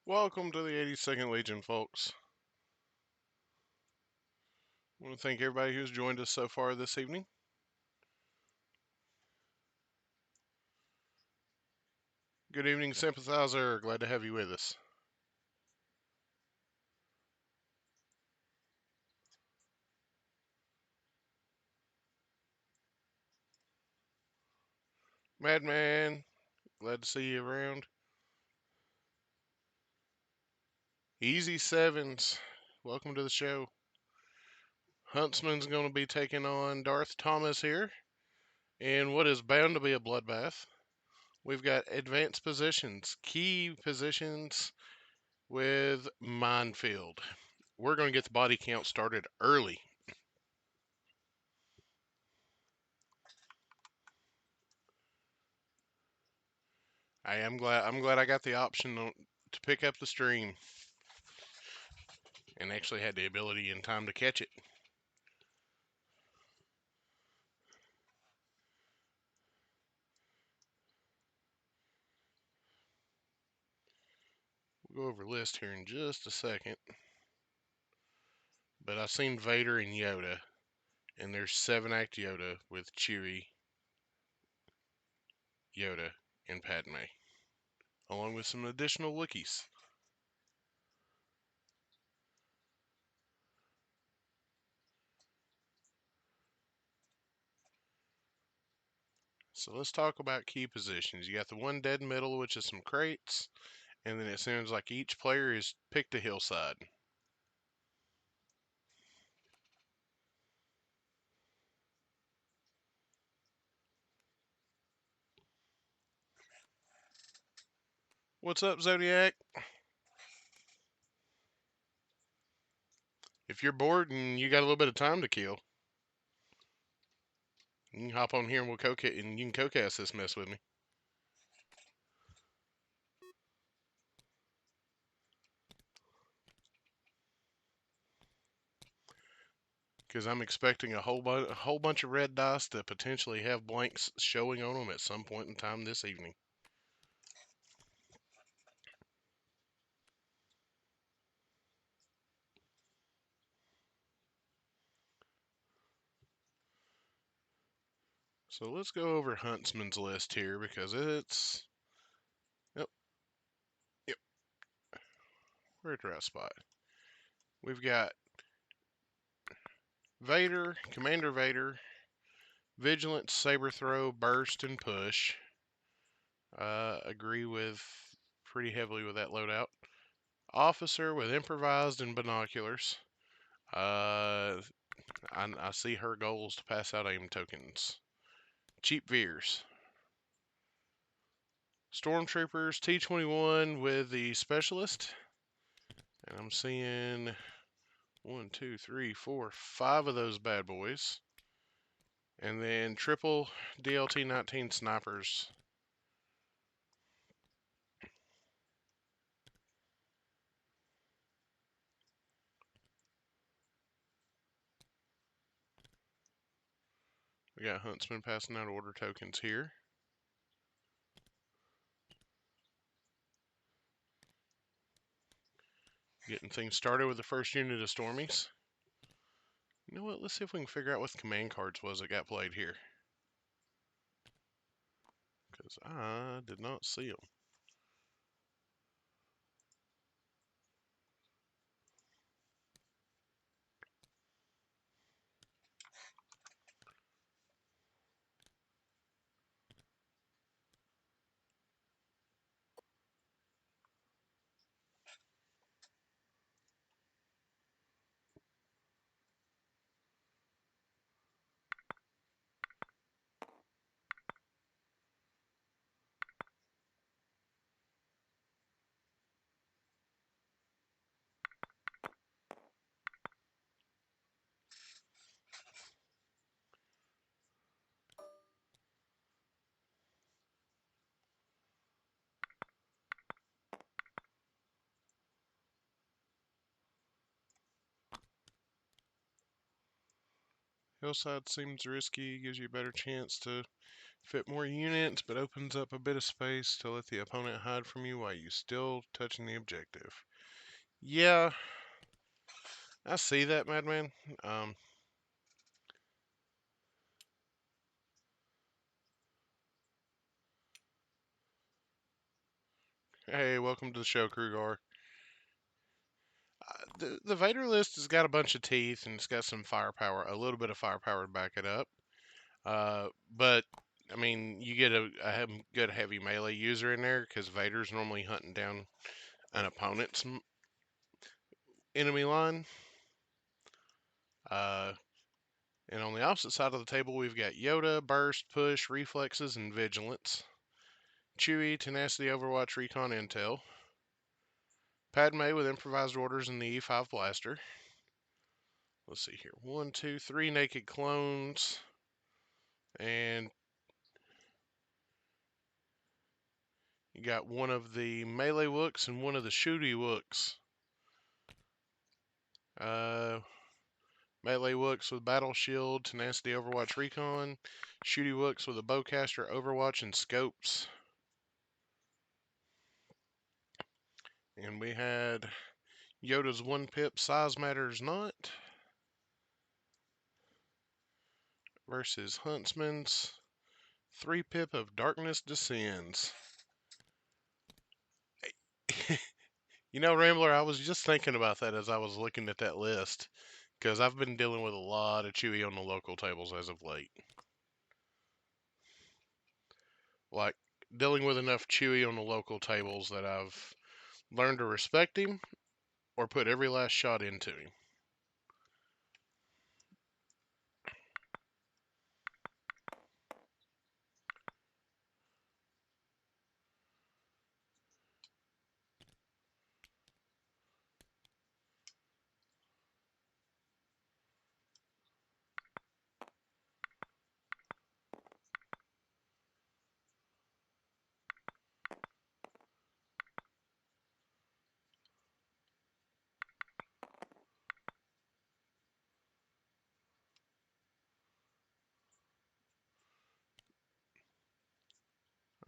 Welcome to the 82nd Legion, folks. I want to thank everybody who's joined us so far this evening. Good evening, sympathizer. Glad to have you with us. Madman, glad to see you around. Easy Sevens, welcome to the show. Huntsman's going to be taking on Darth Thomas here in what is bound to be a bloodbath. We've got advanced positions, key positions with minefield. We're going to get the body count started early. I'm glad I got the option to pick up the stream and actually had the ability and time to catch it. We'll go over list here in just a second. But I've seen Vader and Yoda, and there's 7-act Yoda with Chewie, Yoda, and Padme, along with some additional Wookiees. So let's talk about key positions. You got the one dead middle, which is some crates, and then it seems like each player has picked a hillside. What's up, Zodiac? If you're bored and you got a little bit of time to kill, you can hop on here and you can co-cast this mess with me. Because I'm expecting a whole bunch of red dice to potentially have blanks showing on them at some point in time this evening. So let's go over Huntsman's list here because it's yep, yep, we're at the right spot. We've got Vader, Commander Vader, Vigilance, Saber Throw, Burst, and Push. Agree with pretty heavily with that loadout. Officer with Improvised and Binoculars. I see her goals to pass out aim tokens. Cheap Veers. Stormtroopers T-21 with the Specialist. And I'm seeing 1, 2, 3, 4, 5 of those bad boys. And then triple DLT-19 Snipers. We got Huntsman passing out order tokens here. Getting things started with the first unit of Stormies. You know what? Let's see if we can figure out what the command cards was that got played here. Because I did not see them. Hillside seems risky, gives you a better chance to Fit more units, but opens up a bit of space to let the opponent hide from you while you still touching the objective. Yeah, I see that, Madman. Um, hey, welcome to the show, Krugar. The Vader list has got a bunch of teeth and it's got some firepower, a little bit of firepower to back it up. But I mean, you get a good heavy melee user in there because Vader's normally hunting down an opponent's enemy line. Uh, and on the opposite side of the table, we've got Yoda, Burst, Push, Reflexes, and Vigilance. Chewie, Tenacity, Overwatch, Recon, Intel. Padme with Improvised Orders and the E5 Blaster. Let's see here. 1, 2, 3 Naked Clones. And you got one of the Melee Wooks and one of the Shooty Wooks. Uh, Melee Wooks with Battle Shield, Tenacity, Overwatch, Recon. Shooty Wooks with a Bowcaster, Overwatch, and Scopes. And we had Yoda's 1 pip, Size Matters Not, versus Huntsman's 3 pip of Darkness Descends. You know, Rambler, I was just thinking about that as I was looking at that list, because I've been dealing with a lot of Chewy on the local tables as of late. Like, dealing with enough Chewy on the local tables that I've learned to respect him or put every last shot into him.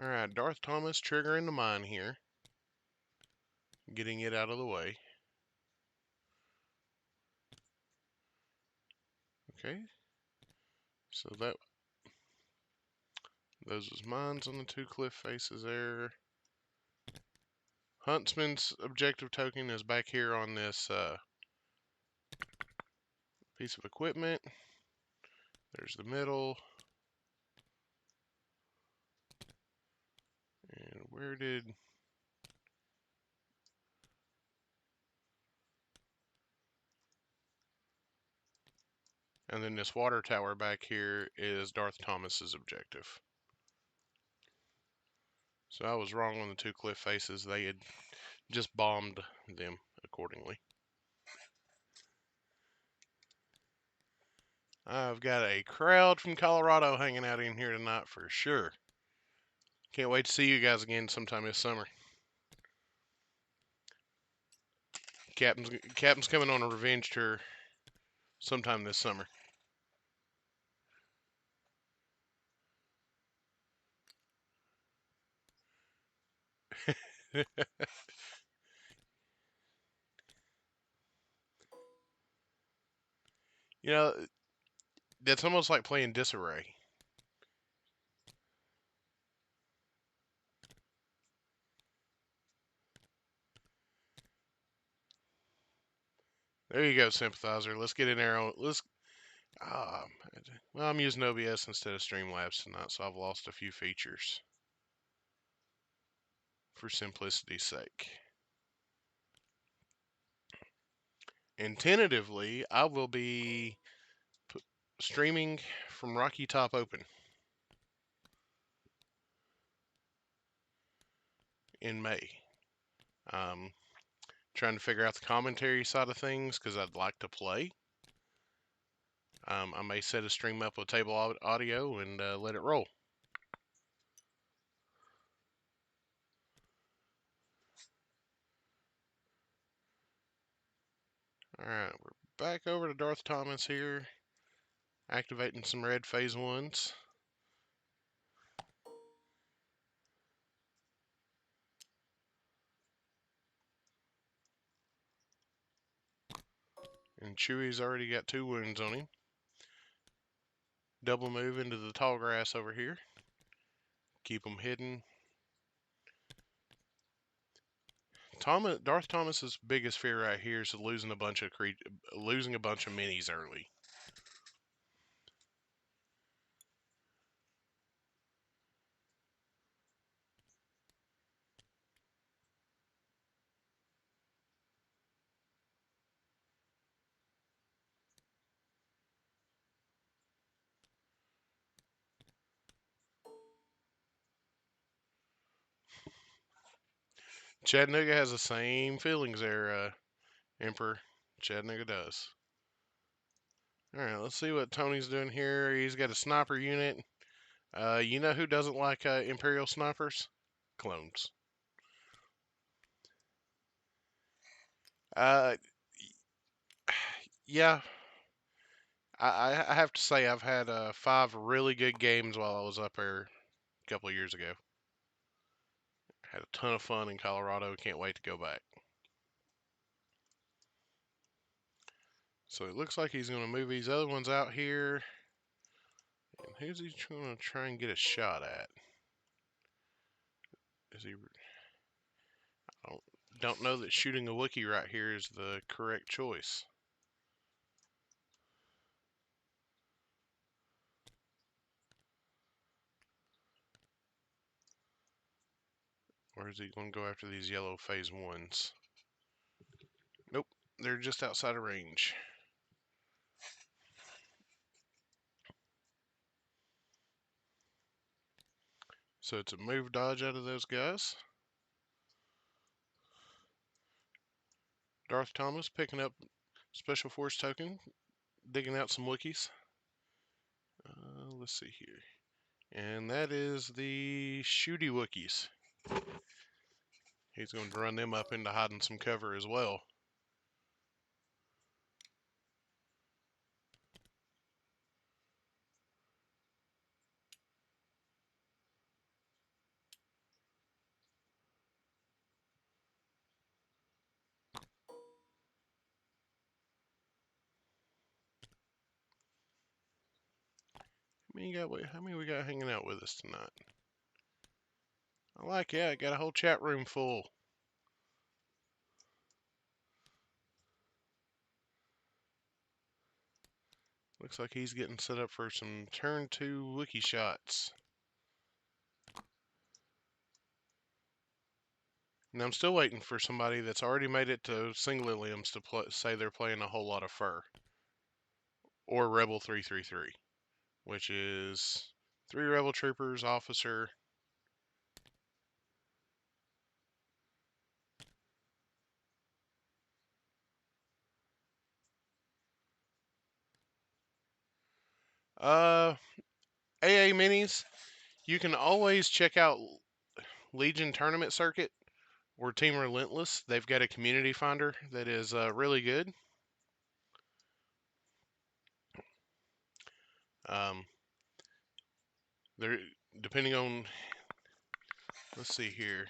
Alright, Darth Thomas triggering the mine here. Getting it out of the way. Okay. So those was mines on the 2 cliff faces there. Huntsman's objective token is back here on this piece of equipment. There's the middle. And where did... And then this water tower back here is Darth Thomas's objective. So I was wrong on the 2 cliff faces. They had just bombed them accordingly. I've got a crowd from Colorado hanging out in here tonight for sure. Can't wait to see you guys again sometime this summer. Captain's coming on a revenge tour sometime this summer. You know, that's almost like playing disarray. There you go, sympathizer. Let's get in there. Let's. Well, I'm using OBS instead of Streamlabs tonight, so I've lost a few features for simplicity's sake. And tentatively, I will be streaming from Rocky Top Open in May. Trying to figure out the commentary side of things because I'd like to play. I may set a stream up with table audio and let it roll. Alright, we're back over to Darth Thomas here. Activating some red phase 1s. And Chewie's already got 2 wounds on him. Double move into the tall grass over here. Keep them hidden. Darth Thomas's biggest fear right here is losing a bunch of minis early. Chattanooga has the same feelings there, Emperor. Chattanooga does. Alright, let's see what Tony's doing here. He's got a sniper unit. You know who doesn't like Imperial snipers? Clones. Uh, yeah, I have to say I've had 5 really good games while I was up there a couple of years ago. Had a ton of fun in Colorado. Can't wait to go back. So it looks like he's going to move these other ones out here. And who's he going to try and get a shot at? Is he? I don't know that shooting a Wookiee right here is the correct choice. Or is he going to go after these yellow phase 1s? Nope, they're just outside of range. So it's a move dodge out of those guys. Darth Thomas picking up Special Force token, digging out some Wookiees. Let's see here. And that is the shooty Wookiees. He's going to run them up into hiding some cover as well. How many we got hanging out with us tonight? I like it. I got a whole chat room full. Looks like he's getting set up for some turn 2 Wookiee shots. And I'm still waiting for somebody that's already made it to Single Limbs to say they're playing a whole lot of fur. Or Rebel 333, which is 3 Rebel Troopers, officer. AA minis, you can always check out Legion Tournament Circuit or Team Relentless. They've got a community finder that is really good. They're depending on. Let's see here.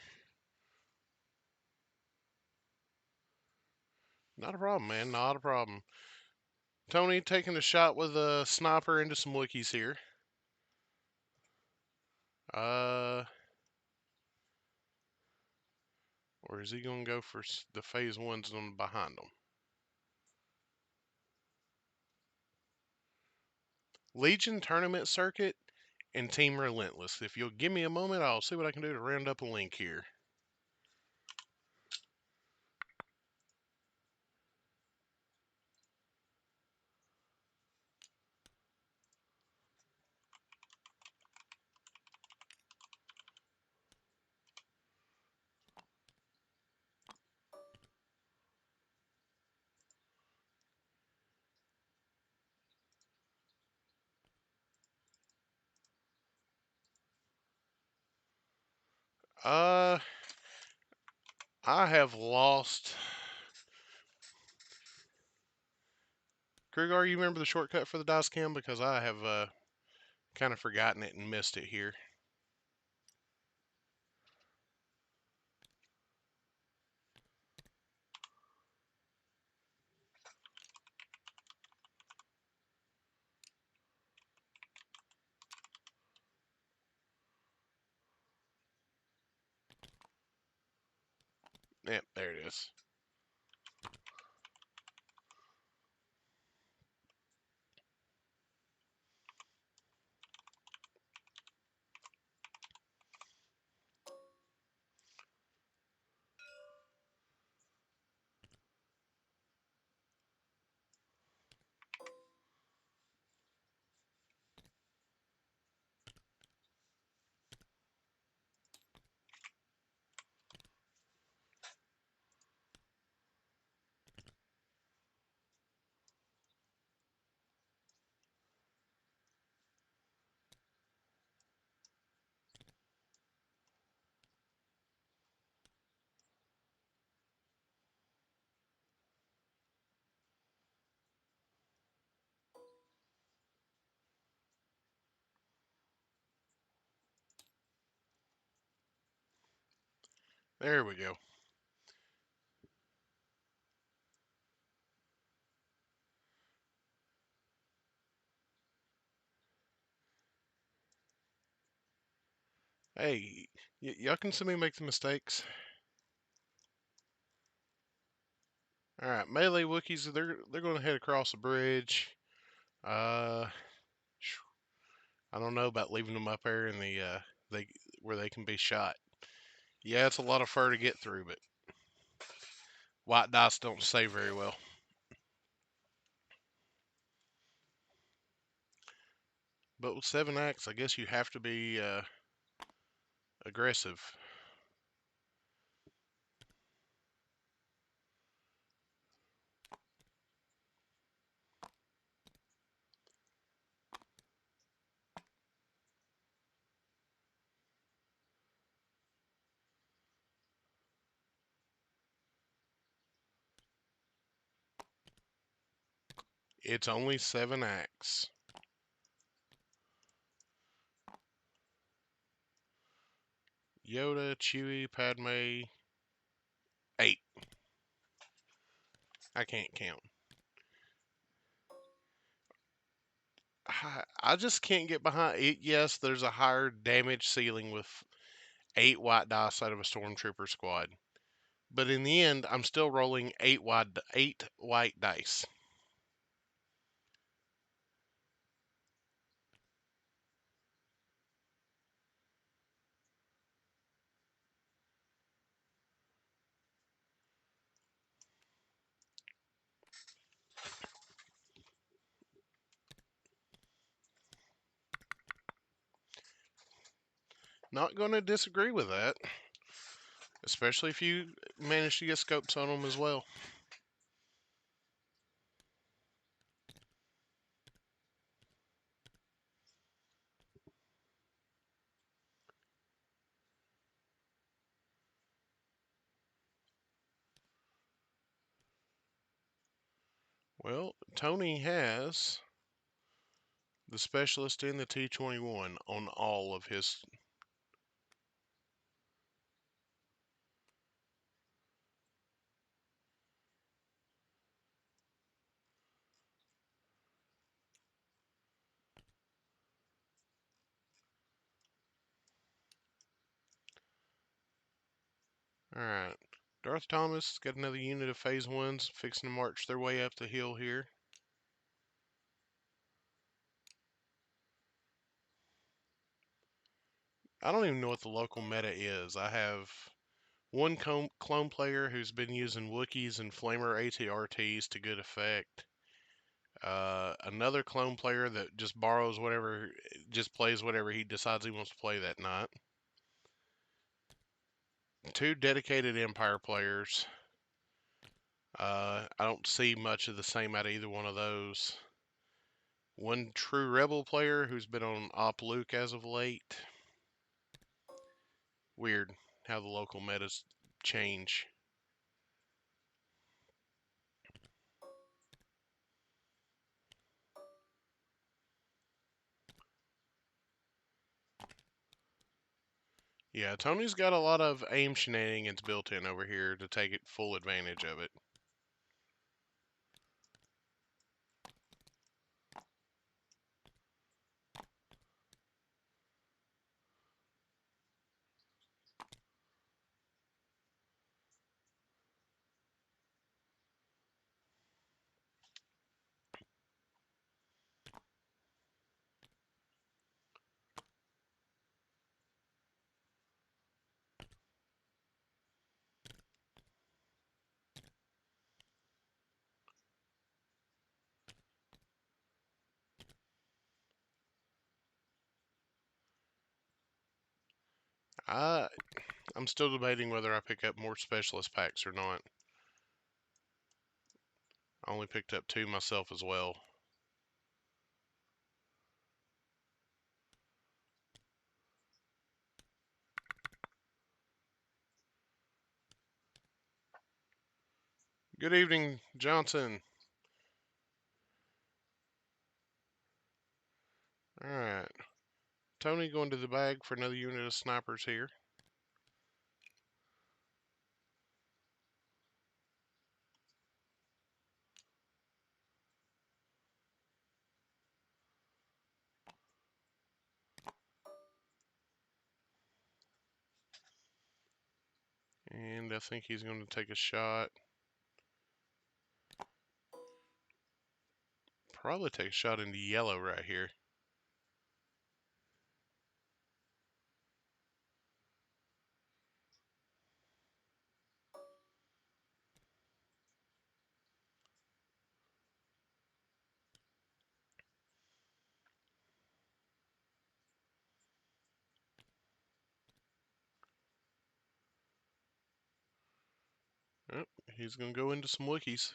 Not a problem, man. Not a problem. Tony taking a shot with a sniper into some Wookiees here. Or is he going to go for the phase 1s on behind him? Legion Tournament Circuit and Team Relentless. If you'll give me a moment, I'll see what I can do to round up a link here. I have lost. Krigar, you remember the shortcut for the dice cam? Because I have kind of forgotten it and missed it here. Yep, there it is. There we go. Hey, y'all can see me make the mistakes. All right, melee Wookiees. They're going to head across the bridge. Uh, I don't know about leaving them up there in the they where they can be shot. Yeah, it's a lot of fur to get through, but white dice don't say very well. But with 7 acts, I guess you have to be aggressive. It's only 7 acts. Yoda, Chewie, Padme, 8. I can't count. I just can't get behind it. Yes, there's a higher damage ceiling with 8 white dice out of a stormtrooper squad. But in the end, I'm still rolling 8 white dice. Not going to disagree with that, especially if you manage to get scopes on them as well. Well, Tony has the specialist in the T-21 on all of his. Alright. Darth Thomas got another unit of phase ones fixing to march their way up the hill here. I don't even know what the local meta is. I have one clone player who's been using Wookiees and Flamer ATRTs to good effect. Another clone player that just borrows whatever, just plays whatever he decides he wants to play that night. 2 dedicated Empire players. I don't see much of the same out of either one of those. 1 true Rebel player who's been on Op Luke as of late. Weird how the local metas change. Yeah, Tony's got a lot of aim shenanigans built in over here to take it full advantage of it. I I'm still debating whether I pick up more specialist packs or not. I only picked up 2 myself as well. Good evening, Johnson. Alright. Tony going to the bag for another unit of snipers here. And I think he's going to take a shot. Probably take a shot into yellow right here. Oh, he's going to go into some Wookiees.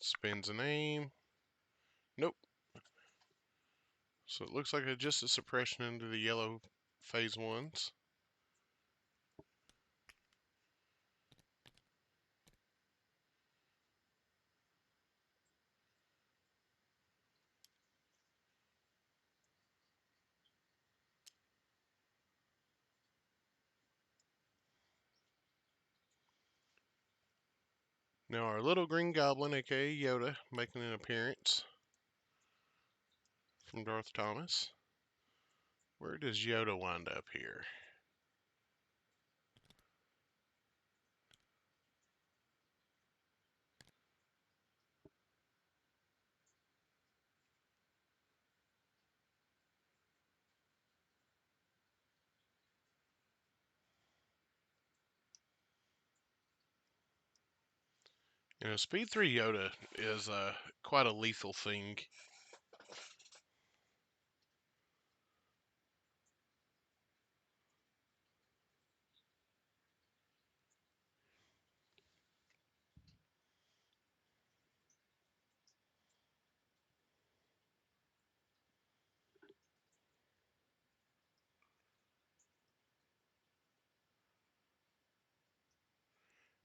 Spins an aim. Nope. So it looks like just a suppression into the yellow phase ones. Now our little green goblin, aka Yoda, making an appearance from Darth Thomas. Where does Yoda wind up here? You know, Speed 3 Yoda is quite a lethal thing.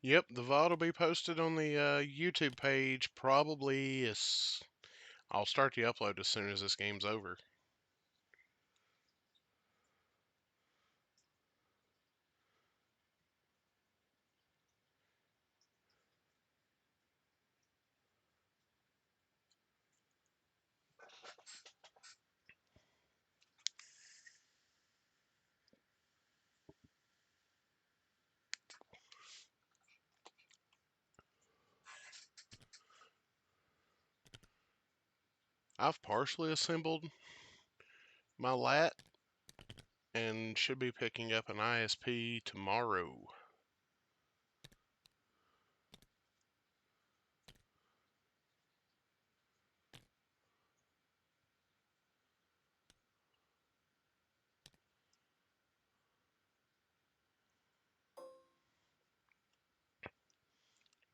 Yep, the VOD will be posted on the YouTube page probably as I'll start the upload as soon as this game's over. I've partially assembled my lat and should be picking up an ISP tomorrow.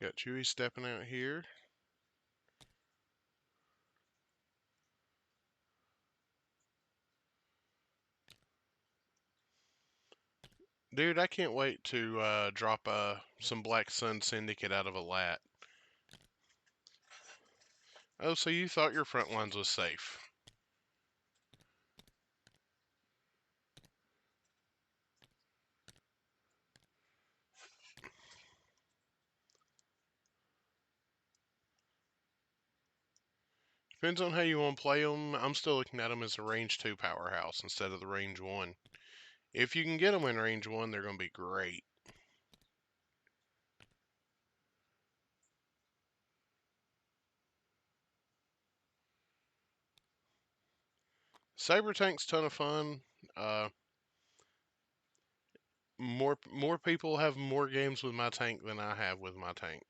Got Chewie stepping out here. Dude, I can't wait to drop some Black Sun Syndicate out of a lat. Oh, so you thought your front lines was safe. Depends on how you want to play them. I'm still looking at them as a range 2 powerhouse instead of the range 1. If you can get them in range 1, they're going to be great. Saber Tank's ton of fun. more people have more games with my tank than I have with my tank.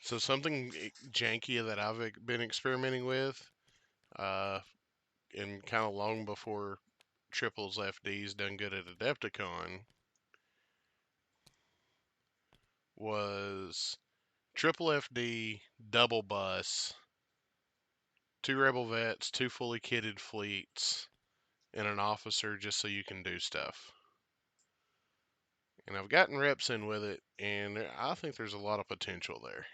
So something janky that I've been experimenting with, uh, and kind of long before triples FD's done good at Adepticon, was triple FD, double bus, two rebel vets, two fully kitted fleets, and an officer just so you can do stuff. And I've gotten reps in with it, and I think there's a lot of potential there.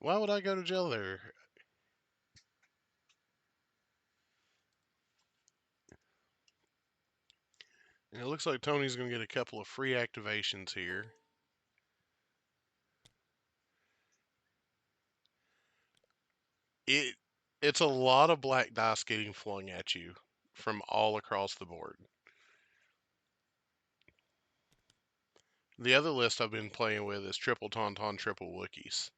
Why would I go to jail there? And it looks like Tony's going to get a couple of free activations here. It it's a lot of black dice getting flung at you from all across the board. The other list I've been playing with is triple tauntaun, triple Wookiees.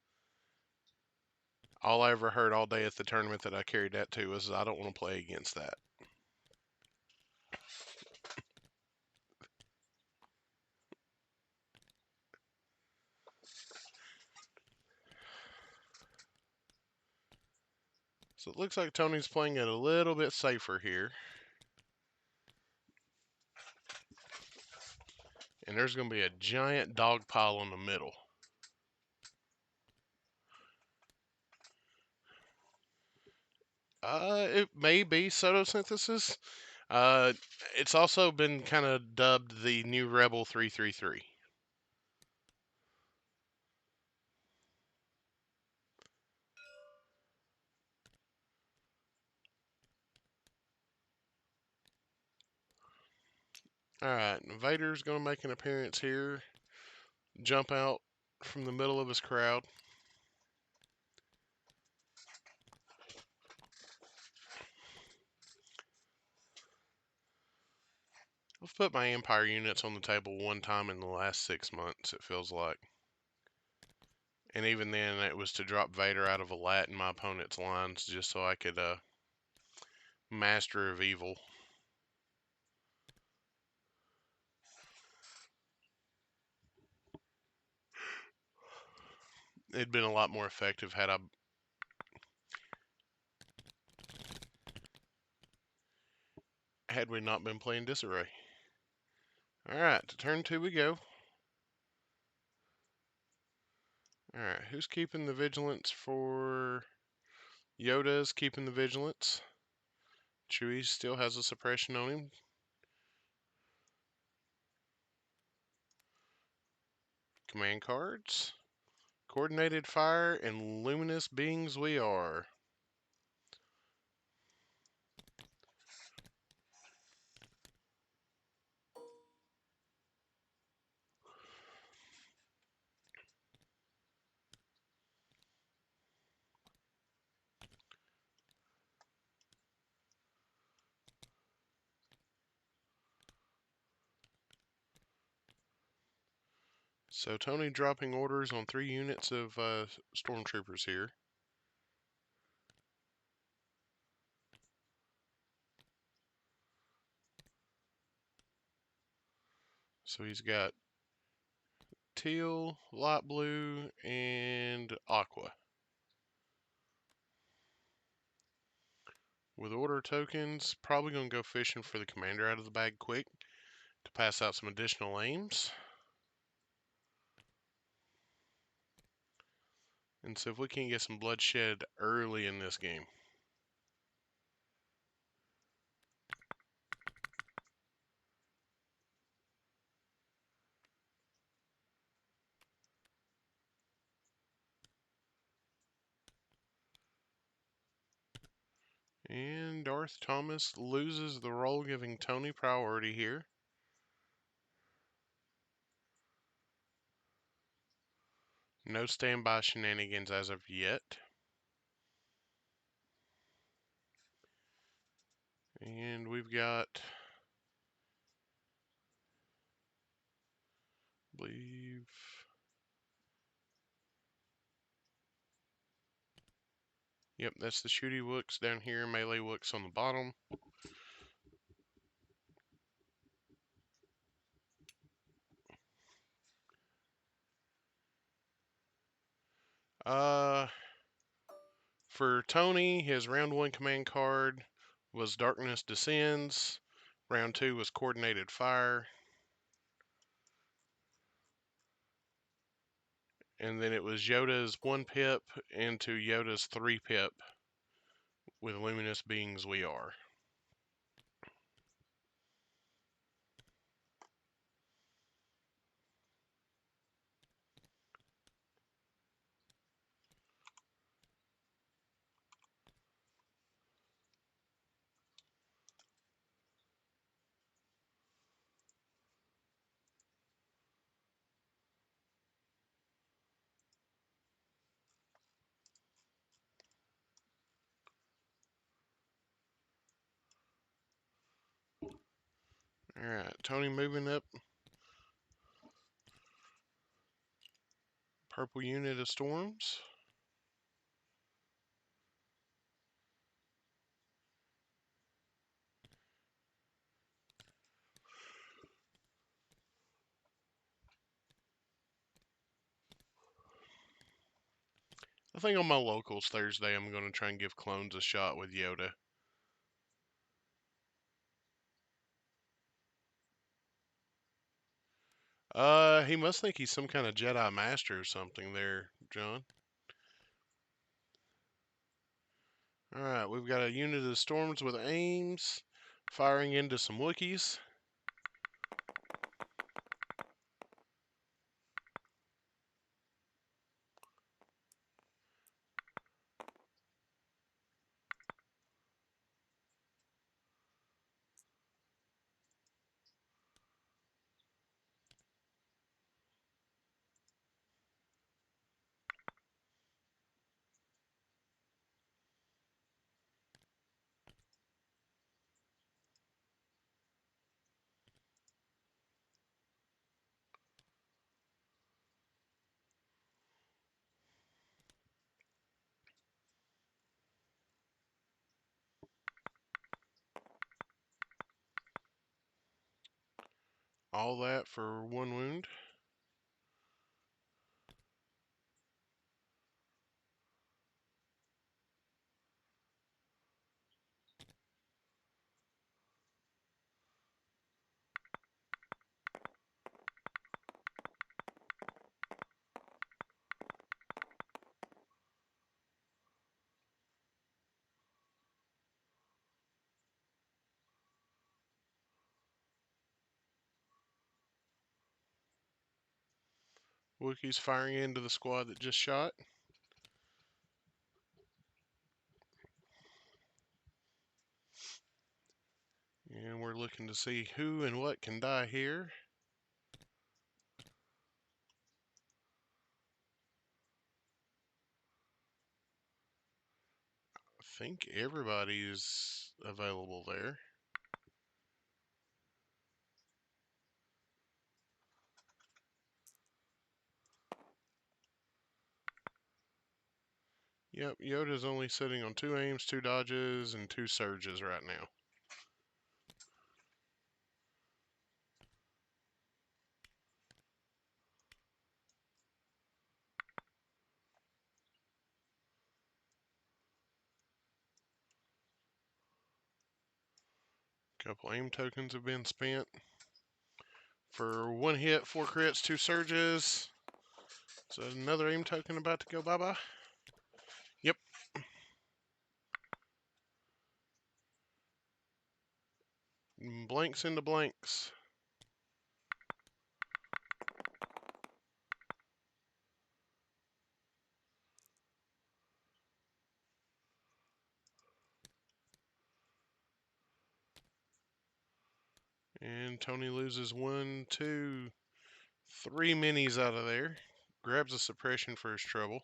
All I ever heard all day at the tournament that I carried that to was I don't want to play against that. So it looks like Tony's playing it a little bit safer here. And there's going to be a giant dog pile in the middle. It may be photosynthesis. Uh, it's also been kind of dubbed the new Rebel 333. Alright, Invader's going to make an appearance here. Jump out from the middle of his crowd. I've put my Empire units on the table one time in the last 6 months, it feels like. And even then, it was to drop Vader out of a lat in my opponent's lines just so I could, Master of Evil. It'd been a lot more effective had we not been playing Disarray. Alright, to turn 2 we go. Alright, who's keeping the vigilance for... Yoda's keeping the vigilance. Chewie still has a suppression on him. Command cards. Coordinated fire and luminous beings we are. So Tony dropping orders on 3 units of stormtroopers here. So he's got teal, light blue, and aqua. With order tokens, probably going to go fishing for the commander out of the bag quick to pass out some additional aims. And so if we can get some bloodshed early in this game. And Darth Thomas loses the role, giving Tony priority here. No standby shenanigans as of yet. And we've got, I believe, yep, that's the shooty wooks down here, melee wooks on the bottom. Uh, for Tony, his round 1 command card was Darkness Descends. Round 2 was Coordinated Fire. And then it was Yoda's 1 pip into Yoda's 3 pip with Luminous Beings We Are. Alright, Tony moving up. Purple unit of storms. I think on my locals Thursday I'm going to try and give clones a shot with Yoda. He must think he's some kind of Jedi Master or something there, John. Alright, we've got a unit of storms with aims, firing into some Wookiees. All that for 1 wound. Wookiees firing into the squad that just shot. And we're looking to see who and what can die here. I think everybody's available there. Yep, Yoda's only sitting on 2 aims, 2 dodges, and 2 surges right now. Couple aim tokens have been spent. For 1 hit, 4 crits, 2 surges. So another aim token about to go bye-bye. Yep. Blanks into blanks. And Tony loses 1, 2, 3 minis out of there. Grabs a suppression for his trouble.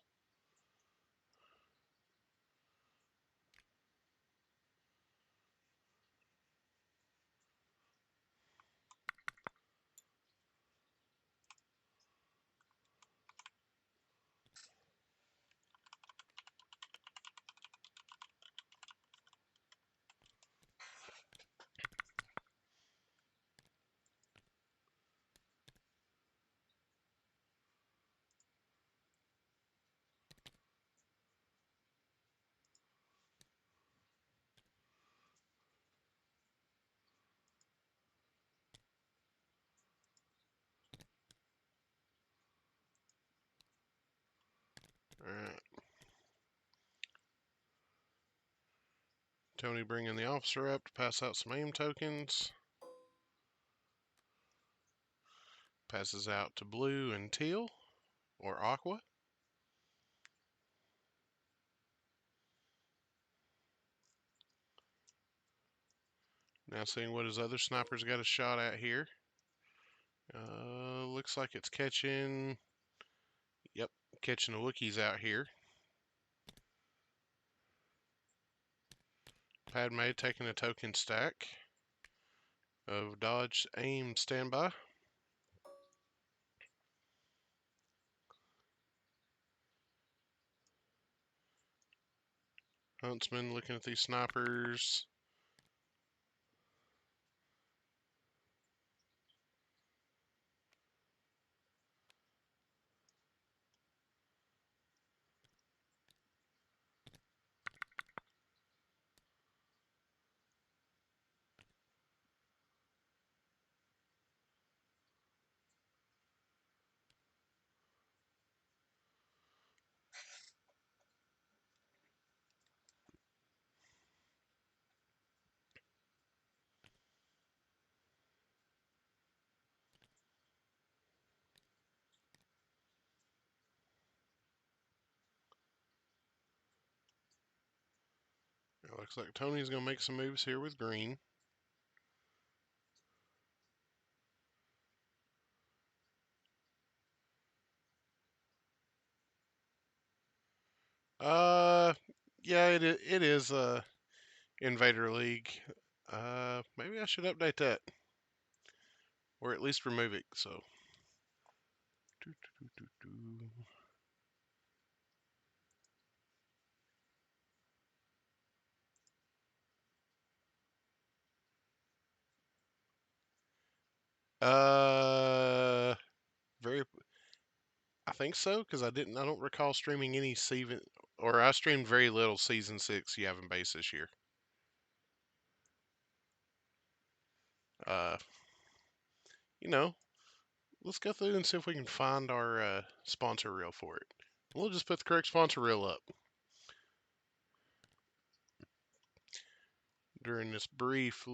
Tony bringing the officer up to pass out some aim tokens. Passes out to blue and teal, or aqua. Now seeing what his other sniper's got a shot at here. Looks like it's catching... Yep, catching the Wookiees out here. Padme taking a token stack of dodge, aim, standby. Huntsman looking at these snipers. It looks like Tony's going to make some moves here with green. Uh, yeah, it is Invader League. Maybe I should update that, or at least remove it. So, doo, doo, doo, doo, doo. Very. I think so because I didn't. I don't recall streaming any season, or I streamed very little season 6 Yavin Base this year. Uh, you know, let's go through and see if we can find our sponsor reel for it. We'll just put the correct sponsor reel up during this brief.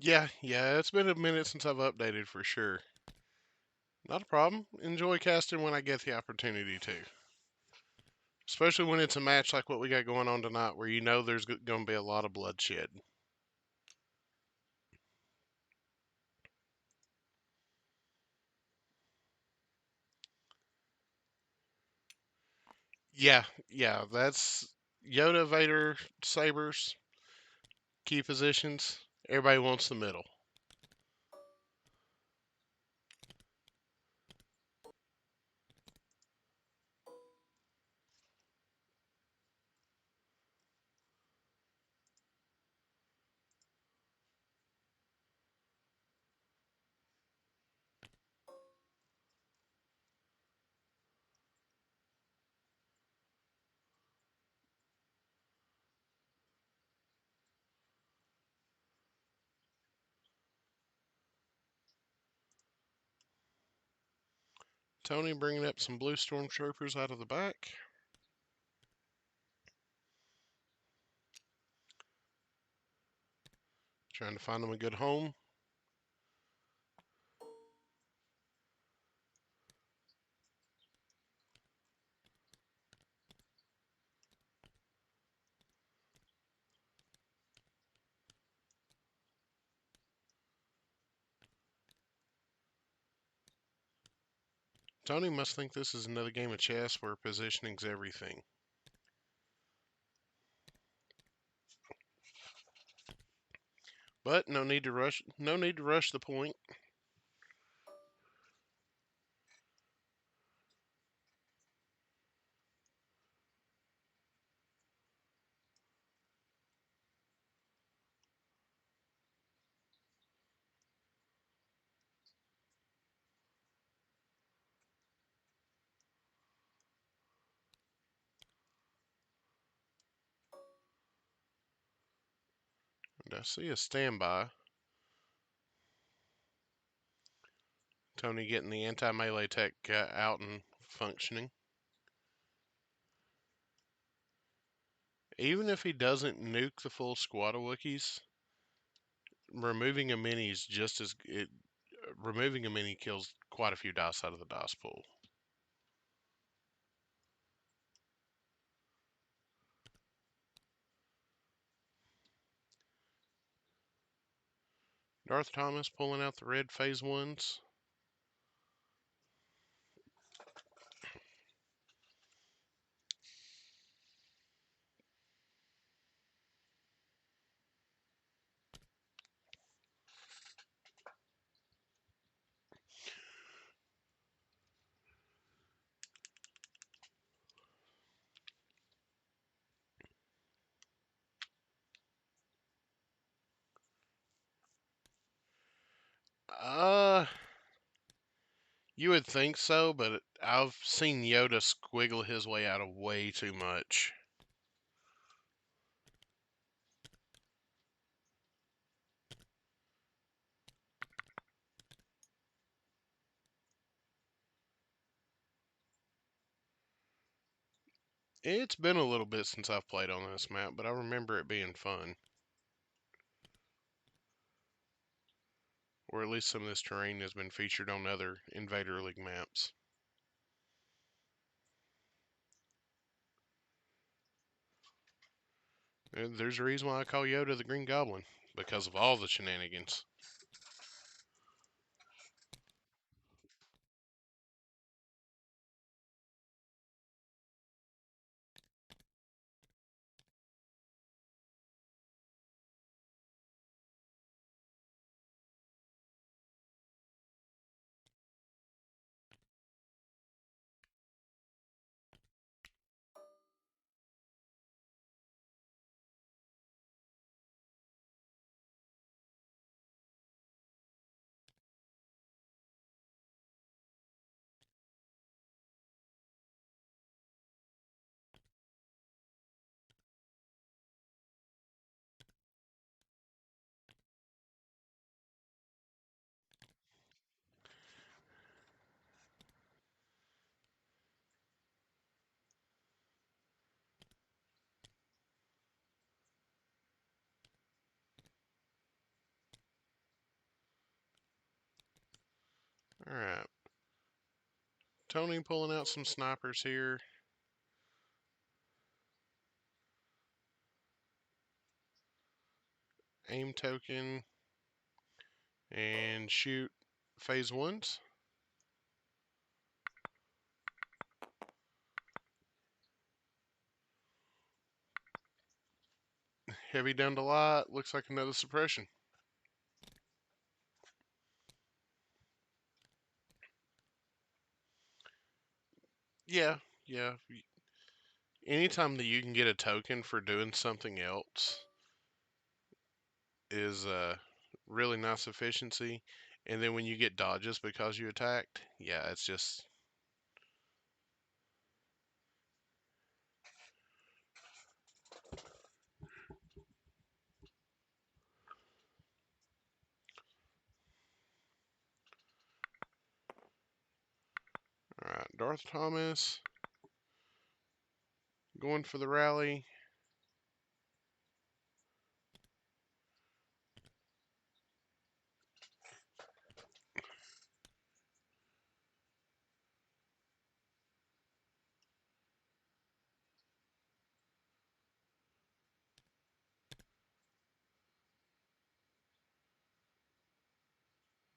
Yeah, it's been a minute since I've updated for sure. Not a problem. Enjoy casting when I get the opportunity to. Especially when it's a match like what we got going on tonight where you know there's going to be a lot of bloodshed. Yeah, that's Yoda, Vader, sabers, key positions. Everybody wants the middle. Tony bringing up some blue stormtroopers out of the back. Trying to find them a good home. Tony must think this is another game of chess where positioning's everything. But no need to rush. No need to rush the point. I see a standby. Tony getting the anti-melee tech out and functioning. Even if he doesn't nuke the full squad of Wookiees, removing a mini is just as it. Removing a mini kills quite a few dice out of the dice pool. Darth Thomas pulling out the red phase ones. Uh, you would think so, but I've seen Yoda squiggle his way out of way too much. It's been a little bit since I've played on this map, but I remember it being fun. Or at least some of this terrain has been featured on other Invader League maps. And there's a reason why I call Yoda the Green Goblin, because of all the shenanigans. Alright. Tony pulling out some snipers here. Aim token. And shoot phase ones. Heavy down to light. Looks like another suppression. Yeah, yeah. Anytime that you can get a token for doing something else is really nice efficiency. And then when you get dodges because you attacked, yeah, it's just. Alright, Darth Thomas going for the rally.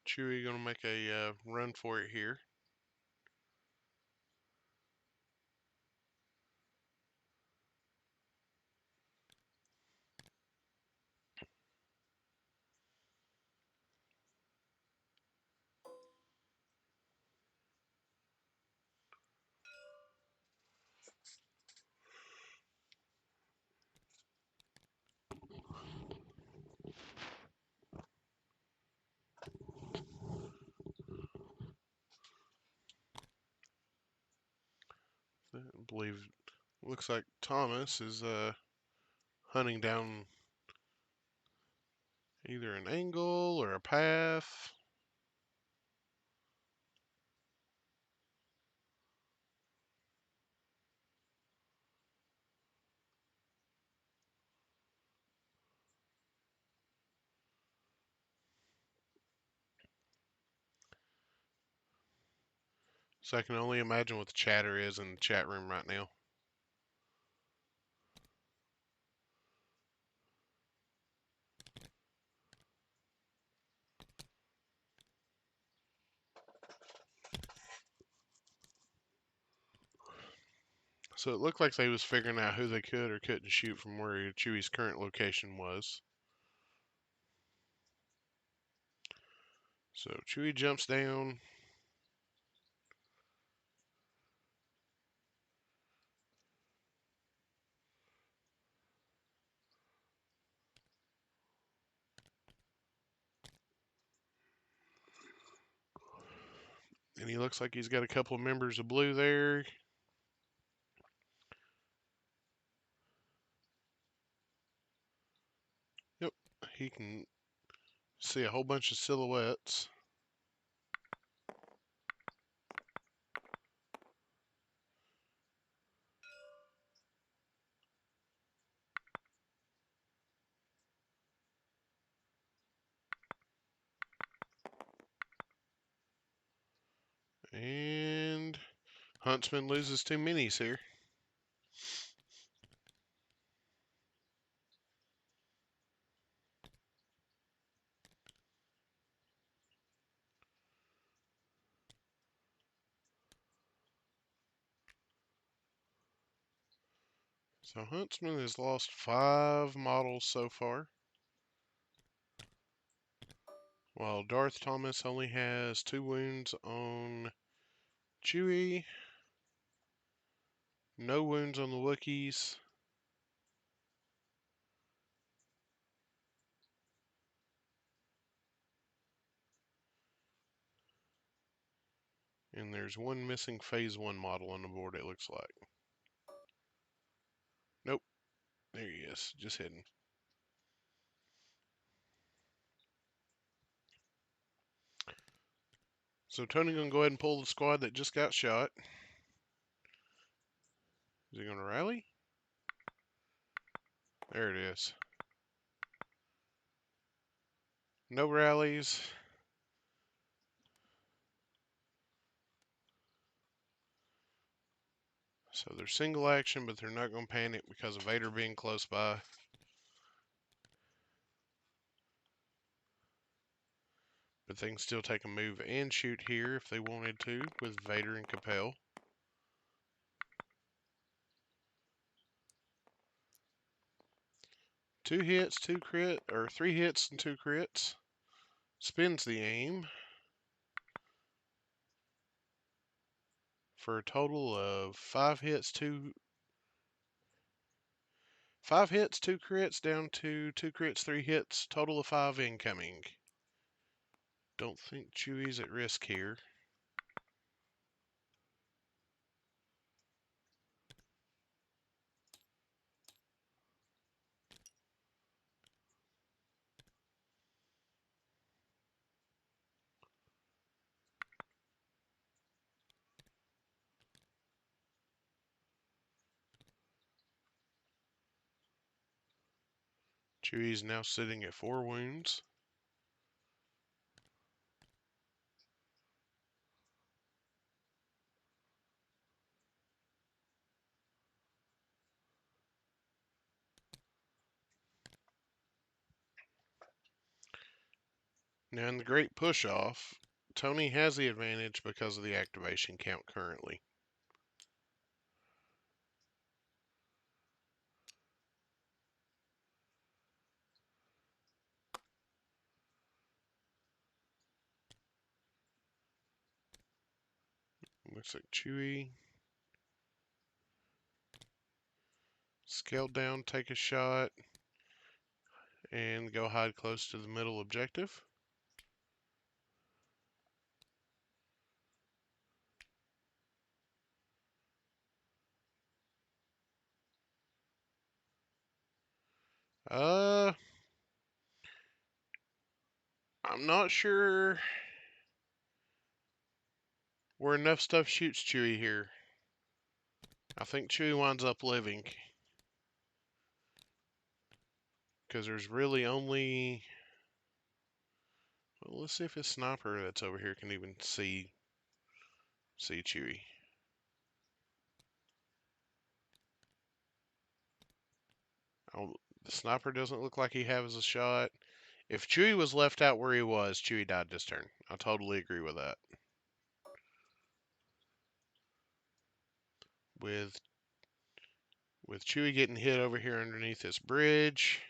Chewie gonna make a run for it here. I believe looks like Thomas is hunting down Either an angle or a path. So I can only imagine what the chatter is in the chat room right now. So it looked like they was figuring out who they could or couldn't shoot from where Chewie's current location was. So Chewie jumps down. And he looks like he's got a couple of members of blue there. Yep, he can see a whole bunch of silhouettes. And Huntsman loses 2 minis here. So Huntsman has lost 5 models so far, while Darth Thomas only has 2 wounds on Chewie, no wounds on the Wookiees. And there's 1 missing Phase 1 model on the board, it looks like. Nope, there he is, just hidden. So Tony gonna go ahead and pull the squad that just got shot. Is he gonna rally? There it is. No rallies. So they're single action, but they're not gonna panic because of Vader being close by. But they can still take a move and shoot here if they wanted to with Vader and Capel. Two hits, 3 hits and 2 crits. Spins the aim for a total of 5 hits, 2 crits down to 2 crits, 3 hits, total of 5 incoming. Don't think Chewie's at risk here. Chewie's now sitting at 4 wounds. Now in the great push-off, Tony has the advantage because of the activation count currently. Looks like Chewie. Scale down, take a shot, and go hide close to the middle objective. Uh, I'm not sure where enough stuff shoots Chewie here. I think Chewie winds up living. Because there's really only... Well, let's see if his sniper that's over here can even see Chewie. Oh, the sniper doesn't look like he has a shot. If Chewie was left out where he was, Chewie died this turn. I totally agree with that. With Chewie getting hit over here underneath this bridge,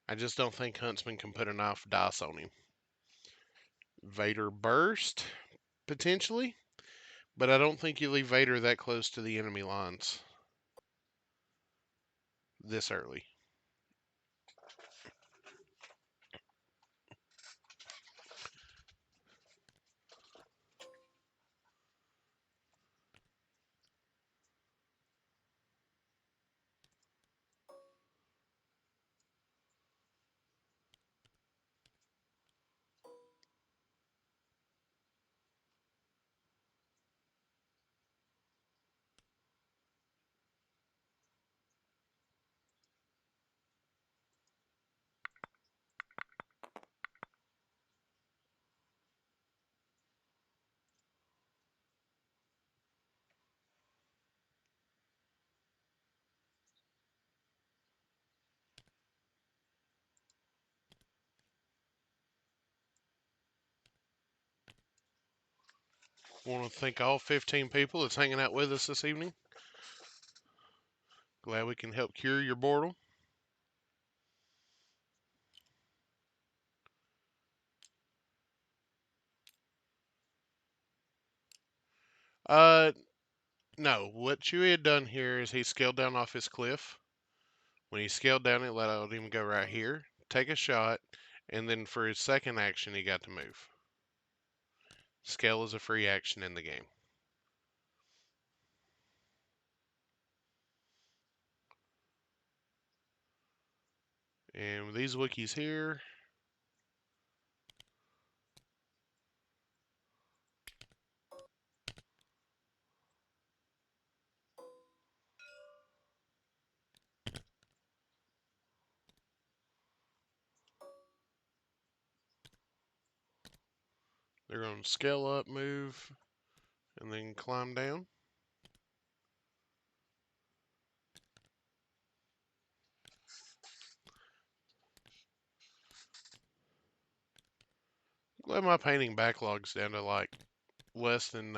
I just don't think Huntsman can put enough dice on him. Vader burst, potentially, but I don't think you leave Vader that close to the enemy lines this early. Want to thank all 15 people that's hanging out with us this evening. Glad we can help cure your boredom. Uh, no. What Chewie had done here is he scaled down off his cliff. When he scaled down, it allowed him to go right here, take a shot, and then for his second action, he got to move. Scale is a free action in the game. And with these Wookiees here, they're going to scale up, move, and then climb down. Glad my painting backlog's down to like less than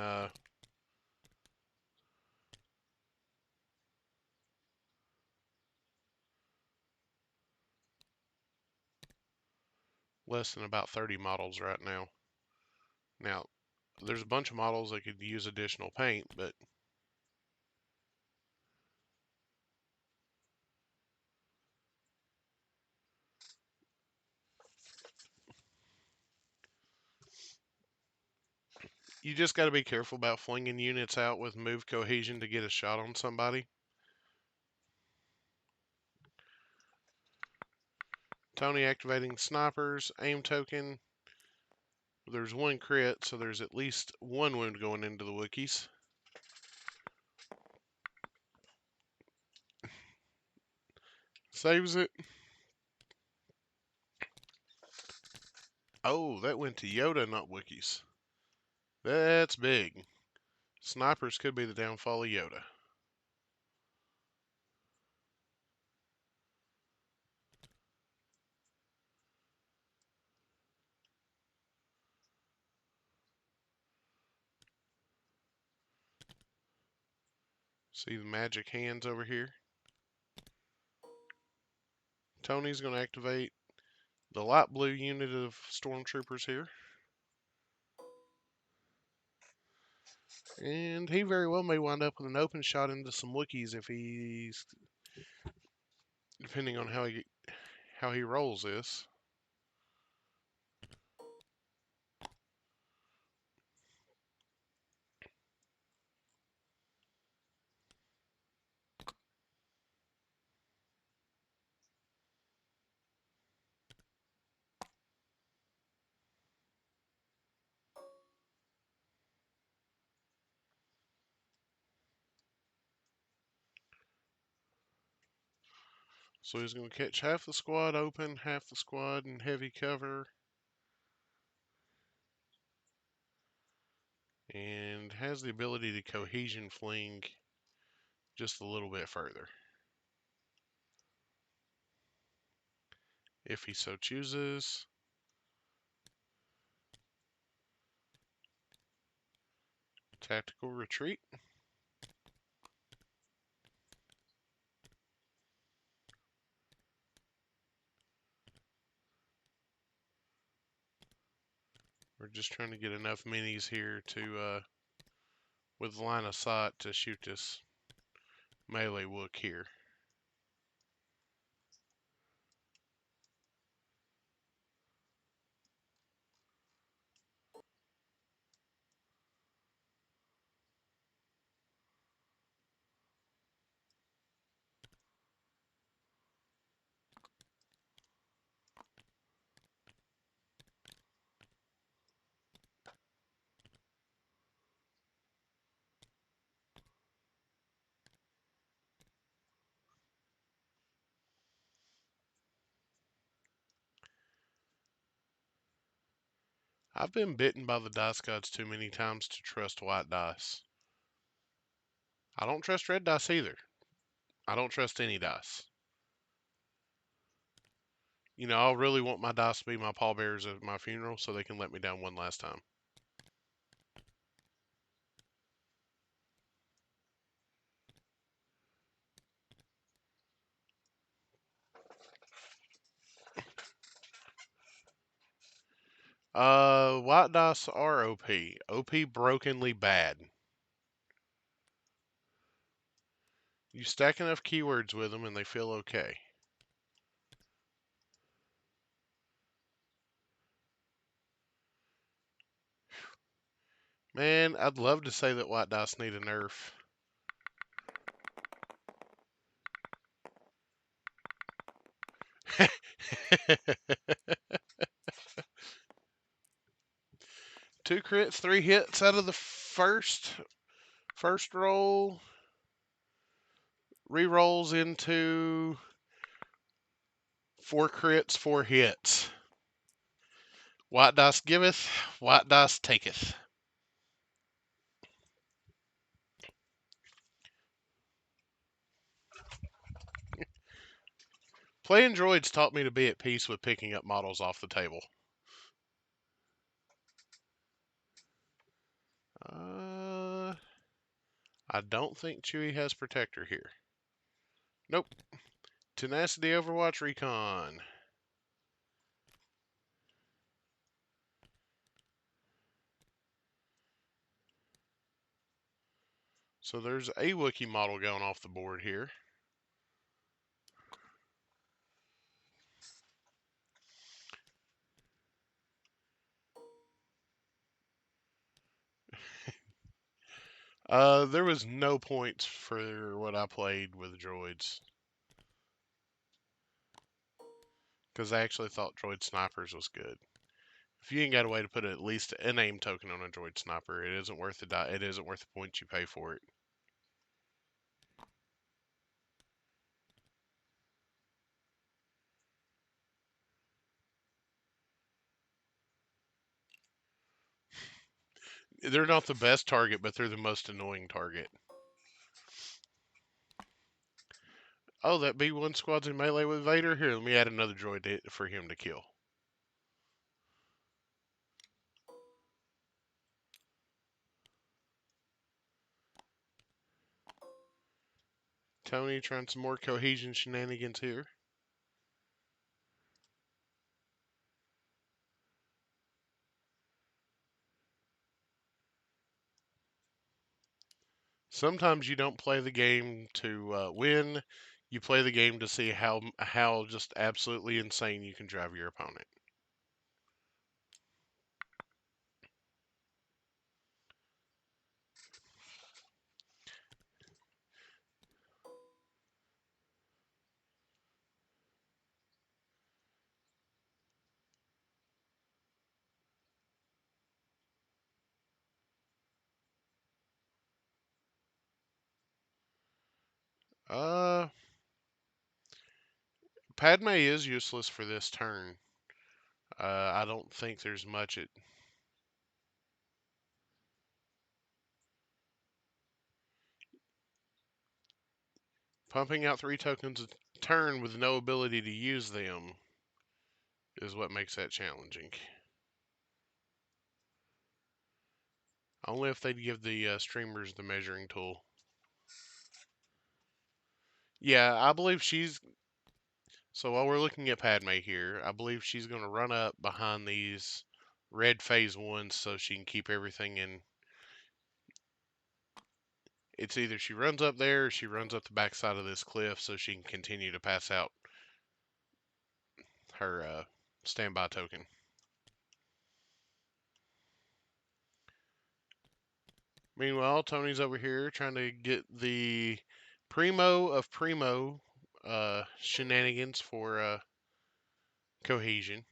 about 30 models right now. Now, there's a bunch of models that could use additional paint, but you just got to be careful about flinging units out with move cohesion to get a shot on somebody. Tony activating snipers, aim token. There's one crit, so there's at least one wound going into the Wookiees. Saves it. Oh, that went to Yoda, not Wookiees. That's big. Snipers could be the downfall of Yoda. See the magic hands over here? Tony's going to activate the light blue unit of stormtroopers here. And he very well may wind up with an open shot into some Wookiees if he's... depending on how he rolls this. So he's going to catch half the squad open, half the squad in heavy cover, and has the ability to cohesion fling just a little bit further, if he so chooses. Tactical retreat. We're just trying to get enough minis here to, with line of sight, to shoot this melee wook here. I've been bitten by the dice gods too many times to trust white dice. I don't trust red dice either. I don't trust any dice. You know, I really want my dice to be my pallbearers at my funeral so they can let me down one last time. White dice are OP. OP brokenly bad. You stack enough keywords with them and they feel okay. Man, I'd love to say that white dice need a nerf. Two crits, 3 hits out of the first roll. Rerolls into 4 crits, 4 hits. White dice giveth, white dice taketh. Playing droids taught me to be at peace with picking up models off the table. I don't think Chewie has Protector here. Nope. Tenacity Overwatch Recon. So there's a Wookiee model going off the board here. There was no points for what I played with droids. Because I actually thought droid snipers was good. If you ain't got a way to put at least an aim token on a droid sniper, it isn't worth the it isn't worth the points you pay for it. They're not the best target, but they're the most annoying target. Oh, that B1 squad's in melee with Vader? Here, let me add another droid for him to kill. Tony trying some more cohesion shenanigans here. Sometimes you don't play the game to win. You play the game to see how just absolutely insane you can drive your opponent. Uh, Padme is useless for this turn. I don't think there's much it. Pumping out 3 tokens a turn with no ability to use them is what makes that challenging. Only if they'd give the streamers the measuring tool. Yeah, I believe she's. So while we're looking at Padme here, I believe she's going to run up behind these red phase ones so she can keep everything in. It's either she runs up there or she runs up the backside of this cliff so she can continue to pass out her standby token. Meanwhile, Tony's over here trying to get the primo of primo shenanigans for cohesion.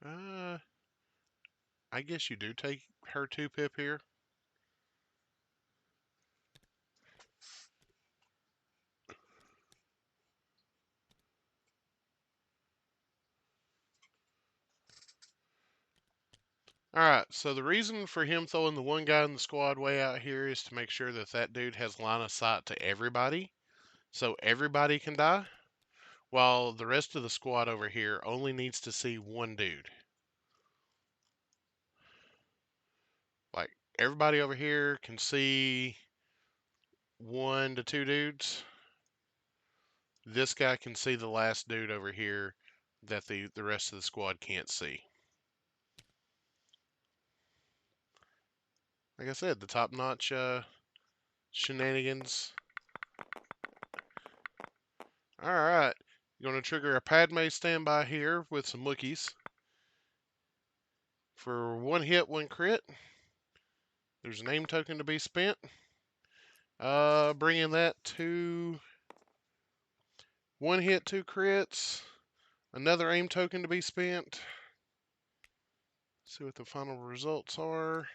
Uh, I guess you do take her 2 pip here. Alright, so the reason for him throwing the one guy in the squad way out here is to make sure that that dude has line of sight to everybody, so everybody can die, while the rest of the squad over here only needs to see one dude. Like, everybody over here can see 1 to 2 dudes. This guy can see the last dude over here that the rest of the squad can't see. Like I said, the top-notch shenanigans. Alright, going to trigger a Padme standby here with some Wookiees. For 1 hit, 1 crit. There's an aim token to be spent. Bringing that to 1 hit, 2 crits. Another aim token to be spent. See what the final results are.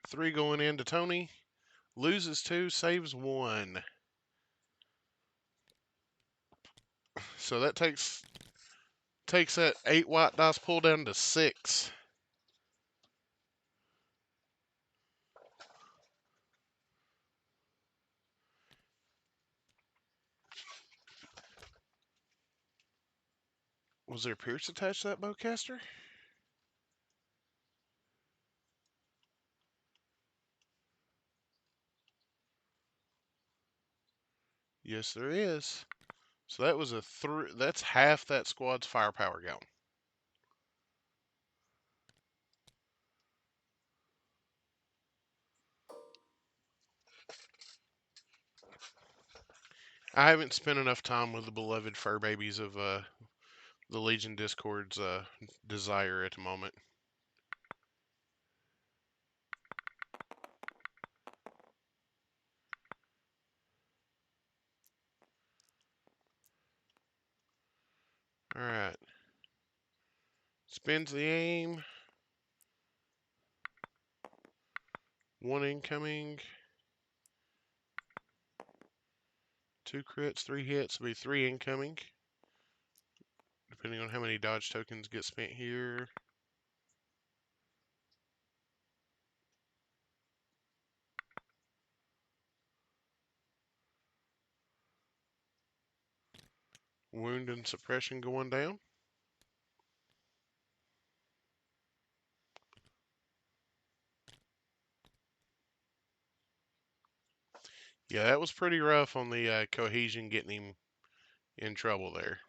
Three going into Tony. Loses 2, saves 1. So that takes that 8 white dice pool down to 6. Was there Pierce attached to that bowcaster? Yes, there is. So that was that's half that squad's firepower gone. I haven't spent enough time with the beloved fur babies of the Legion Discord's desire at the moment. Alright. Spins the aim. 1 incoming. 2 crits, 3 hits, will be 3 incoming. Depending on how many dodge tokens get spent here. Wound and suppression going down. Yeah, that was pretty rough on the cohesion getting him in trouble there.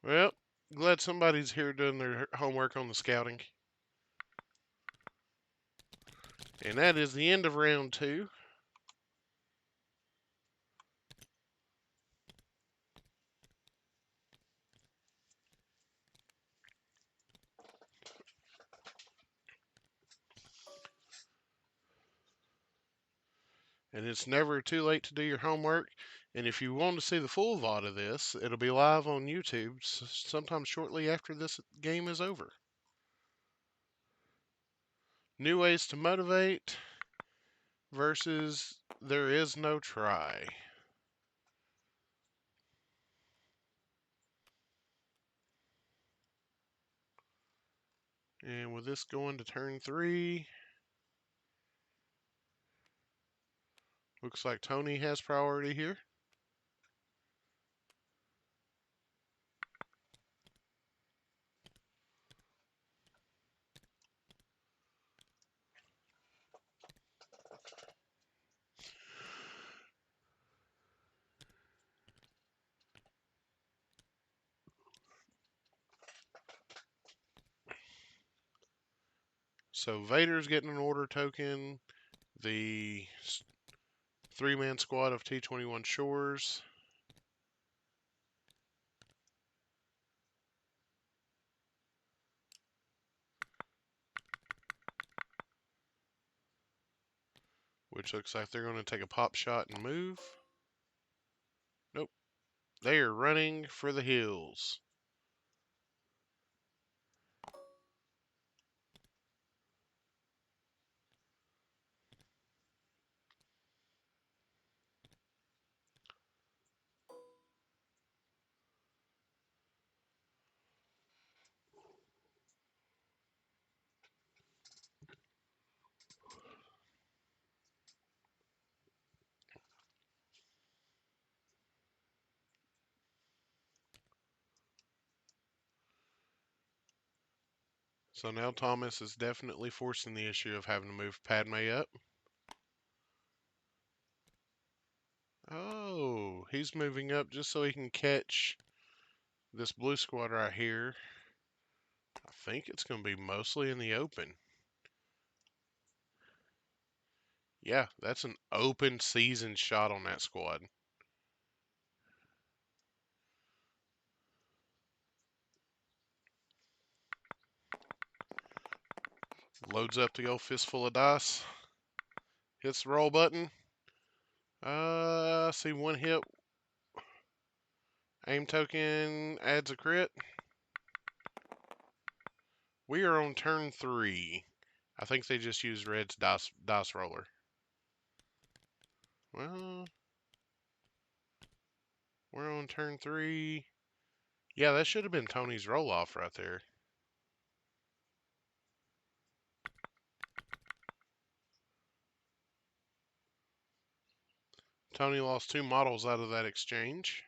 Well, glad somebody's here doing their homework on the scouting. And that is the end of round 2. And it's never too late to do your homework. And if you want to see the full VOD of this, it'll be live on YouTube sometime shortly after this game is over. New ways to motivate versus there is no try. And with this going to turn 3, looks like Tony has priority here. So Vader's getting an order token. The 3-man squad of T-21 Shores. Which looks like they're going to take a pop shot and move. Nope. They are running for the hills. So now Thomas is definitely forcing the issue of having to move Padme up. Oh, he's moving up just so he can catch this blue squad right here. I think it's going to be mostly in the open. Yeah, that's an open season shot on that squad. Loads up the old fistful of dice. Hits the roll button. See one hit. Aim token adds a crit. We are on turn 3. I think they just used Red's dice roller. Well, we're on turn 3. Yeah, that should have been Tony's roll off right there. Tony lost 2 models out of that exchange.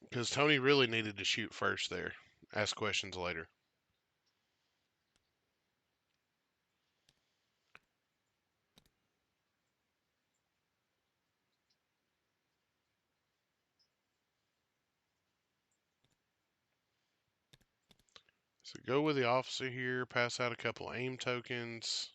Because Tony really needed to shoot first there. Ask questions later. So go with the officer here, pass out a couple aim tokens.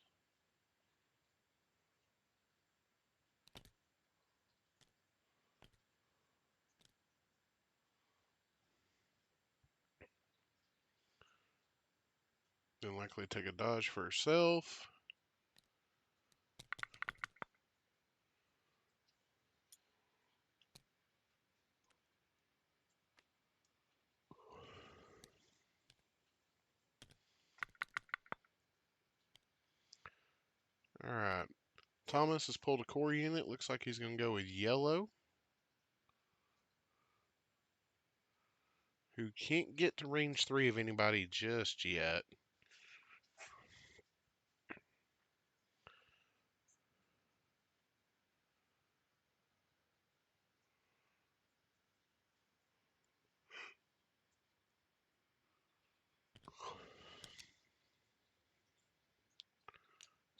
Then likely take a dodge for herself. Alright. Thomas has pulled a core unit. Looks like he's going to go with yellow. Who can't get to range 3 of anybody just yet.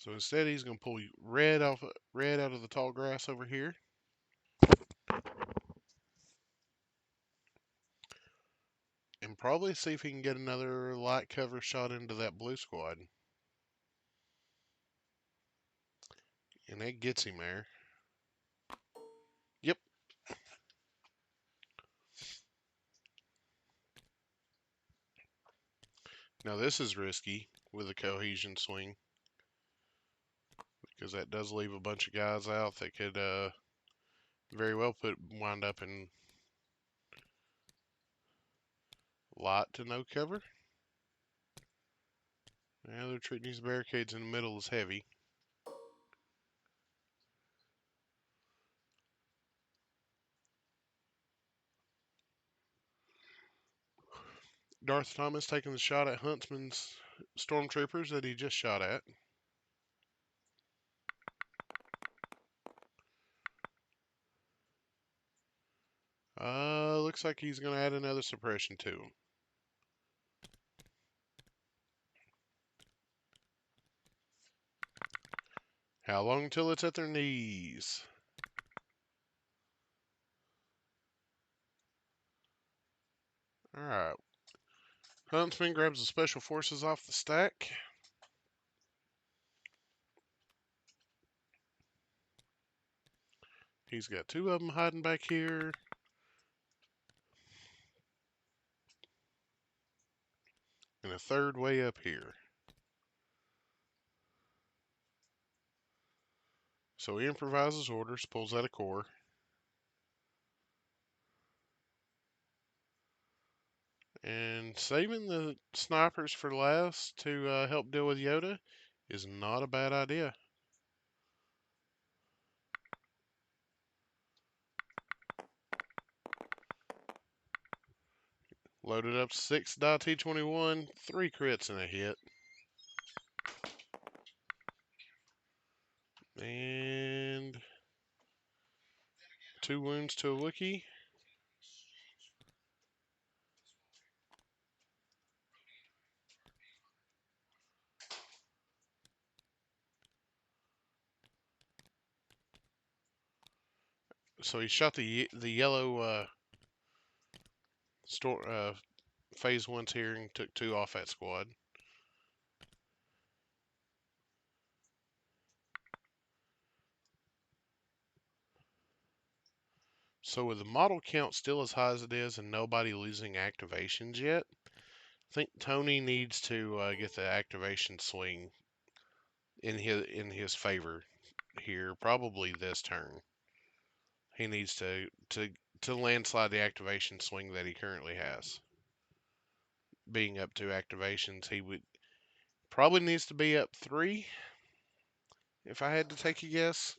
So instead, he's going to pull red out of the tall grass over here. And probably see if he can get another light cover shot into that blue squad. And that gets him there. Yep. Now this is risky with a cohesion swing, because that does leave a bunch of guys out that could very well wind up in light to no cover. Now they're treating these barricades in the middle as heavy. Darth Thomas taking the shot at Huntsman's stormtroopers that he just shot at. Looks like he's going to add another suppression to him. How long till it's at their knees? Alright. Huntsman grabs the special forces off the stack. He's got two of them hiding back here. And a third way up here. So he improvises orders, pulls out a core. And saving the snipers for last to help deal with Yoda is not a bad idea. Loaded up 6 die T-21, 3 crits and a hit. And 2 wounds to a Wookiee. So he shot the yellow phase ones here and took 2 off that squad. So with the model count still as high as it is and nobody losing activations yet, I think Tony needs to get the activation swing in his favor here, probably this turn. He needs to landslide the activation swing that he currently has. Being up 2 activations, he would probably needs to be up 3. If I had to take a guess,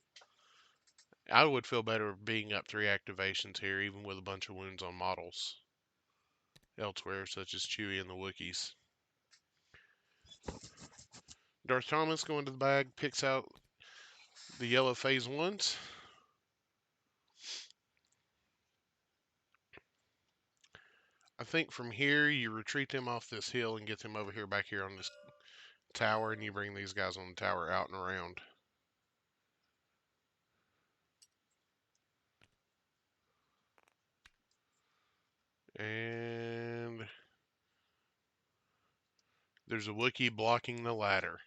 I would feel better being up 3 activations here, even with a bunch of wounds on models elsewhere, such as Chewie and the Wookiees. Darth Thomas going to the bag, picks out the yellow phase ones. I think from here you retreat them off this hill and get them over here back here on this tower, and you bring these guys on the tower out and around. And there's a Wookiee blocking the ladder.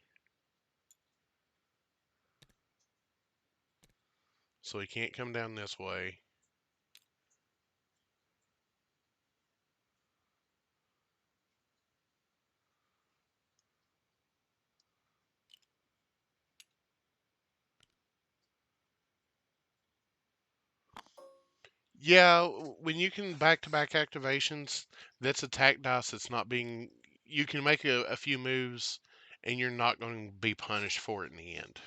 So he can't come down this way. Yeah, when you can back-to-back activations, that's attack dice that's not being... You can make a few moves, and you're not going to be punished for it in the end.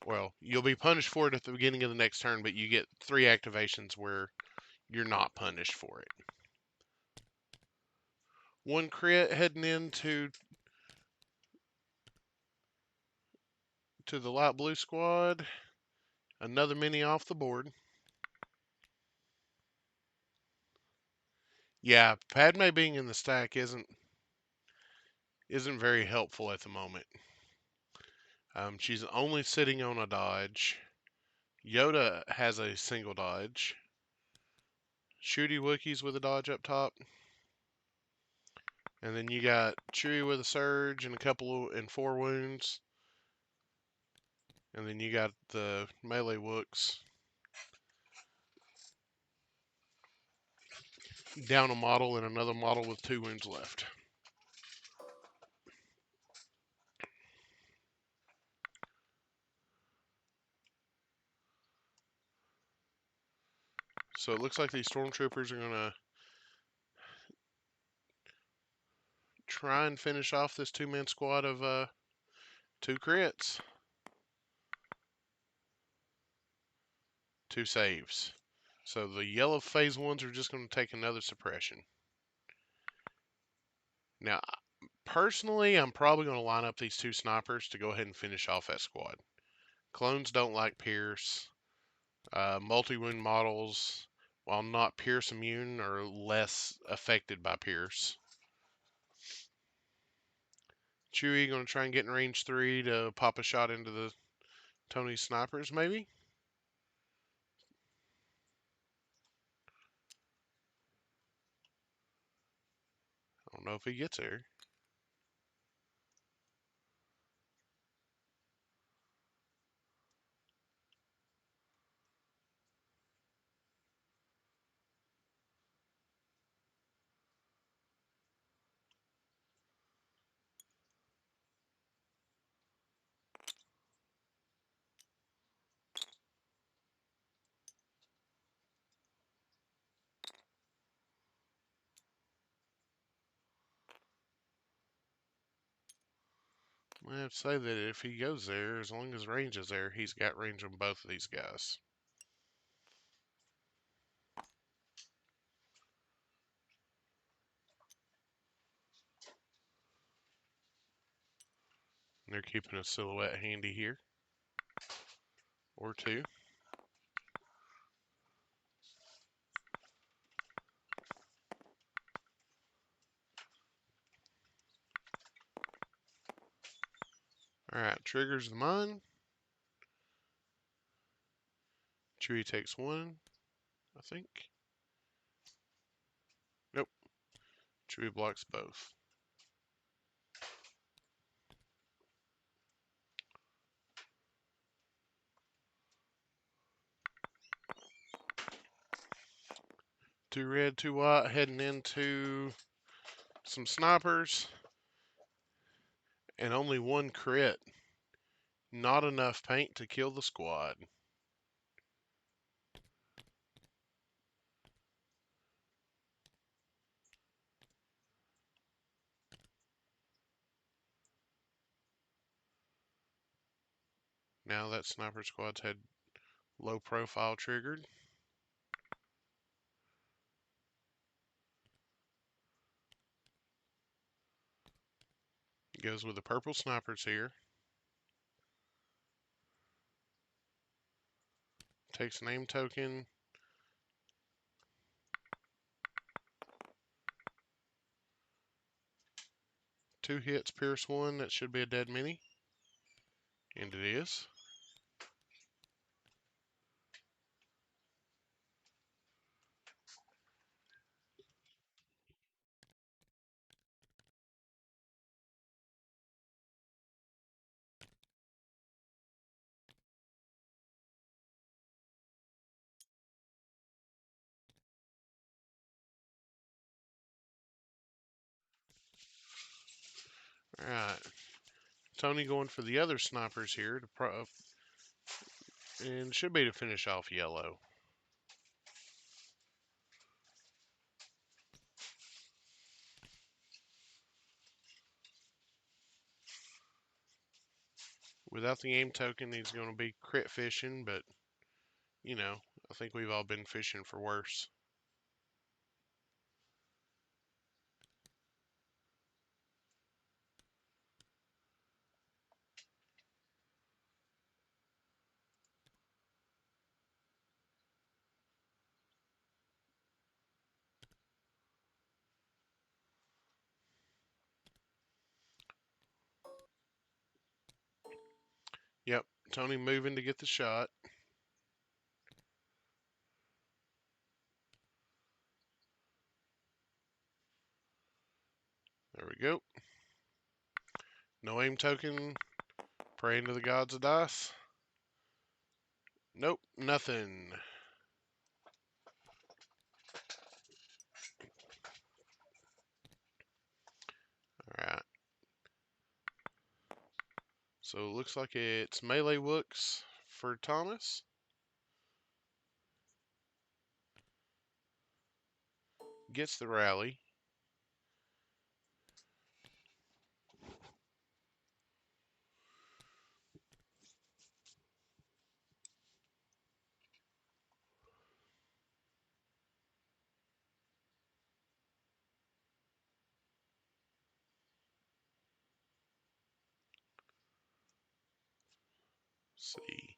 Well, you'll be punished for it at the beginning of the next turn, but you get 3 activations where you're not punished for it. 1 crit heading into the light blue squad. Another mini off the board. Yeah, Padme being in the stack isn't very helpful at the moment. She's only sitting on a dodge. Yoda has a single dodge. Shooty Wookiees with a dodge up top. And then you got Chewie with a surge and a couple and 4 wounds. And then you got the melee Wooks down a model and another model with 2 wounds left. So it looks like these stormtroopers are gonna try and finish off this 2-man squad of 2 crits, 2 saves. So the yellow phase ones are just gonna take another suppression. Now, personally, I'm probably gonna line up these 2 snipers to go ahead and finish off that squad. Clones don't like Pierce. Multi-wound models, while not Pierce immune, are less affected by Pierce. Chewie gonna try and get in range 3 to pop a shot into the Tony snipers, maybe? I don't know if he gets there. I have to say that if he goes there, as long as range is there, he's got range on both of these guys. And they're keeping a silhouette handy here, or 2. Alright, triggers the mine. Chewie takes 1, I think. Nope. Chewie blocks both. Two red, 2 white, heading into some snipers. And only 1 crit. Not enough paint to kill the squad. Now that sniper squad's had low profile triggered. Goes with the purple snipers here. Takes an aim token. Two hits, Pierce 1. That should be a dead mini. And it is. Alright. Tony going for the other snipers here to and should be to finish off yellow. Without the aim token, he's going to be crit fishing, but, you know, I think we've all been fishing for worse. Tony moving to get the shot. There we go. No aim token. Praying to the gods of dice. Nope, nothing. Alright. So it looks like it's melee wooks for Thomas. Gets the rally. Let's see.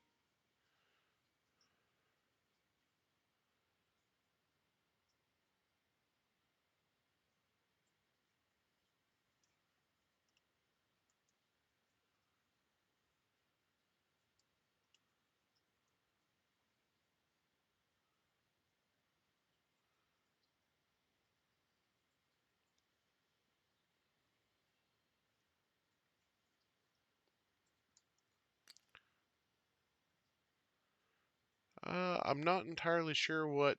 I'm not entirely sure what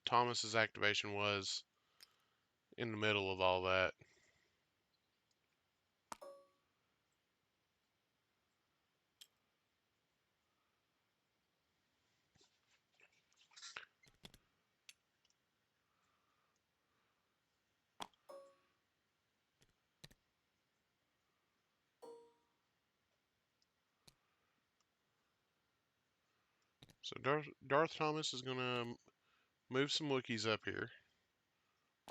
Thomas's activation was in the middle of all that. So Darth Thomas is gonna move some Wookiees up here.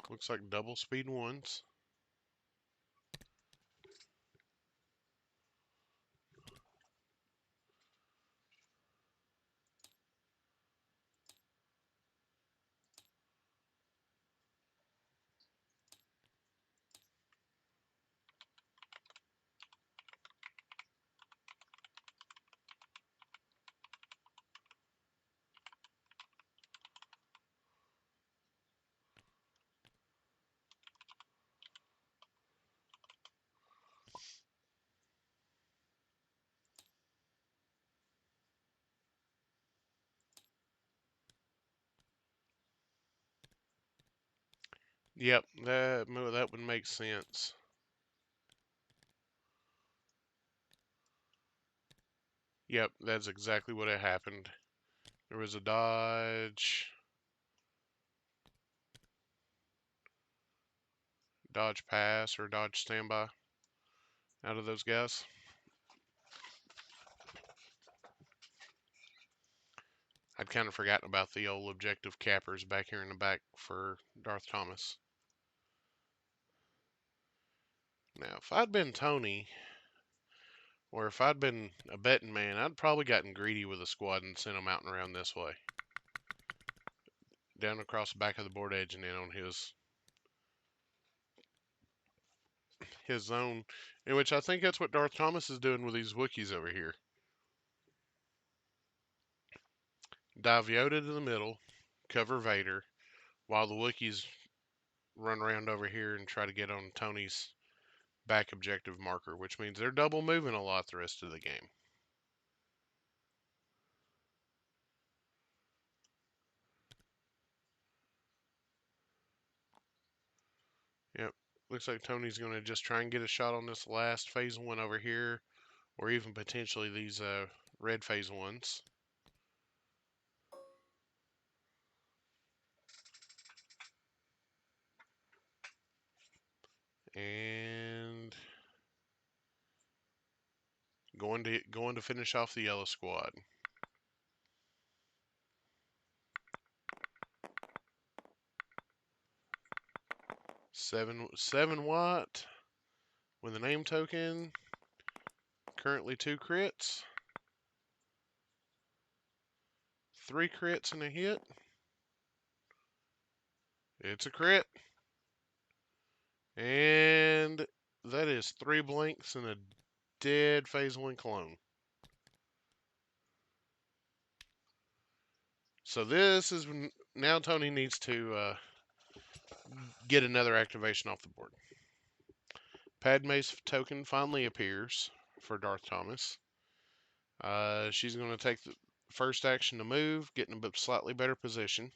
Looks like double speed ones. Yep, that would make sense. Yep, that's exactly what had happened. There was a dodge pass or dodge standby out of those guys. I'd kind of forgotten about the old objective cappers back here in the back for Darth Thomas. Now, if I'd been Tony, or if I'd been a betting man, I'd probably gotten greedy with a squad and sent them out and around this way. Down across the back of the board edge and in on his zone, in which I think that's what Darth Thomas is doing with these Wookiees over here. Dive Yoda to the middle, cover Vader, while the Wookiees run around over here and try to get on Tony's back objective marker, which means they're double moving a lot the rest of the game. Yep, looks like Tony's going to just try and get a shot on this last phase one over here, or even potentially these red phase ones. And going to finish off the yellow squad. Seven watt with a name token. Currently 2 crits. 3 crits and a hit. It's a crit. And that is 3 blanks and a dead phase 1 clone. So this is now Tony needs to get another activation off the board. Padme's token finally appears for Darth Thomas. She's going to take the first action to move, get in a slightly better position.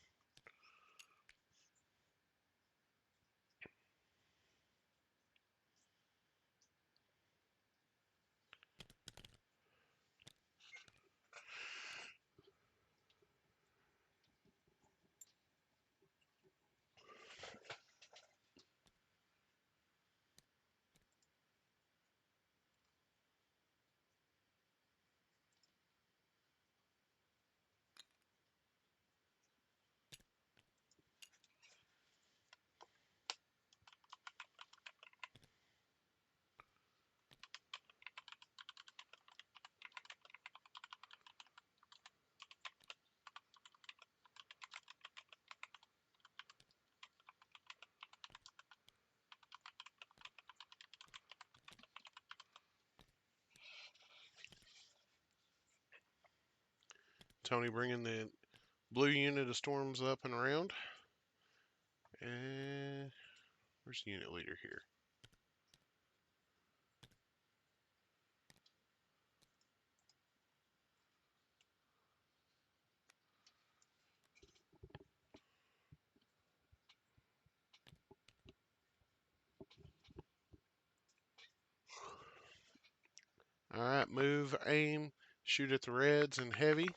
Tony bringing the blue unit of storms up and around. And where's the unit leader here? Alright, move, aim, shoot at the reds and heavy.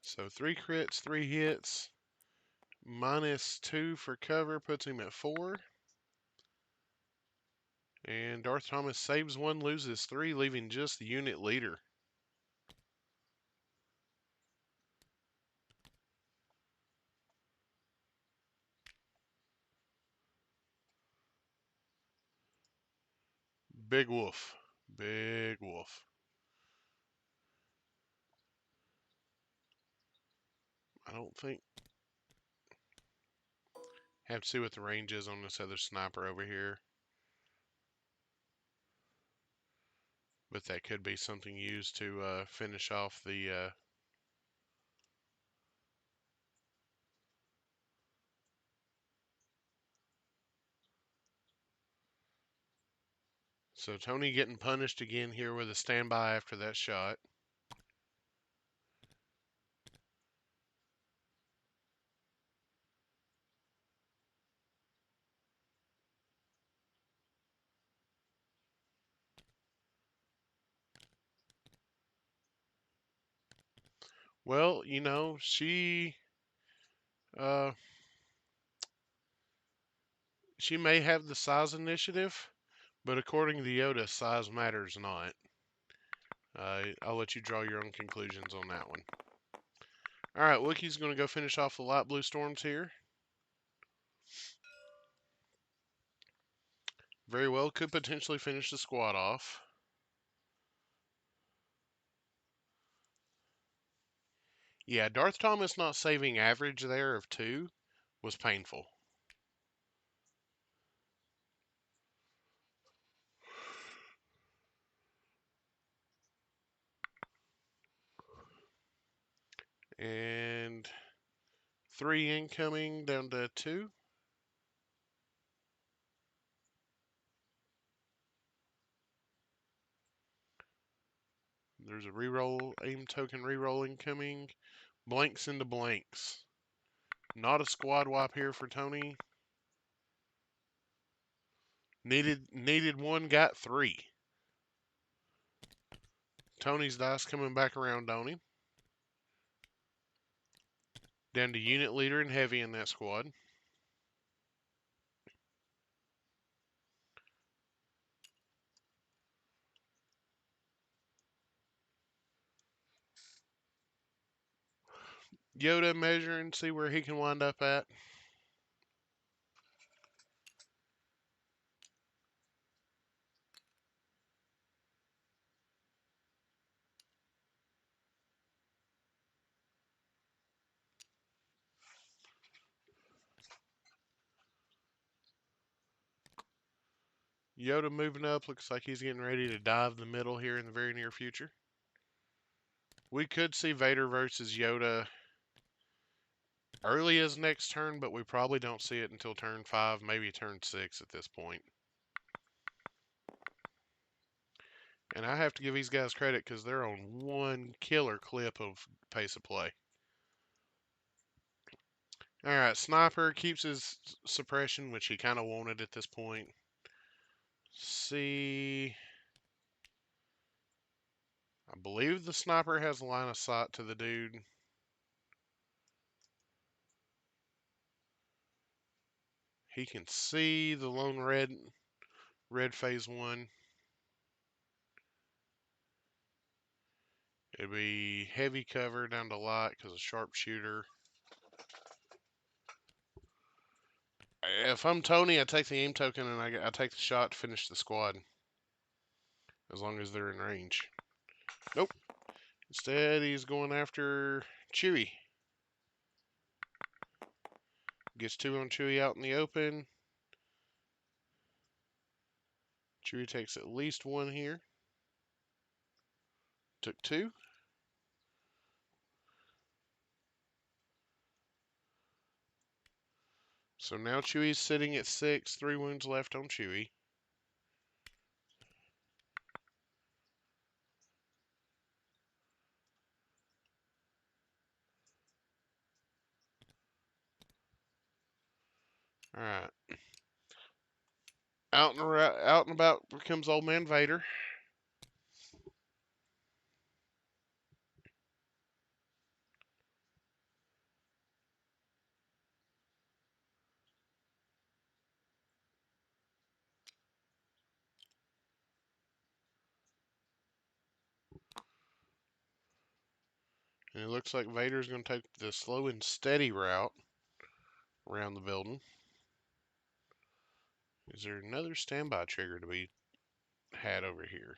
So 3 crits, 3 hits, -2 for cover puts him at 4. And Darth Thomas saves 1, loses 3, leaving just the unit leader. Big wolf. Big wolf. I don't think... Have to see what the range is on this other sniper over here. But that could be something used to finish off the... So Tony getting punished again here with a standby after that shot. Well, you know, uh, she may have the size initiative, but according to Yoda, size matters not. I'll let you draw your own conclusions on that one. Alright, Wookiee's going to go finish off the light blue storms here. Very well, could potentially finish the squad off. Yeah, Darth Thomas not saving average there of 2 was painful. And 3 incoming down to 2. There's a reroll, aim token reroll incoming. Blanks into blanks. Not a squad wipe here for Tony. Needed 1, got 3. Tony's dice coming back around on him. Down to unit leader and heavy in that squad. Yoda measure and see where he can wind up at. Yoda moving up. Looks like he's getting ready to dive the middle here in the very near future. We could see Vader versus Yoda early as next turn, but we probably don't see it until turn 5, maybe turn 6 at this point. And I have to give these guys credit because they're on one killer clip of pace of play. All right, Sniper keeps his suppression, which he kind of wanted at this point. See, I believe the Sniper has a line of sight to the dude. He can see the lone red phase 1. It'd be heavy cover down to light because of sharpshooter. If I'm Tony, I take the aim token and I take the shot to finish the squad. As long as they're in range. Nope. Instead, he's going after Chewie. Gets 2 on Chewie out in the open. Chewie takes at least 1 here. Took 2. So now Chewie's sitting at 6. 3 wounds left on Chewie. Alright. Out and about comes Old Man Vader. And it looks like Vader's going to take the slow and steady route around the building. Is there another standby trigger to be had over here?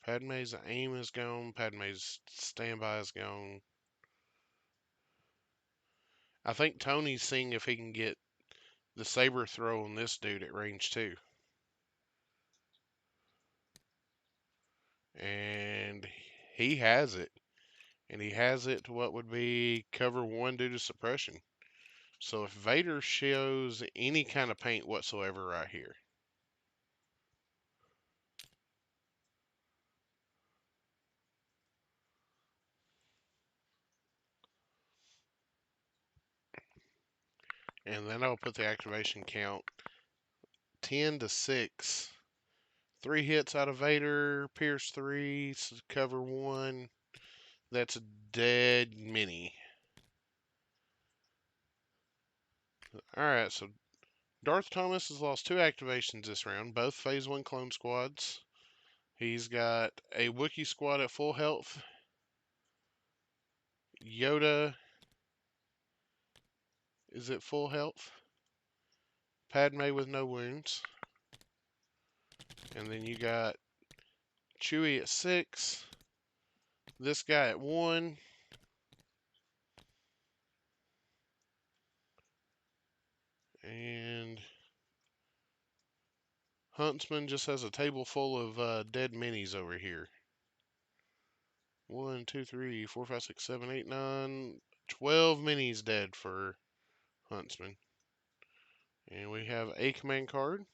Padme's aim is gone. Padme's standby is gone. I think Tony's seeing if he can get the saber throw on this dude at range 2. And he has it. And he has it to what would be cover 1 due to suppression. So if Vader shows any kind of paint whatsoever right here, and then I'll put the activation count 10 to 6. 3 hits out of Vader, pierce 3, cover 1. That's a dead mini. Alright, so Darth Thomas has lost 2 activations this round, both Phase 1 clone squads. He's got a Wookiee squad at full health. Yoda is at full health. Padme with no wounds. And then you got Chewie at 6. This guy at 1. And Huntsman just has a table full of dead minis over here. 1, 2, 3, 4, 5, 6, 7, 8, 9, 12 minis dead for Huntsman. And we have a command card.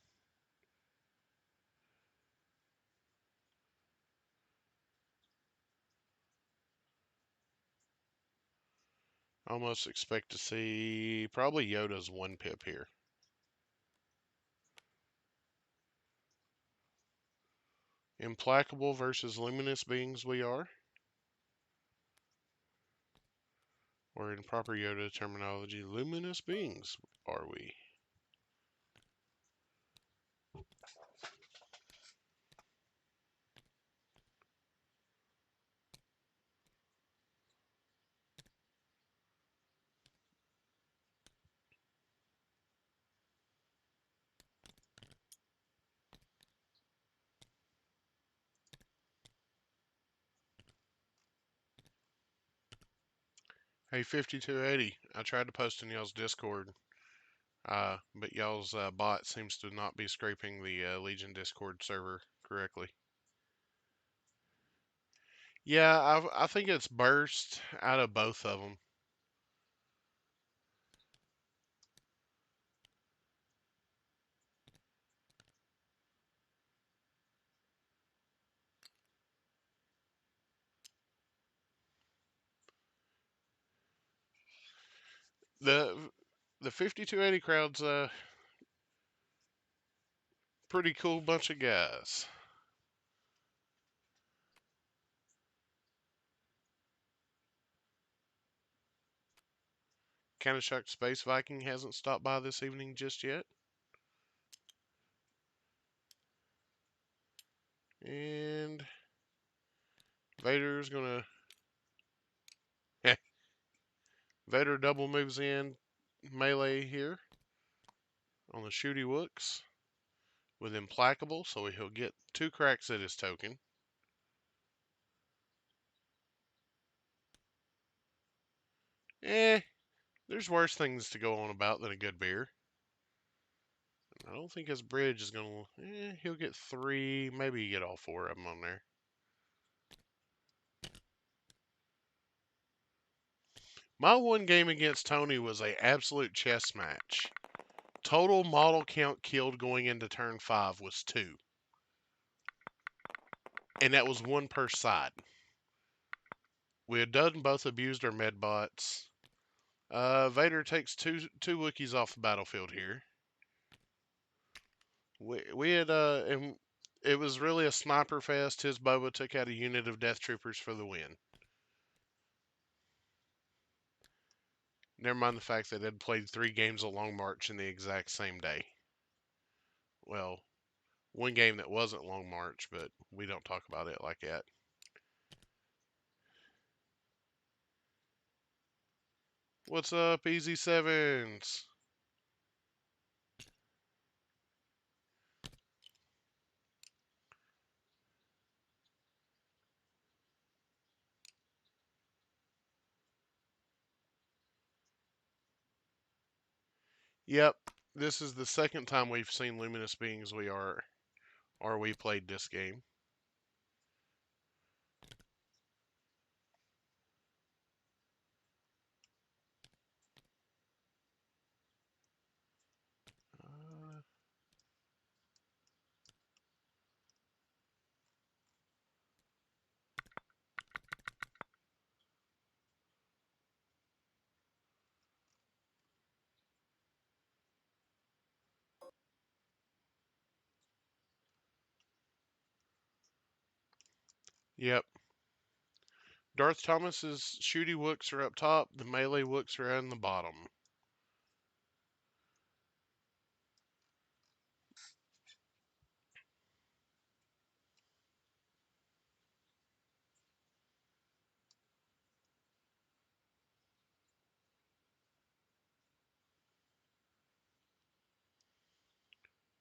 Almost expect to see probably Yoda's 1 pip here. Implacable versus luminous beings we are. Or in proper Yoda terminology, luminous beings are we. Hey, 5280, I tried to post in y'all's Discord. But y'all's bot seems to not be scraping the Legion Discord server correctly. Yeah, I think it's burst out of both of them. The the 5280 crowd's a pretty cool bunch of guys. Kind of shocked Space Viking hasn't stopped by this evening just yet. And Vader's gonna Vader double moves in melee here on the shooty wooks with implacable, so he'll get 2 cracks at his token. Eh, there's worse things to go on about than a good beer. I don't think his bridge is gonna. He'll get 3, maybe get all 4 of them on there. My one game against Tony was a absolute chess match. Total model count killed going into turn 5 was 2. And that was 1 per side. We had done both abused our med bots. Vader takes two Wookiees off the battlefield here. We had and it was really a sniper fest. His Boba took out a unit of Death Troopers for the win. Never mind the fact that they'd played 3 games of Long March in the exact same day. Well, one game that wasn't Long March, but we don't talk about it like that. What's up, Easy Sevens? Yep, this is the second time we've seen Luminous Beings we played this game. Yep. Darth Thomas's shooty wooks are up top. The melee wooks are on the bottom.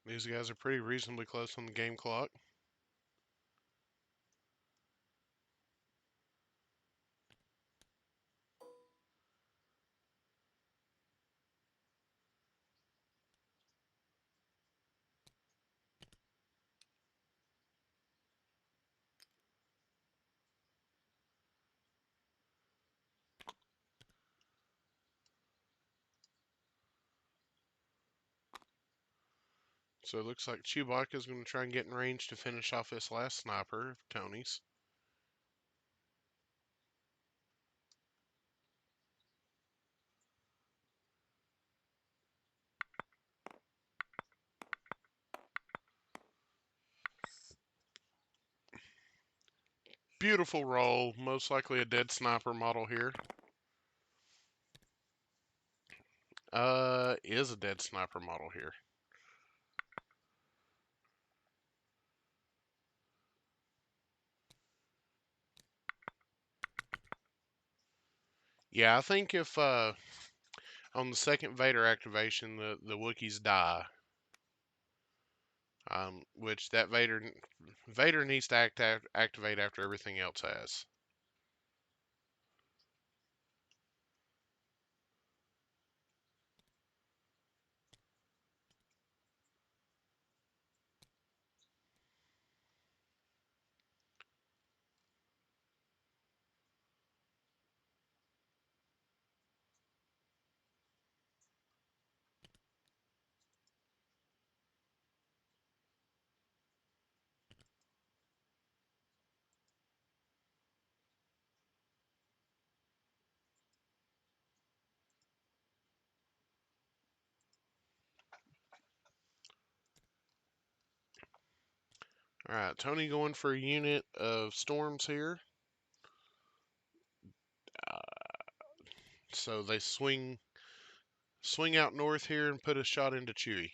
These guys are pretty reasonably close on the game clock. So it looks like Chewbacca's going to try and get in range to finish off this last sniper of Tony's. Beautiful roll. Most likely a dead sniper model here. Is a dead sniper model here. Yeah, I think if on the second Vader activation the Wookiees die, which that Vader needs to activate after everything else has. All right, Tony going for a unit of storms here. Uh, so they swing out north here and put a shot into Chewie.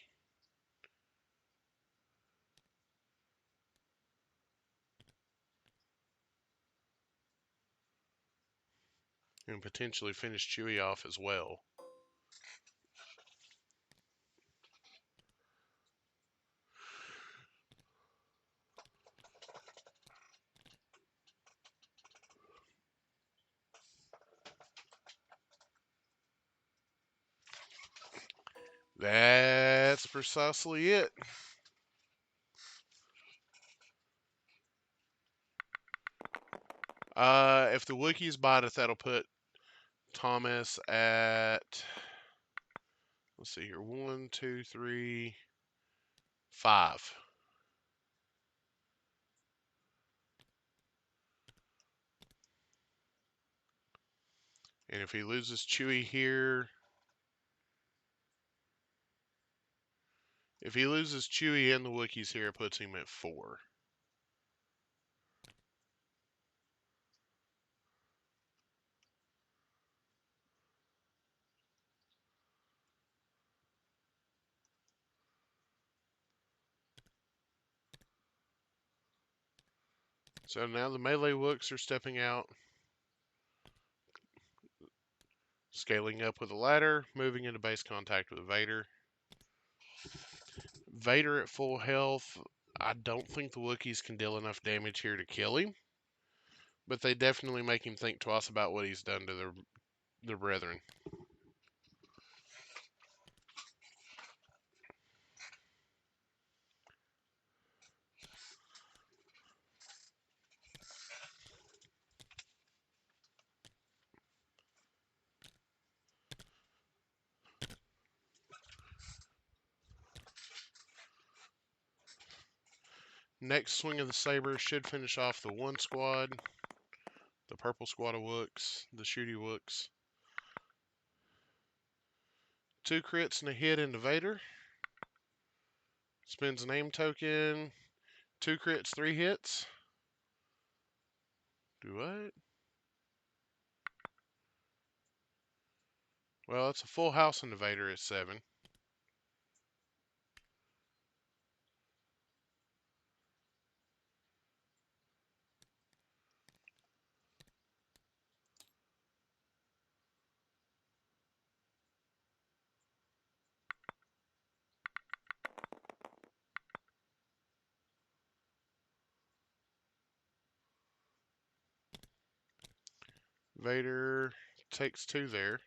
And potentially finish Chewie off as well. That's precisely it. If the Wookiees bite it, that'll put Thomas at, let's see here, 1, 2, 3, 5. And if he loses Chewie here, if he loses Chewie and the Wookiees here, it puts him at 4. So now the melee Wooks are stepping out, scaling up with a ladder, moving into base contact with Vader. Vader at full health. I don't think the Wookiees can deal enough damage here to kill him, but they definitely make him think twice about what he's done to their brethren. Next swing of the saber should finish off the 1 squad, the purple squad of Wooks, the shooty Wooks. 2 crits and a hit into Vader. Spends name token. 2 crits, 3 hits. Do what? Well, it's a full house into Vader at 7. Vader takes 2 there.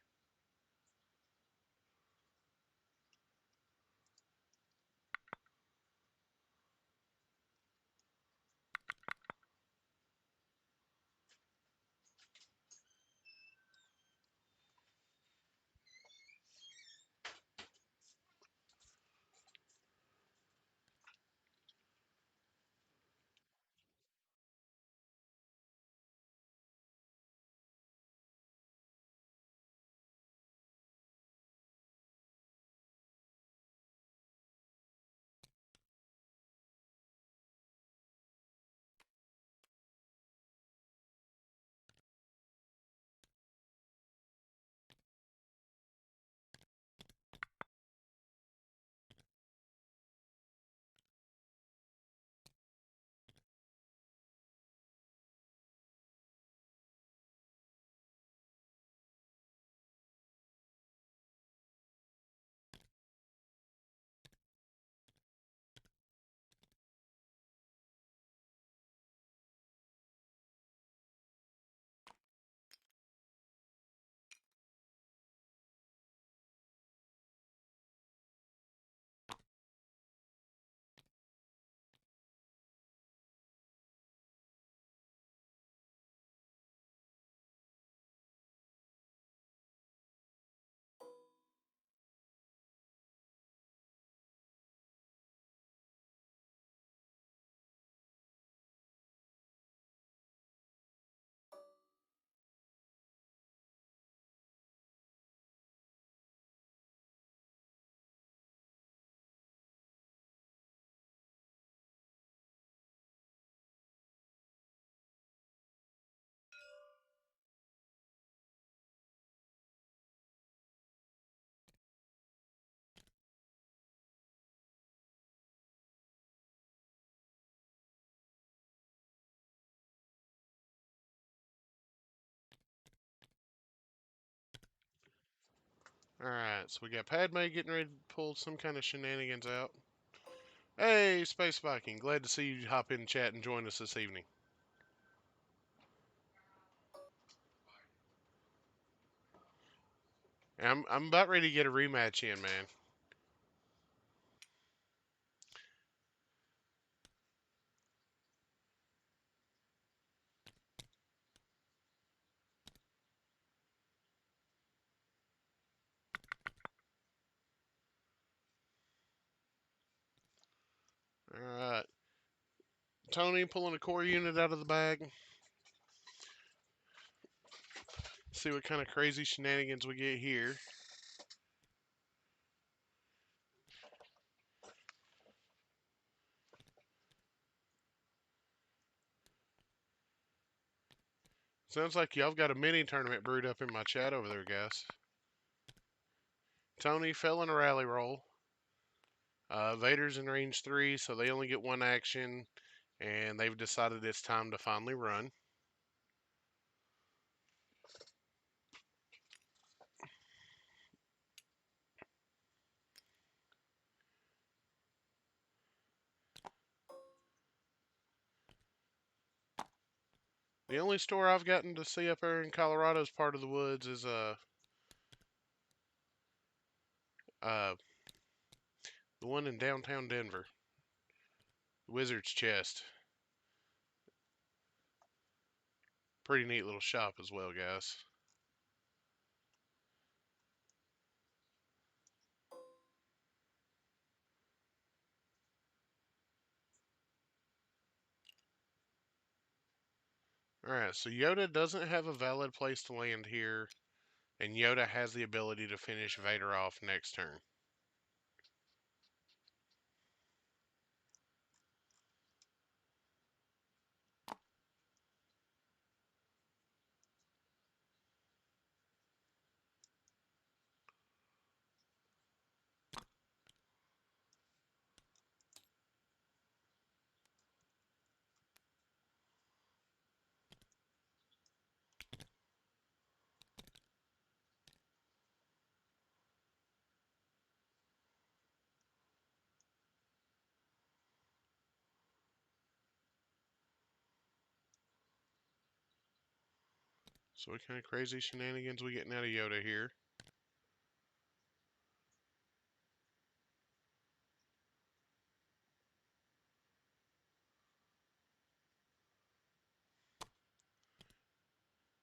Alright, so we got Padme getting ready to pull some kind of shenanigans out. Hey, Space Viking, glad to see you hop in chat and join us this evening. I'm about ready to get a rematch in, man. Alright. Tony pulling a core unit out of the bag. See what kind of crazy shenanigans we get here. Sounds like y'all got a mini tournament brewed up in my chat over there, guys. Tony fell in a rally roll. Vader's in range 3, so they only get one action, and they've decided it's time to finally run. The only store I've gotten to see up there in Colorado's part of the woods is uh the one in downtown Denver, Wizard's Chest. Pretty neat little shop as well, guys. Alright, so Yoda doesn't have a valid place to land here, and Yoda has the ability to finish Vader off next turn. So what kind of crazy shenanigans we getting out of Yoda here?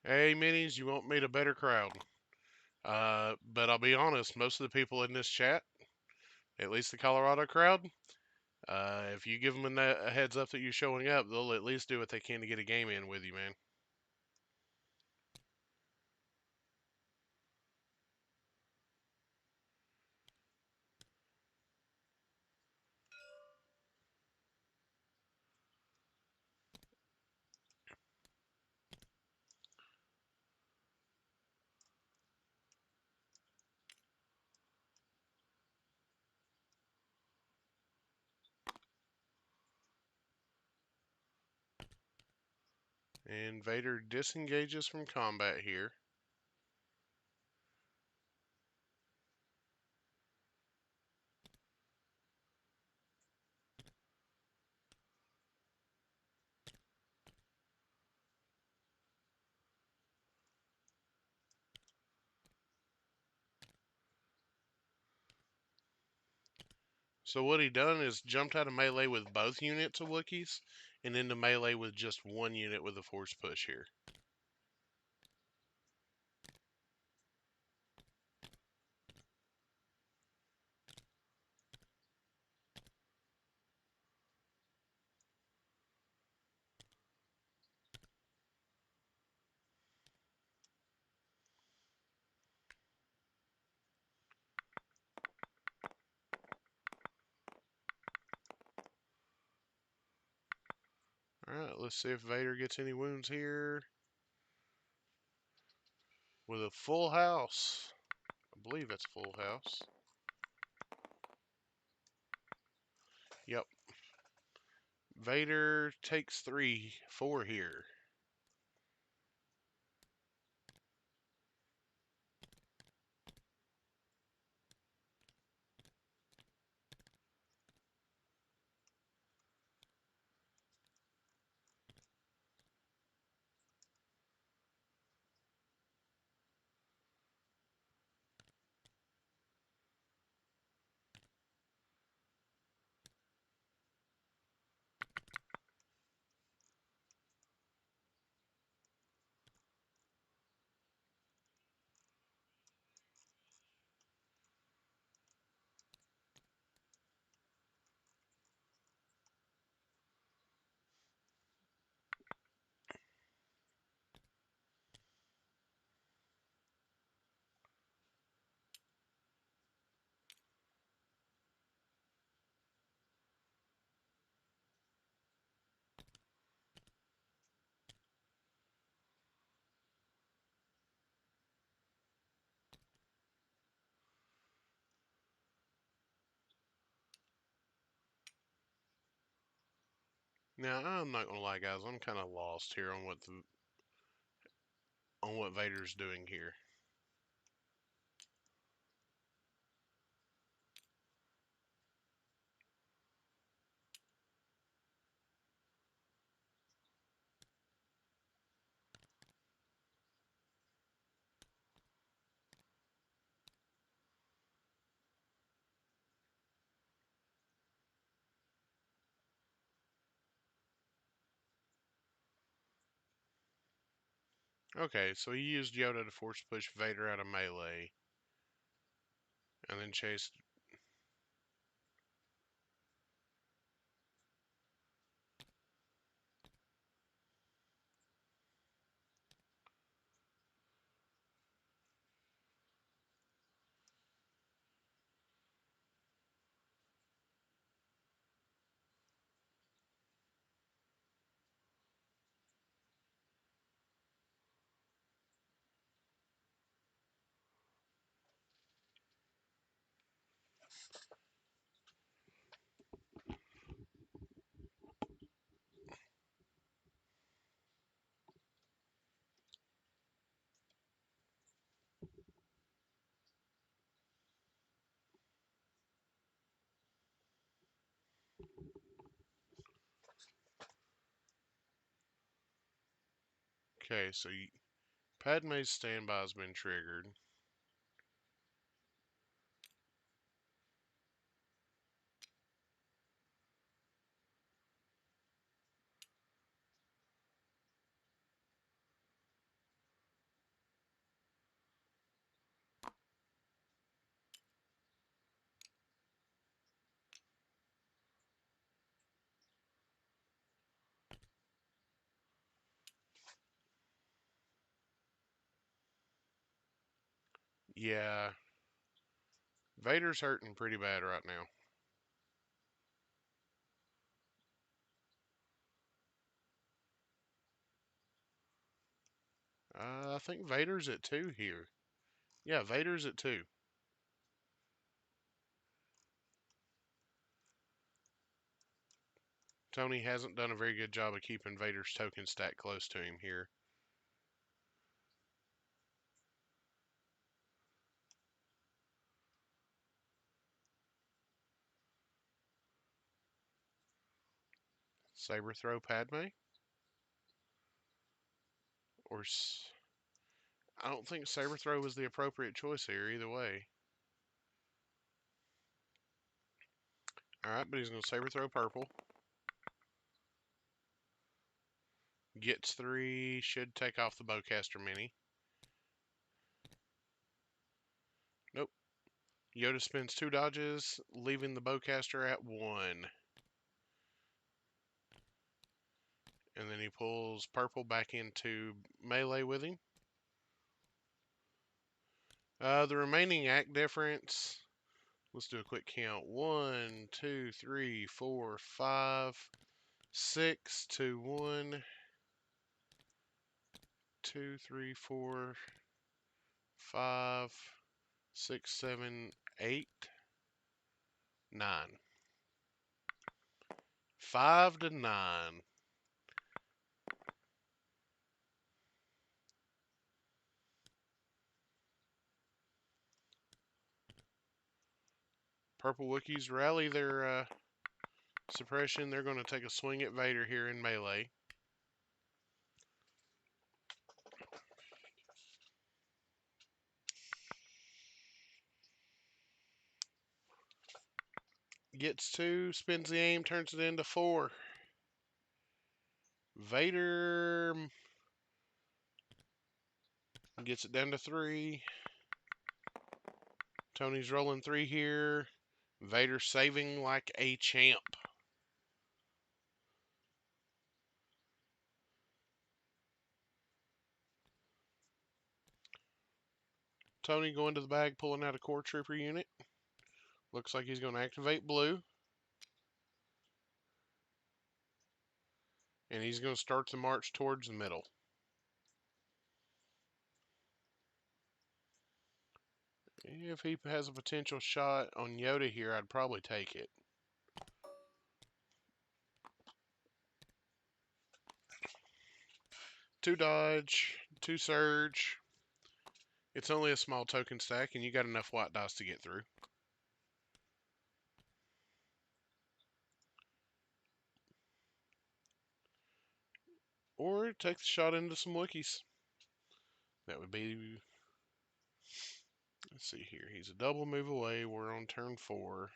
Hey, minis, you won't meet a better crowd. But I'll be honest, most of the people in this chat, at least the Colorado crowd, if you give them a heads up that you're showing up, they'll at least do what they can to get a game in with you, man. And Vader disengages from combat here. So what he done is jumped out of melee with both units of Wookiees, and into melee with just one unit with a force push here. Alright, let's see if Vader gets any wounds here. With a full house. I believe that's full house. Yep. Vader takes 4 here. Now, I'm not gonna lie, guys. I'm kind of lost here on what Vader's doing here. Okay, so he used Yoda to force push Vader out of melee, and then chased. Okay, so Padme's standby has been triggered. Yeah, Vader's hurting pretty bad right now. I think Vader's at 2 here. Yeah, Vader's at 2. Tony hasn't done a very good job of keeping Vader's token stack close to him here. Saber throw Padme? Or. I don't think Saber throw was the appropriate choice here either way. Alright, but he's going to Saber throw purple. Gets 3, should take off the bowcaster mini. Nope. Yoda spins 2 dodges, leaving the bowcaster at 1. And then he pulls purple back into melee with him. The remaining act difference, let's do a quick count. 1, 2, 3, 4, 5, 6 to 1, 2, 3, 4, 5, 6, 7, 8, 9. 5 to 9. Purple Wookiees rally their suppression. They're going to take a swing at Vader here in melee. Gets 2, spins the aim, turns it into 4. Vader gets it down to 3. Tony's rolling 3 here. Vader saving like a champ. Tony going to the bag, pulling out a core trooper unit. Looks like he's going to activate blue. And he's going to start the march towards the middle. If he has a potential shot on Yoda here, I'd probably take it. 2 dodge, 2 surge. It's only a small token stack, and you got enough white dice to get through. Or take the shot into some wikis. That would be... Let's see here. He's a double move away. We're on turn 4.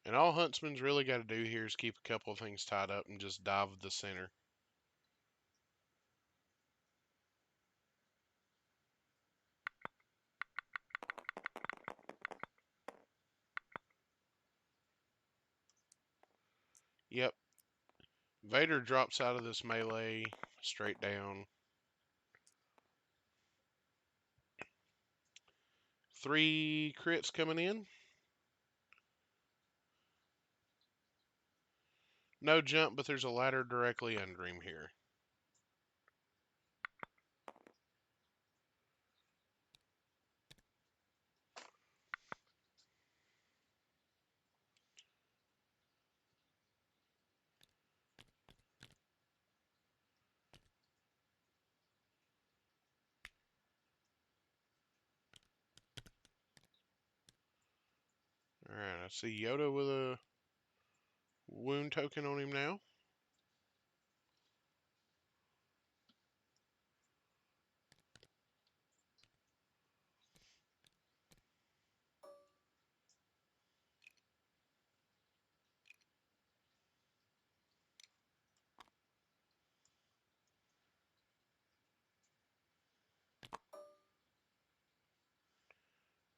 And all Huntsman's really got to do here is keep a couple of things tied up and just dive the center. Yep. Vader drops out of this melee straight down. 3 crits coming in. No jump, but there's a ladder directly under him here. Alright, I see Yoda with a wound token on him now.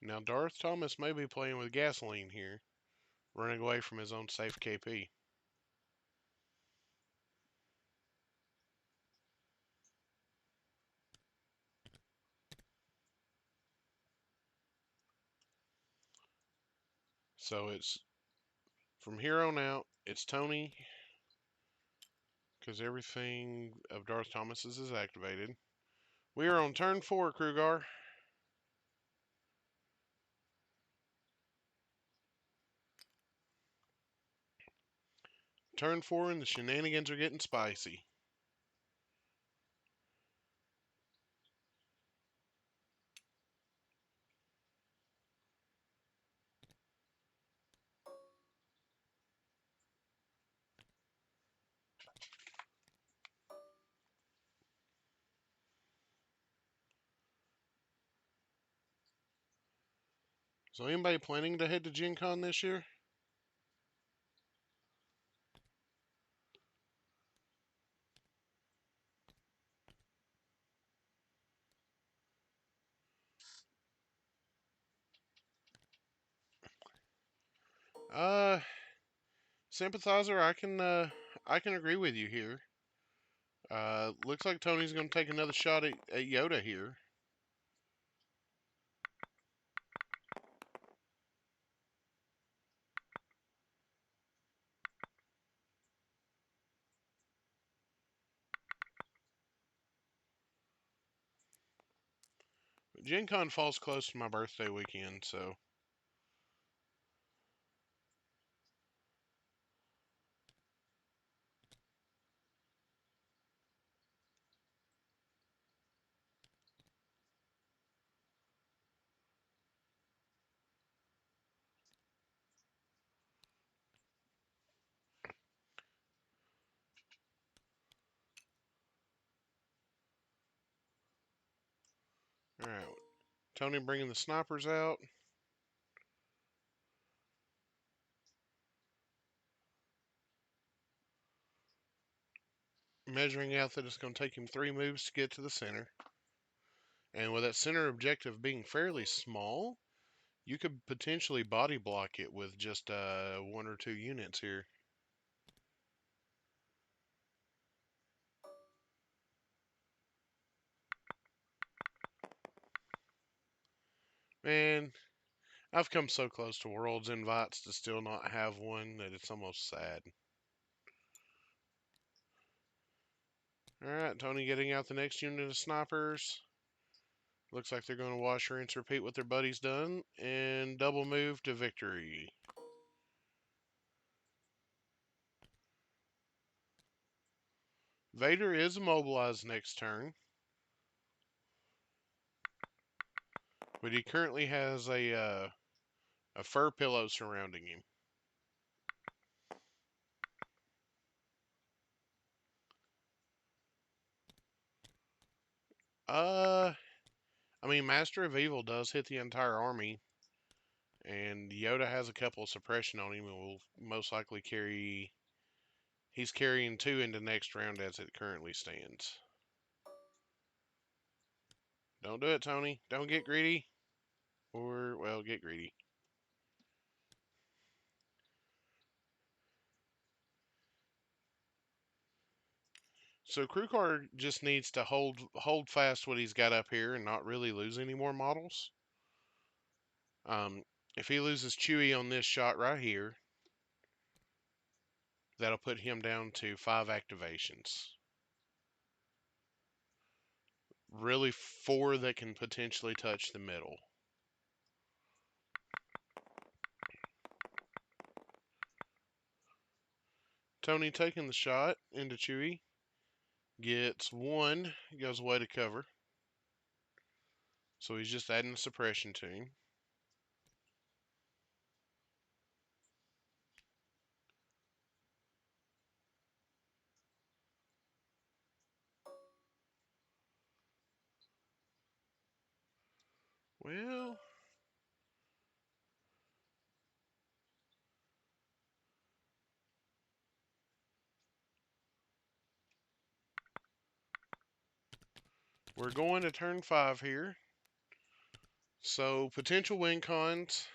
Now Darth Thomas may be playing with gasoline here, running away from his own safe KP. So it's from here on out, it's Tony, because everything of Darth Thomas's is activated. We are on turn 4, Krugar. Turn 4 and the shenanigans are getting spicy. So anybody planning to head to Gen Con this year? Uh, Sympathizer, I can agree with you here. Looks like Tony's going to take another shot at Yoda here. Gen Con falls close to my birthday weekend, so... Alright, Tony bringing the snipers out. Measuring out that it's going to take him 3 moves to get to the center. And with that center objective being fairly small, you could potentially body block it with just 1 or 2 units here. Man, I've come so close to World's Invites to still not have one that it's almost sad. Alright, Tony getting out the next unit of snipers. Looks like they're going to wash, rinse, repeat what their buddy's done, and double move to victory. Vader is immobilized next turn, but he currently has a fur pillow surrounding him. Uh, I mean, Master of Evil does hit the entire army, and Yoda has a couple of suppression on him and will most likely carry. He's carrying 2 into next round as it currently stands. Don't do it, Tony. Don't get greedy. Or, well, get greedy. So Crewcar just needs to hold fast what he's got up here and not really lose any more models. If he loses Chewie on this shot right here, that'll put him down to 5 activations. Really 4 that can potentially touch the middle. Tony taking the shot into Chewie. Gets 1, goes away to cover. So he's just adding a suppression to him. Well, we're going to turn 5 here. So potential win cons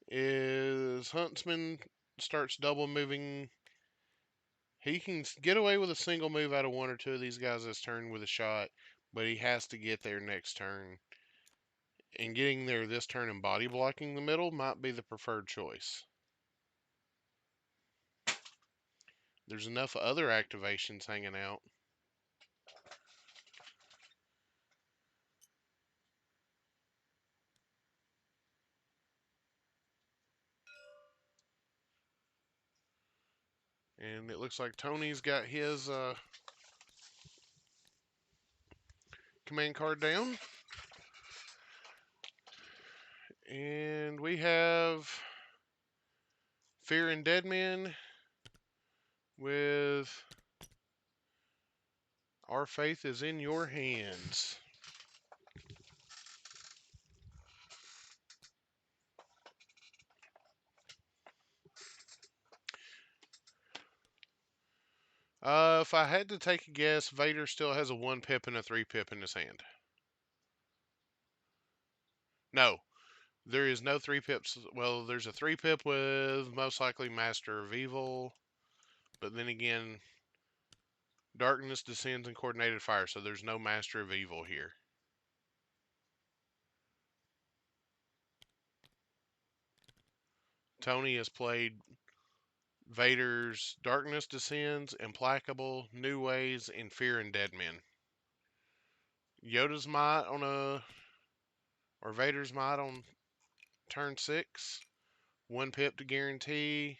is Huntsman starts double moving. He can get away with a single move out of 1 or 2 of these guys this turn with a shot, but he has to get there next turn. And getting there this turn and body blocking the middle might be the preferred choice. There's enough other activations hanging out. And it looks like Tony's got his command card down. And we have Fear and Dead Men with Our Faith is in Your Hands. If I had to take a guess, Vader still has a 1 pip and a 3 pip in his hand. No, there is no 3 pips. Well, there's a 3 pip with most likely Master of Evil, but then again, Darkness descends in coordinated fire, so there's no Master of Evil here. Tony has played Vader's Darkness Descends, Implacable, New Ways, and Fear and Dead Men. Yoda's Might or Vader's Might on turn 6. 1 pip to guarantee.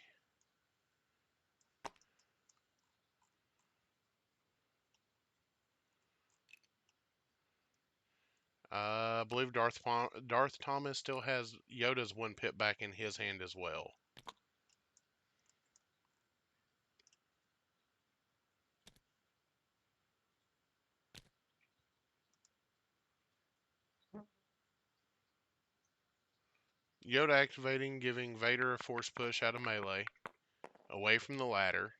I believe Darth Thomas still has Yoda's 1 pip back in his hand as well. Yoda activating, giving Vader a force push out of melee, away from the ladder.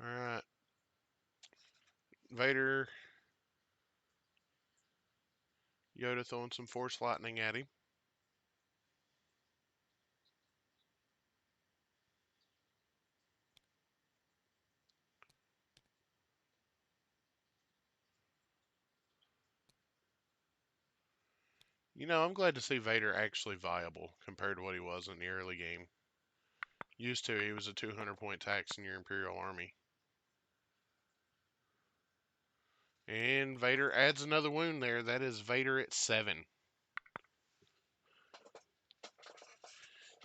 Alright. Vader, Yoda throwing some force lightning at him. You know, I'm glad to see Vader actually viable compared to what he was in the early game. Used to, he was a 200 point tax in your Imperial Army. And Vader adds another wound there. That is Vader at 7.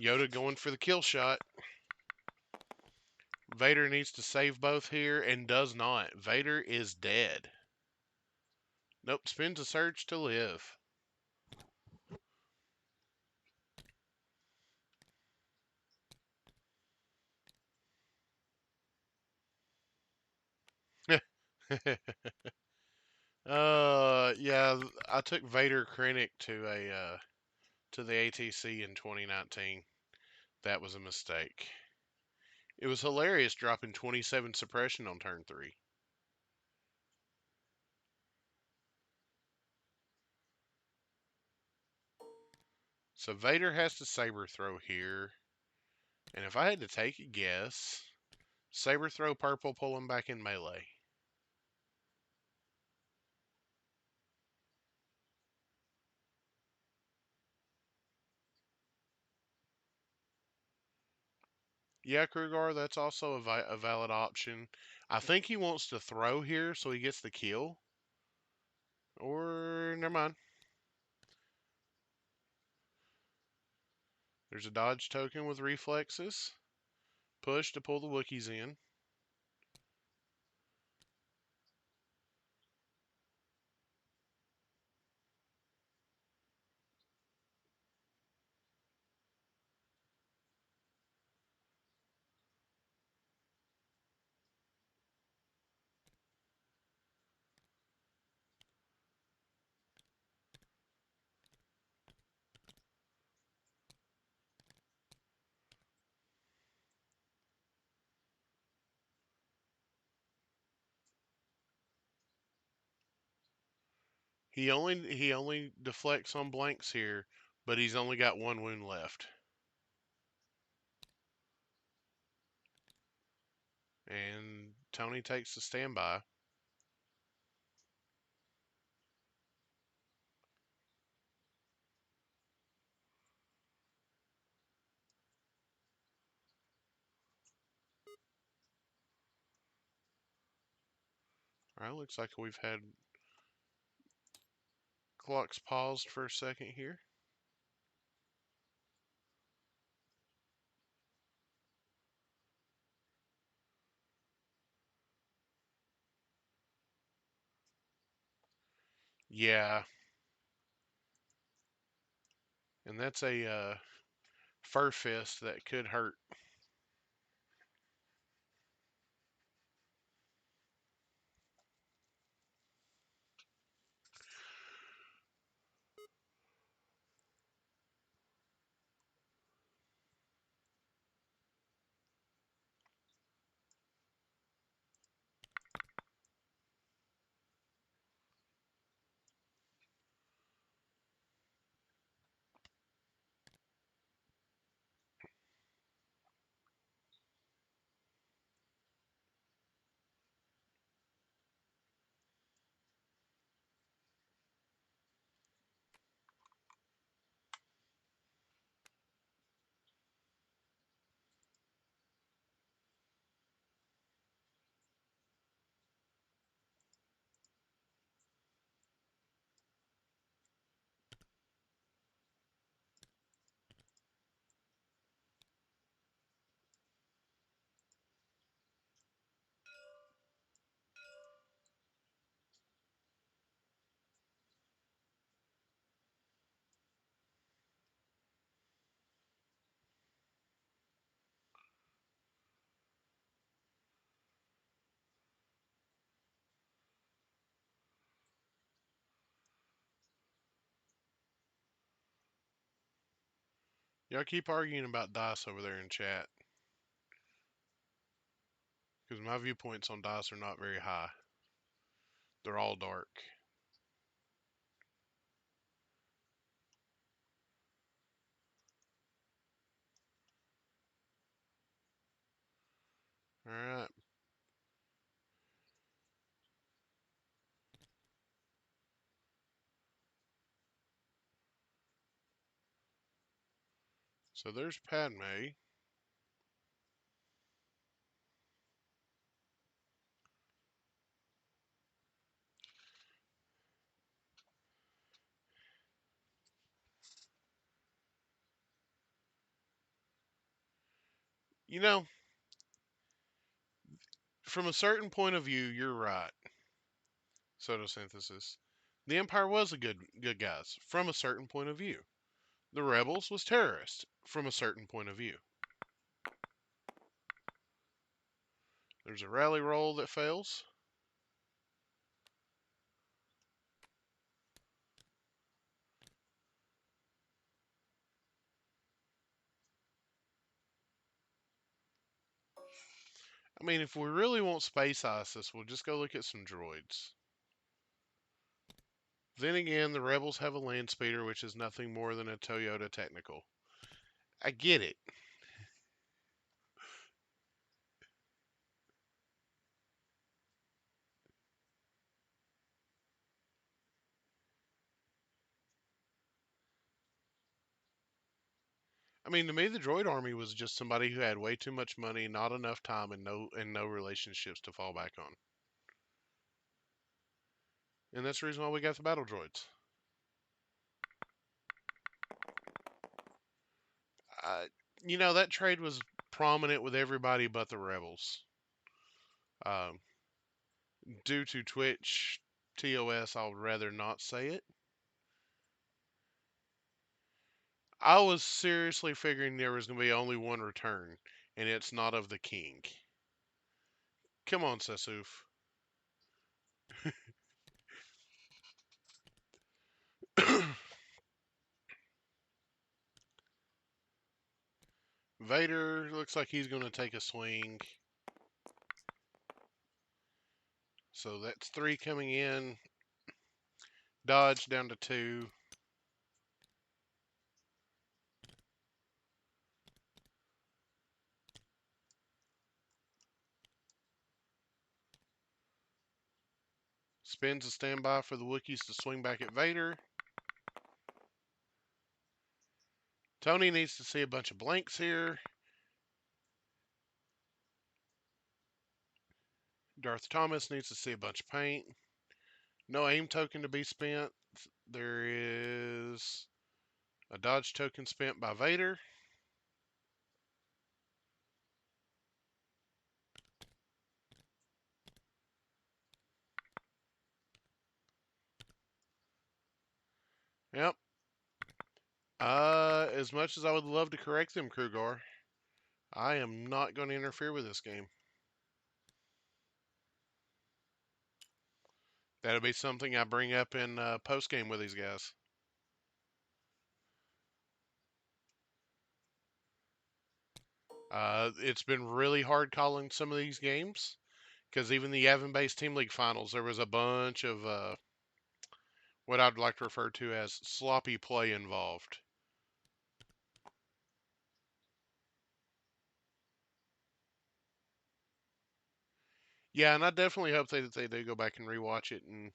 Yoda going for the kill shot. Vader needs to save both here and does not. Vader is dead. Nope, spins a surge to live. Yeah, I took Vader Krennic to the ATC in 2019. That was a mistake. It was hilarious dropping 27 suppression on turn 3. So Vader has to saber throw here. And if I had to take a guess, saber throw purple, pull him back in melee. Yeah, Krugar, that's also a valid option. I think he wants to throw here so he gets the kill. Or, never mind. There's a dodge token with reflexes. Push to pull the Wookiees in. He only deflects on blanks here, but he's only got 1 wound left. And Tony takes the standby. Alright, looks like we've had clocks paused for a second here. Yeah, and that's a fur fist that could hurt. Y'all keep arguing about dice over there in chat, because my viewpoints on dice are not very high. They're all dark. Alright, so there's Padme. You know, from a certain point of view, you're right. Photosynthesis. The Empire was a good guys from a certain point of view. The rebels was terrorists from a certain point of view. There's a rally roll that fails. I mean, if we really want space ISIS, we'll just go look at some droids. Then again, the rebels have a land speeder, which is nothing more than a Toyota Technical. I get it. I mean, to me, the droid army was just somebody who had way too much money, not enough time, and no relationships to fall back on. And that's the reason why we got the battle droids. Uh, that trade was prominent with everybody but the rebels. Um, Due to Twitch TOS, I would rather not say it. I was seriously figuring there was going to be only one return, and it's not of the king. Come on, Sasuf. Vader looks like he's going to take a swing. So that's 3 coming in. Dodge down to 2. Spins a standby for the Wookiees to swing back at Vader. Tony needs to see a bunch of blanks here. Darth Thomas needs to see a bunch of paint. No aim token to be spent. There is a dodge token spent by Vader. Yep. As much as I would love to correct them, Krugar, I am not going to interfere with this game. That'll be something I bring up in post game with these guys. It's been really hard calling some of these games because even the Yavin based Team League finals, there was a bunch of what I'd like to refer to as sloppy play involved. Yeah, and I definitely hope that they do go back and rewatch it and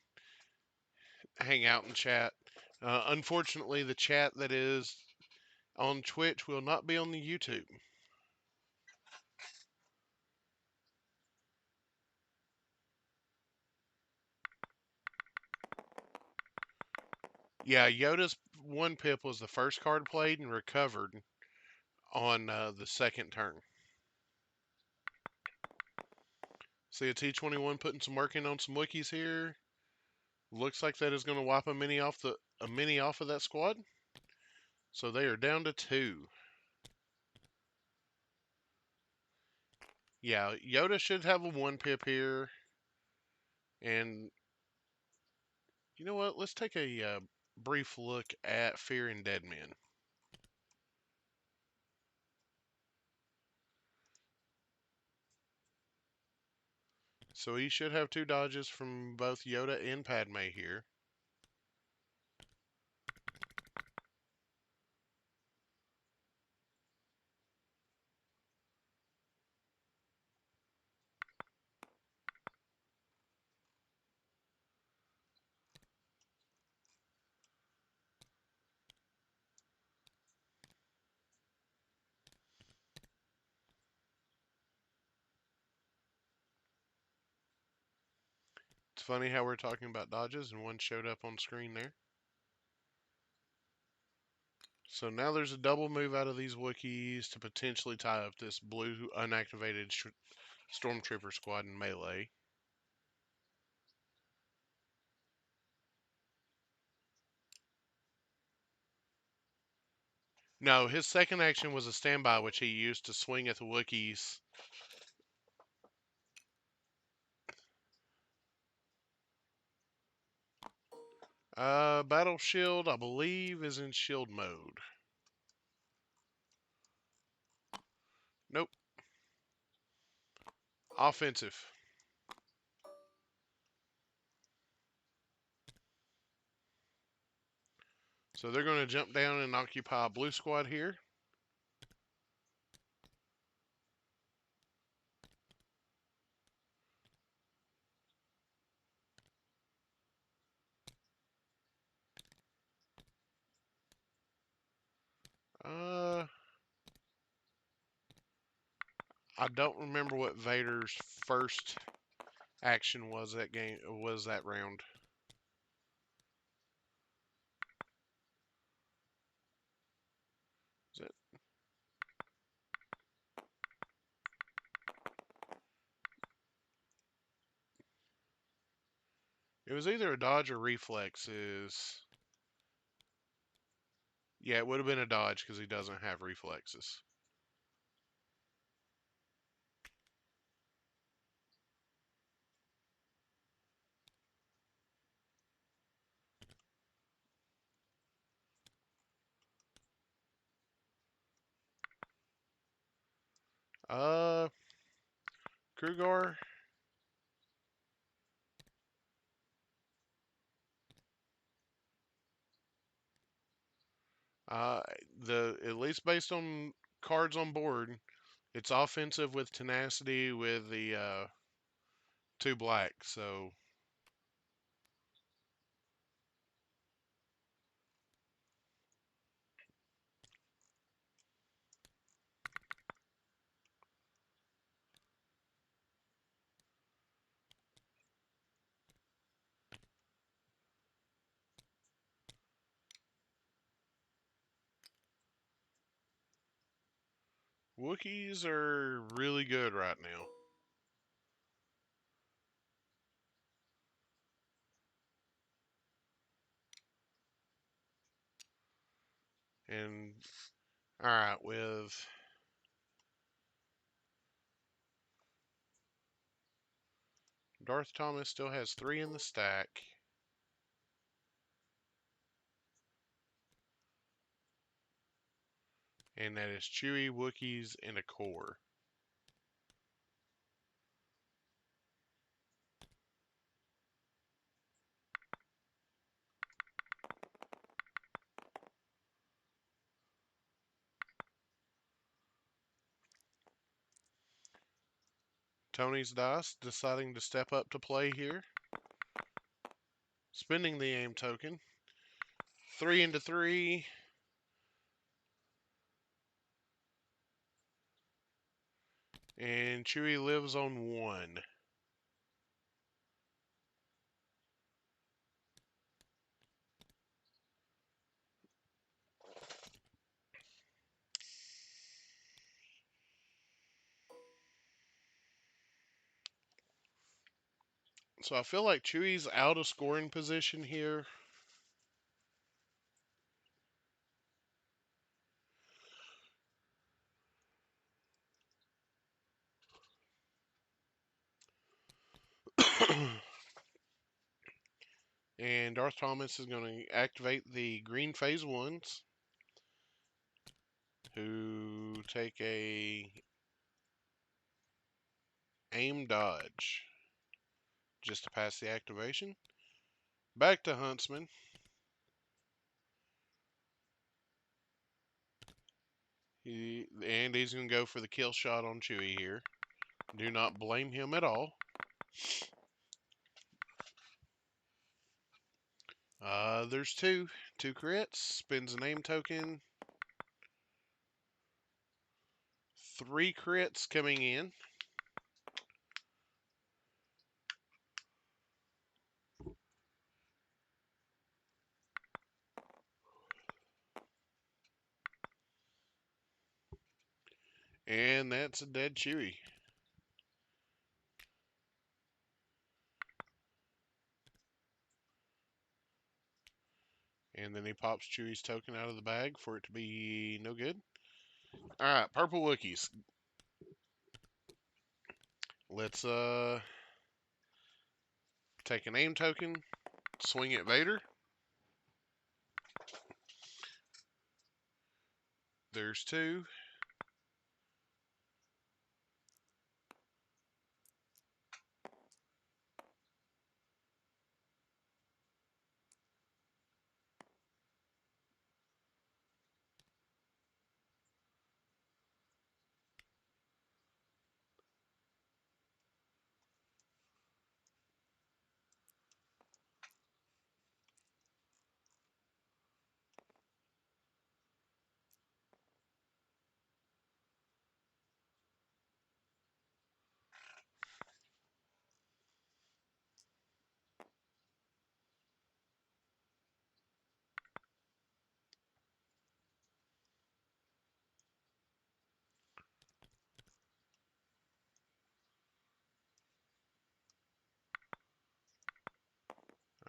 hang out and chat. Unfortunately, the chat that is on Twitch will not be on the YouTube. Yeah, Yoda's one pip was the first card played and recovered on the second turn. See a T-21 putting some work in on some Wookiees here. Looks like that is going to wipe a mini off of that squad. So they are down to 2. Yeah, Yoda should have a 1 pip here. And you know what? Let's take a brief look at Fear and Dead Men. So he should have 2 dodges from both Yoda and Padme here. It's funny how we're talking about dodges and one showed up on screen there. So now there's a double move out of these Wookiees to potentially tie up this blue unactivated Stormtrooper squad in melee. No, his second action was a standby, which he used to swing at the Wookiees. Battle Shield, I believe, is in shield mode. Nope. Offensive. So they're going to jump down and occupy blue squad here. Uh, I don't remember what Vader's first action was that round. Is it? It was either a dodge or reflexes. Yeah, it would have been a dodge because he doesn't have reflexes. Uh, Krugar. Uh, at least based on cards on board, it's offensive with tenacity with the two black. So Wookiees are really good right now. And all right, with Darth Thomas still has 3 in the stack. And that is Chewie, Wookiees, and a core. Tony's dice deciding to step up to play here. Spending the aim token. 3 into 3. And Chewie lives on 1. So I feel like Chewie's out of scoring position here. And Darth Thomas is going to activate the green phase 1s, who take a aim dodge just to pass the activation. Back to Huntsman. He's going to go for the kill shot on Chewie here. Do not blame him at all. There's two crits. Spends a name token. 3 crits coming in. And that's a dead Chewie. And then he pops Chewie's token out of the bag for it to be no good. Alright, purple Wookiees. Let's take an aim token, swing at Vader. There's two.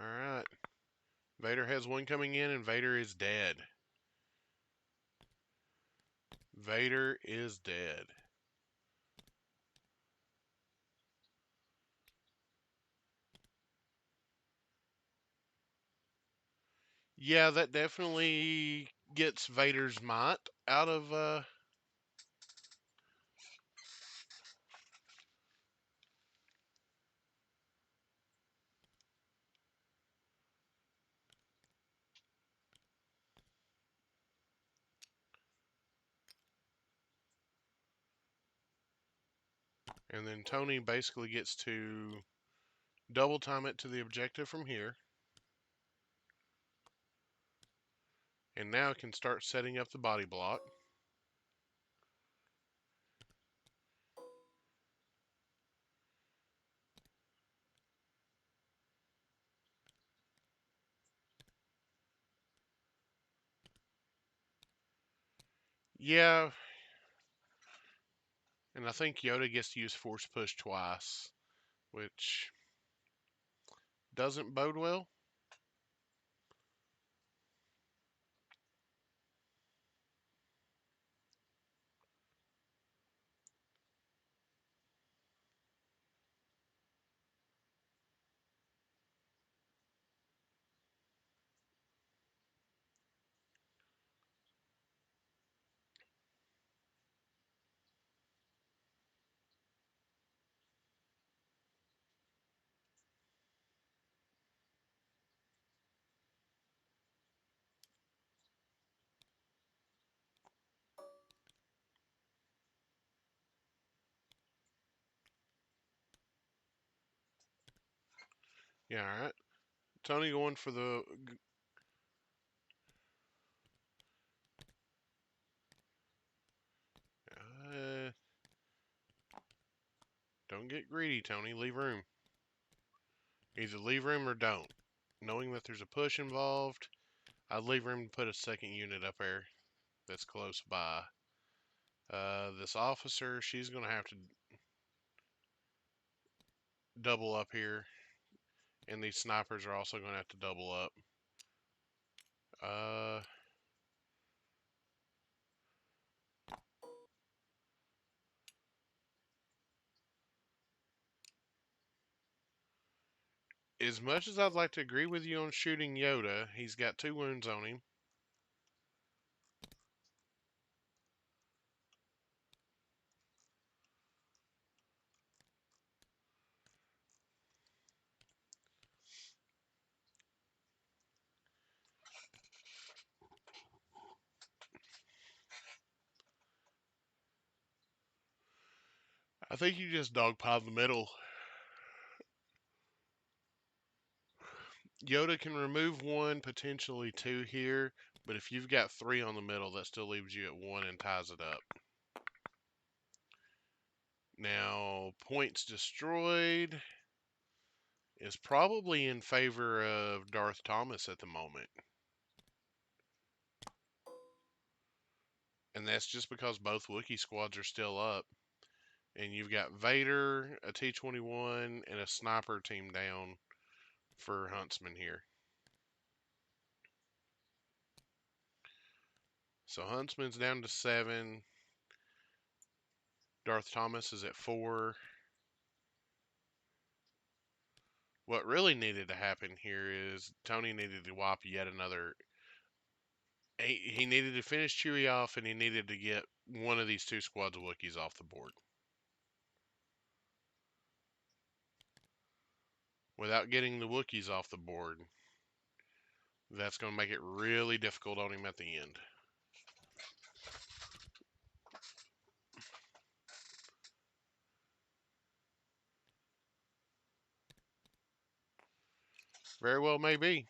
Alright. Vader has one coming in, and Vader is dead. Vader is dead. Yeah, that definitely gets Vader's might out of and then Tony basically gets to double time it to the objective from here. And now can start setting up the body block. Yeah, and I think Yoda gets to use Force Push twice, which doesn't bode well. Yeah, alright. Tony going for the... Uh, don't get greedy, Tony. Leave room. Either leave room or don't. Knowing that there's a push involved, I'd leave room to put a second unit up there that's close by. This officer, she's going to have to double up here. And these snipers are also going to have to double up. Uh, as much as I'd like to agree with you on shooting Yoda, he's got 2 wounds on him. I think you just dogpile the middle. Yoda can remove 1, potentially 2 here, but if you've got 3 on the middle, that still leaves you at 1 and ties it up. Now, points destroyed is probably in favor of Darth Thomas at the moment. and that's just because both Wookiee squads are still up. And you've got Vader, a T-21, and a sniper team down for Huntsman here. So Huntsman's down to 7. Darth Thomas is at 4. What really needed to happen here is Tony needed to wipe yet another. He needed to finish Chewie off, and he needed to get one of these 2 squads of Wookiees off the board. Without getting the Wookiees off the board, that's going to make it really difficult on him at the end. Very well may be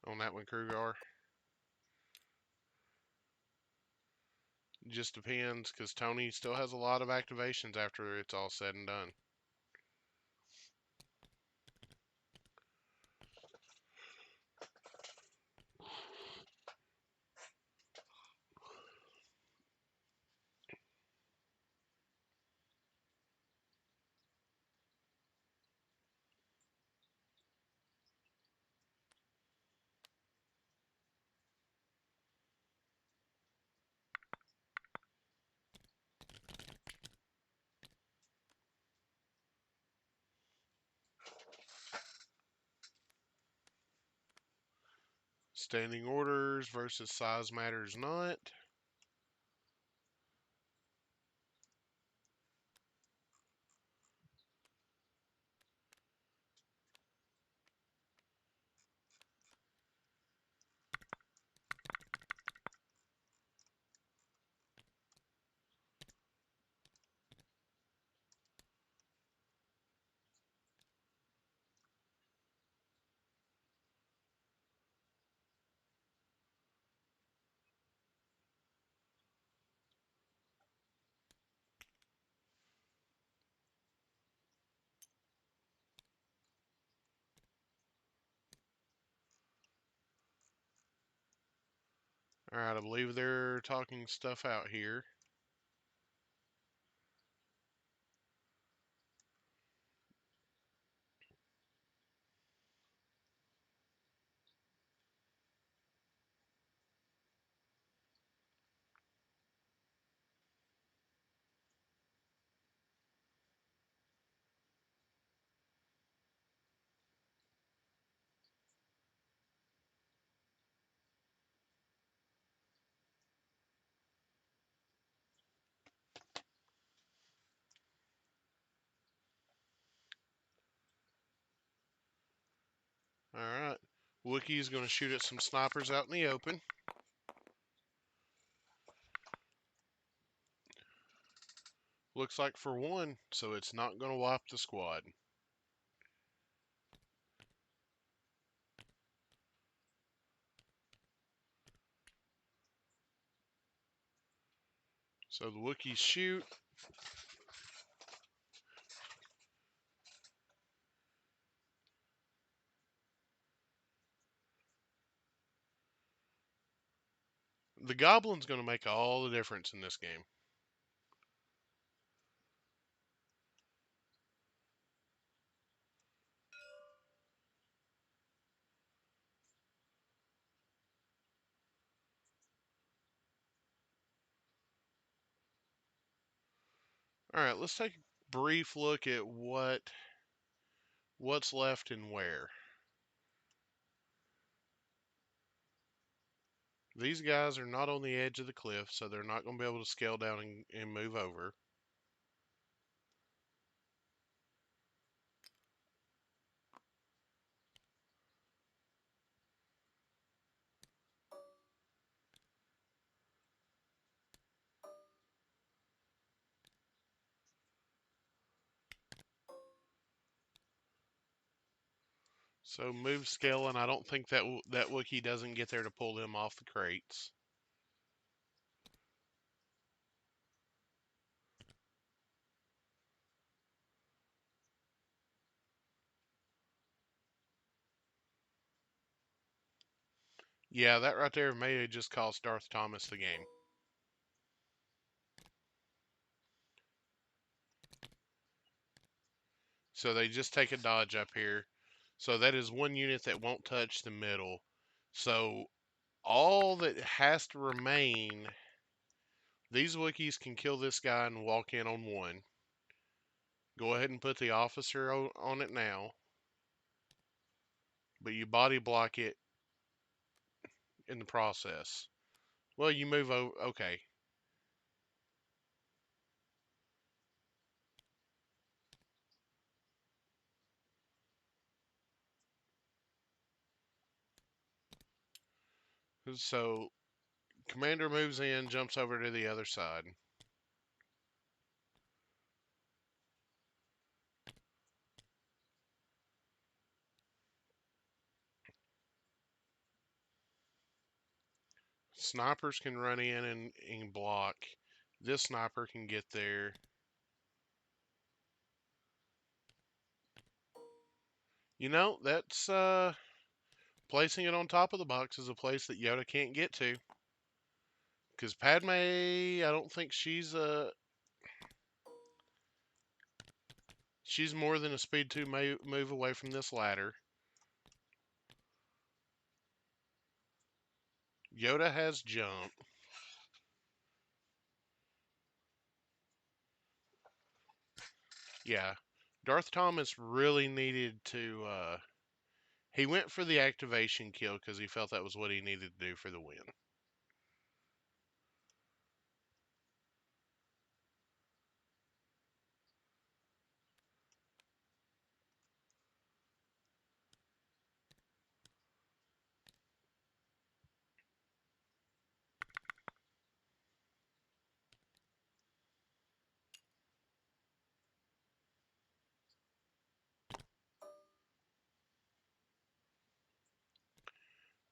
on that one, Krugar. Just depends, because Tony still has a lot of activations after it's all said and done. Standing orders versus size matters not. Alright, I believe they're talking stuff out here. Alright. Wookiee's going to shoot at some snipers out in the open. Looks like for one, so it's not going to wipe the squad. So the Wookiees shoot. The Goblin's going to make all the difference in this game. Alright, let's take a brief look at what's left and where. These guys are not on the edge of the cliff, so they're not going to be able to scale down and move over. So move scale, and I don't think that Wookiee doesn't get there to pull them off the crates. Yeah, that right there may have just cost Darth Thomas the game. So they just take a dodge up here. So that is one unit that won't touch the middle. So all that has to remain, these Wookiees can kill this guy and walk in on one. Go ahead and put the officer on it now. But you body block it in the process. Well, you move over. Okay. So Commander moves in, jumps over to the other side. Snipers can run in and block. This sniper can get there. You know, that's placing it on top of the box is a place that Yoda can't get to. Because Padme, I don't think she's more than a speed 2 move away from this ladder. Yoda has jump. Yeah. Darth Thomas really needed to he went for the activation kill because he felt that was what he needed to do for the win.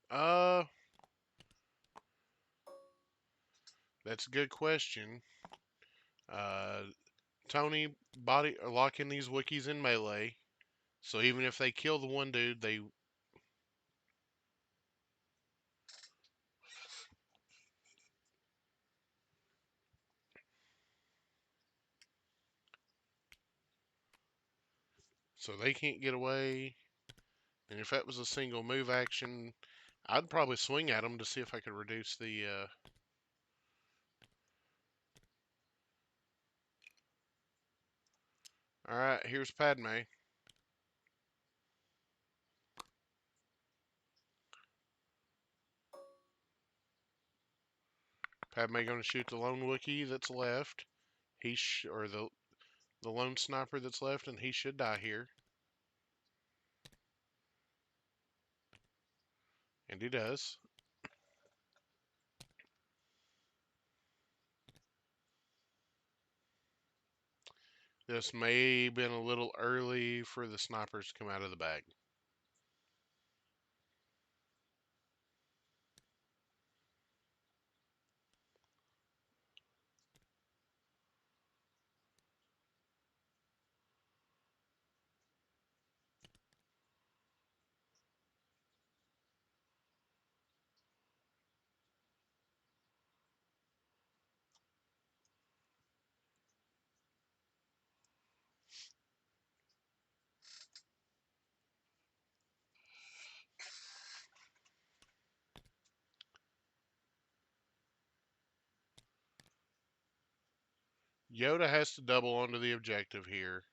Uh, that's a good question. Uh, Tony body locking these Wookiees in melee. So even if they kill the one dude, they can't get away. And if that was a single move action, I'd probably swing at them to see if I could reduce the. All right, here's Padme. Padme going to shoot the lone Wookiee that's left. Or the lone sniper that's left, and he should die here. And he does. This may have been a little early for the snipers to come out of the bag. Yoda has to double onto the objective here.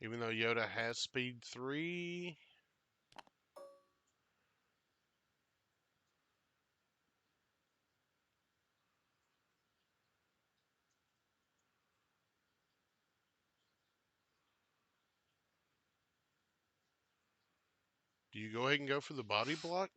Even though Yoda has speed 3. Do you go ahead and go for the body block?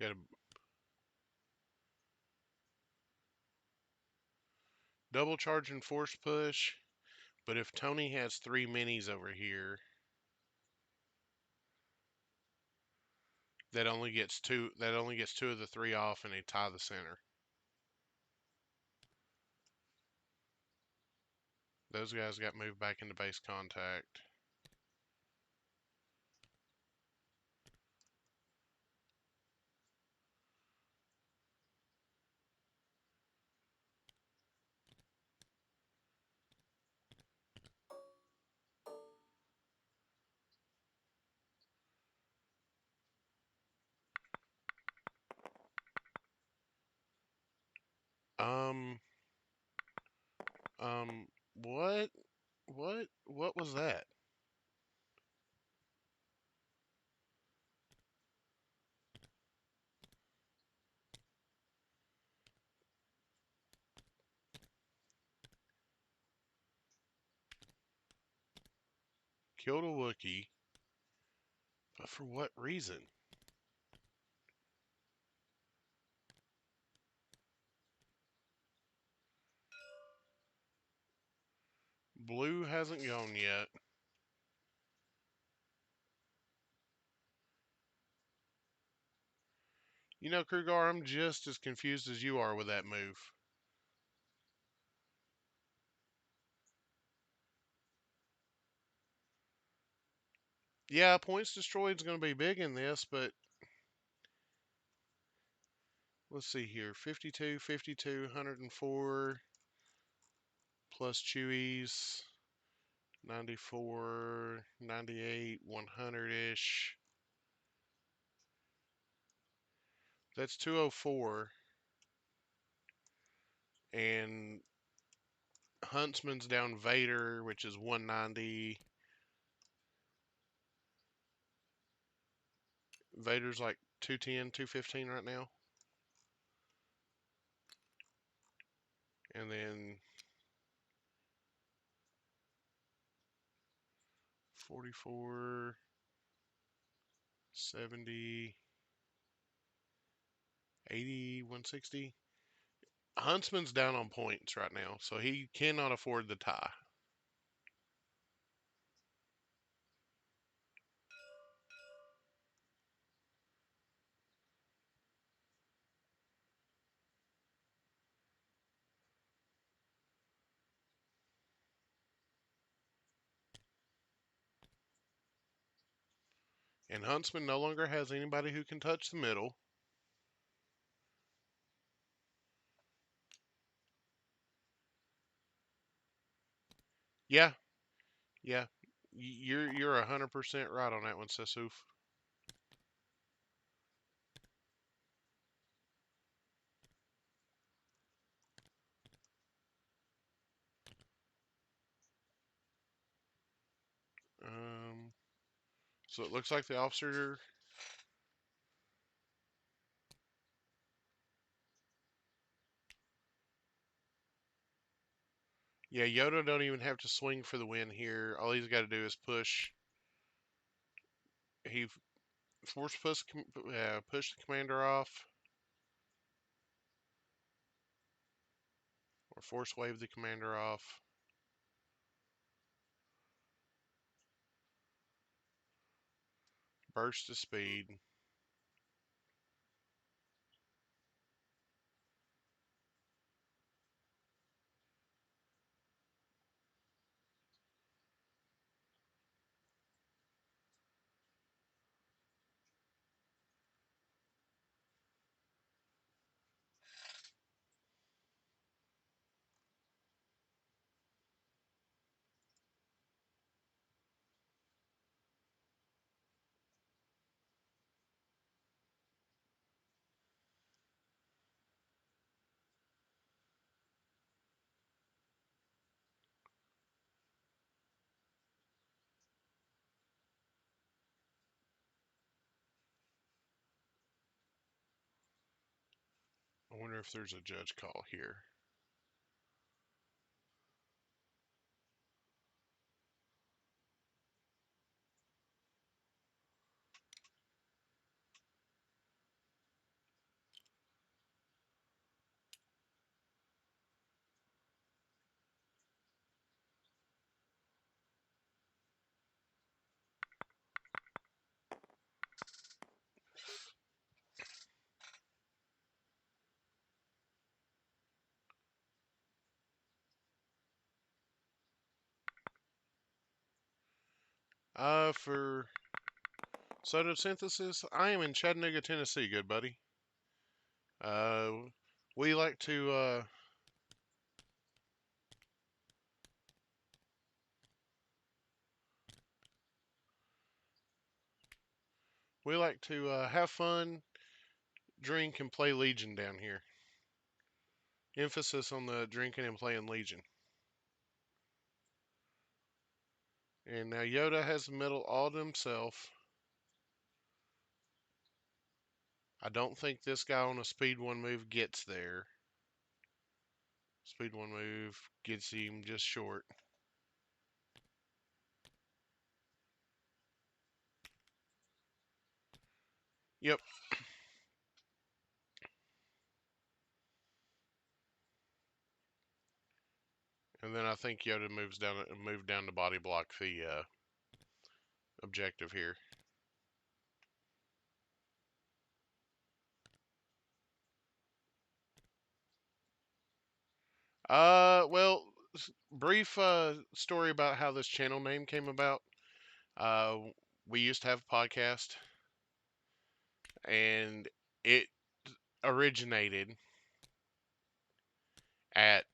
Got a double charge and force push, but if Tony has 3 minis over here, that only gets two. That only gets 2 of the 3 off, and they tie the center. Those guys got moved back into base contact. Um, um, what, what was that? Killed a Wookiee, but for what reason? Blue hasn't gone yet. You know, Krugar, I'm just as confused as you are with that move. Yeah, points destroyed is going to be big in this, but let's see here. 52, 52, 104 plus Chewie's 94, 98, 100-ish. That's 204. And Huntsman's down Vader, which is 190. Vader's like 210, 215 right now. And then 44, 70, 80, 160. Huntsman's down on points right now, so he cannot afford the tie. And Huntsman no longer has anybody who can touch the middle. Yeah, yeah. You're 100% right on that one, Sasoof. Um, so it looks like the officer. Yeah, Yoda don't even have to swing for the win here. All he's got to do is push. He force push the commander off, or force wave the commander off. Burst of speed. I wonder if there's a judge call here. For photosynthesis, I am in Chattanooga, Tennessee, good buddy. Uh, we like to have fun, drink, and play Legion down here. Emphasis on the drinking and playing Legion. And now Yoda has the middle all to himself. I don't think this guy on a speed 1 move gets there. Speed 1 move gets him just short. Yep. And then I think Yoda moved down to body block the objective here. Well, brief story about how this channel name came about. Uh, we used to have a podcast, and it originated at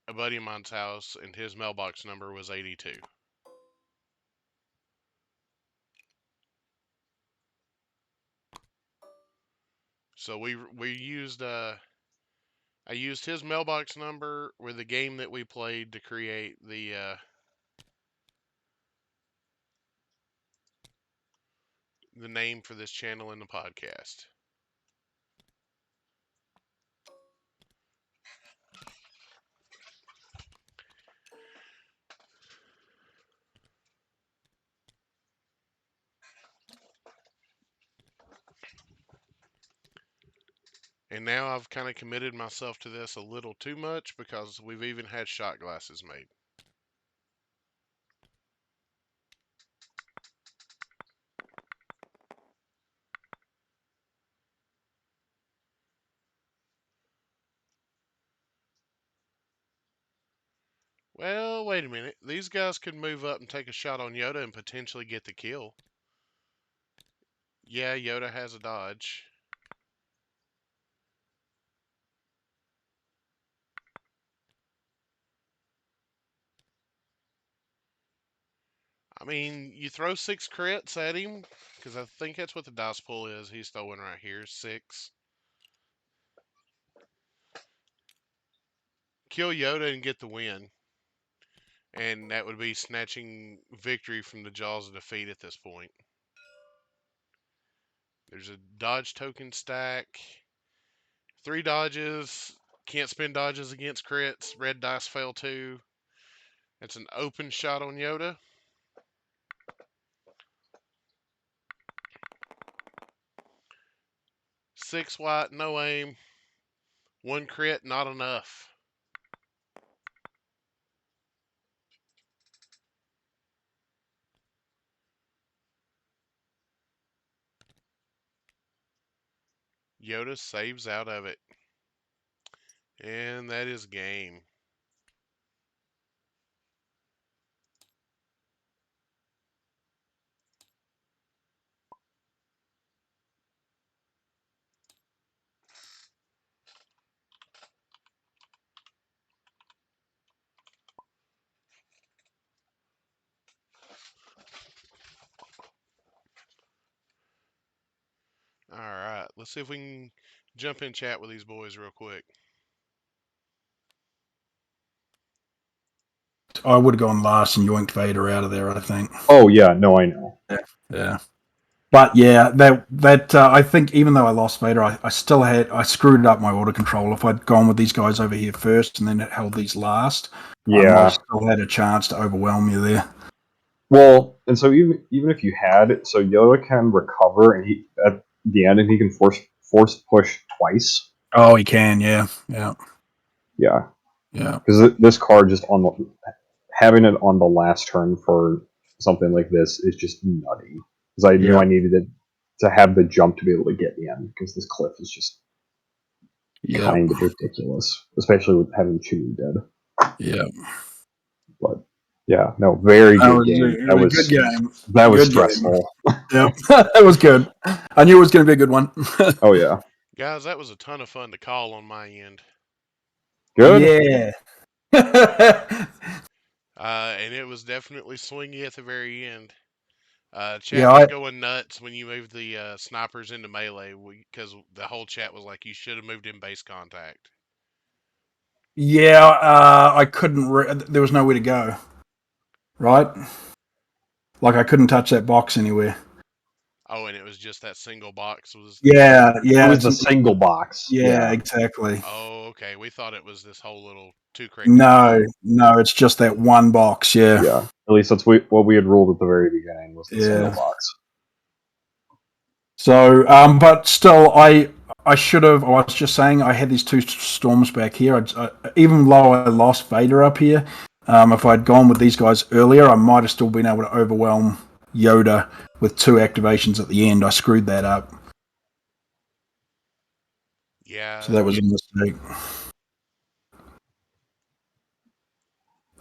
a buddy of mine's house, and his mailbox number was 82. So we used I used his mailbox number with the game that we played to create the name for this channel and the podcast. And now I've kind of committed myself to this a little too much because we've even had shot glasses made. Well, wait a minute. These guys could move up and take a shot on Yoda and potentially get the kill. Yeah, Yoda has a dodge. I mean, you throw 6 crits at him, because I think that's what the dice pool is. He's throwing right here, 6. Kill Yoda and get the win. And that would be snatching victory from the jaws of defeat at this point. There's a dodge token stack. 3 dodges. Can't spend dodges against crits. Red dice fail too. It's an open shot on Yoda. Six white, no aim. 1 crit, not enough. Yoda saves out of it. And that is game. Alright, let's see if we can jump in chat with these boys real quick. I would have gone last and yoinked Vader out of there, I think. Oh, yeah, no, I know. Yeah. But yeah, that I think even though I lost Vader, I screwed up my auto control. If I'd gone with these guys over here first and then held these last, I might Yeah. have still had a chance to overwhelm you there. Well, and so even if you had, so Yoda can recover, and he at the end, and he can force push twice. Oh, he can, yeah. Yeah. Yeah. Because this card just having it on the last turn for something like this is just nutty. Because I knew I needed it to have the jump to be able to get the end, because this cliff is just kind of ridiculous, especially with having Chewie dead. Yeah. But Yeah, no, very That good was, game. it was a good game. That was Good game. stressful. Yep, that was good. I knew it was going to be a good one. Oh yeah, Guys, that was a ton of fun to call on my end. good. Yeah. And it was definitely swingy at the very end. Chat Yeah, was going nuts when you moved the snipers into melee because the whole chat was like, you should have moved in base contact. I couldn't. There was nowhere to go. Right, like I couldn't touch that box anywhere. Oh, and it was just that single box was the Yeah, It yeah, was the single box. yeah, Yeah, exactly. Oh, okay. We thought it was this whole little 2 crate No, combo. no, it's just that one box. Yeah, yeah. At least that's what we had ruled at the very beginning was the single yeah. box. So, but still, I should have. I was just saying, I had these two storms back here. Even though I lost Vader up here, if I'd gone with these guys earlier, I might have still been able to overwhelm Yoda with 2 activations at the end. I screwed that up, Yeah, so that was a mistake.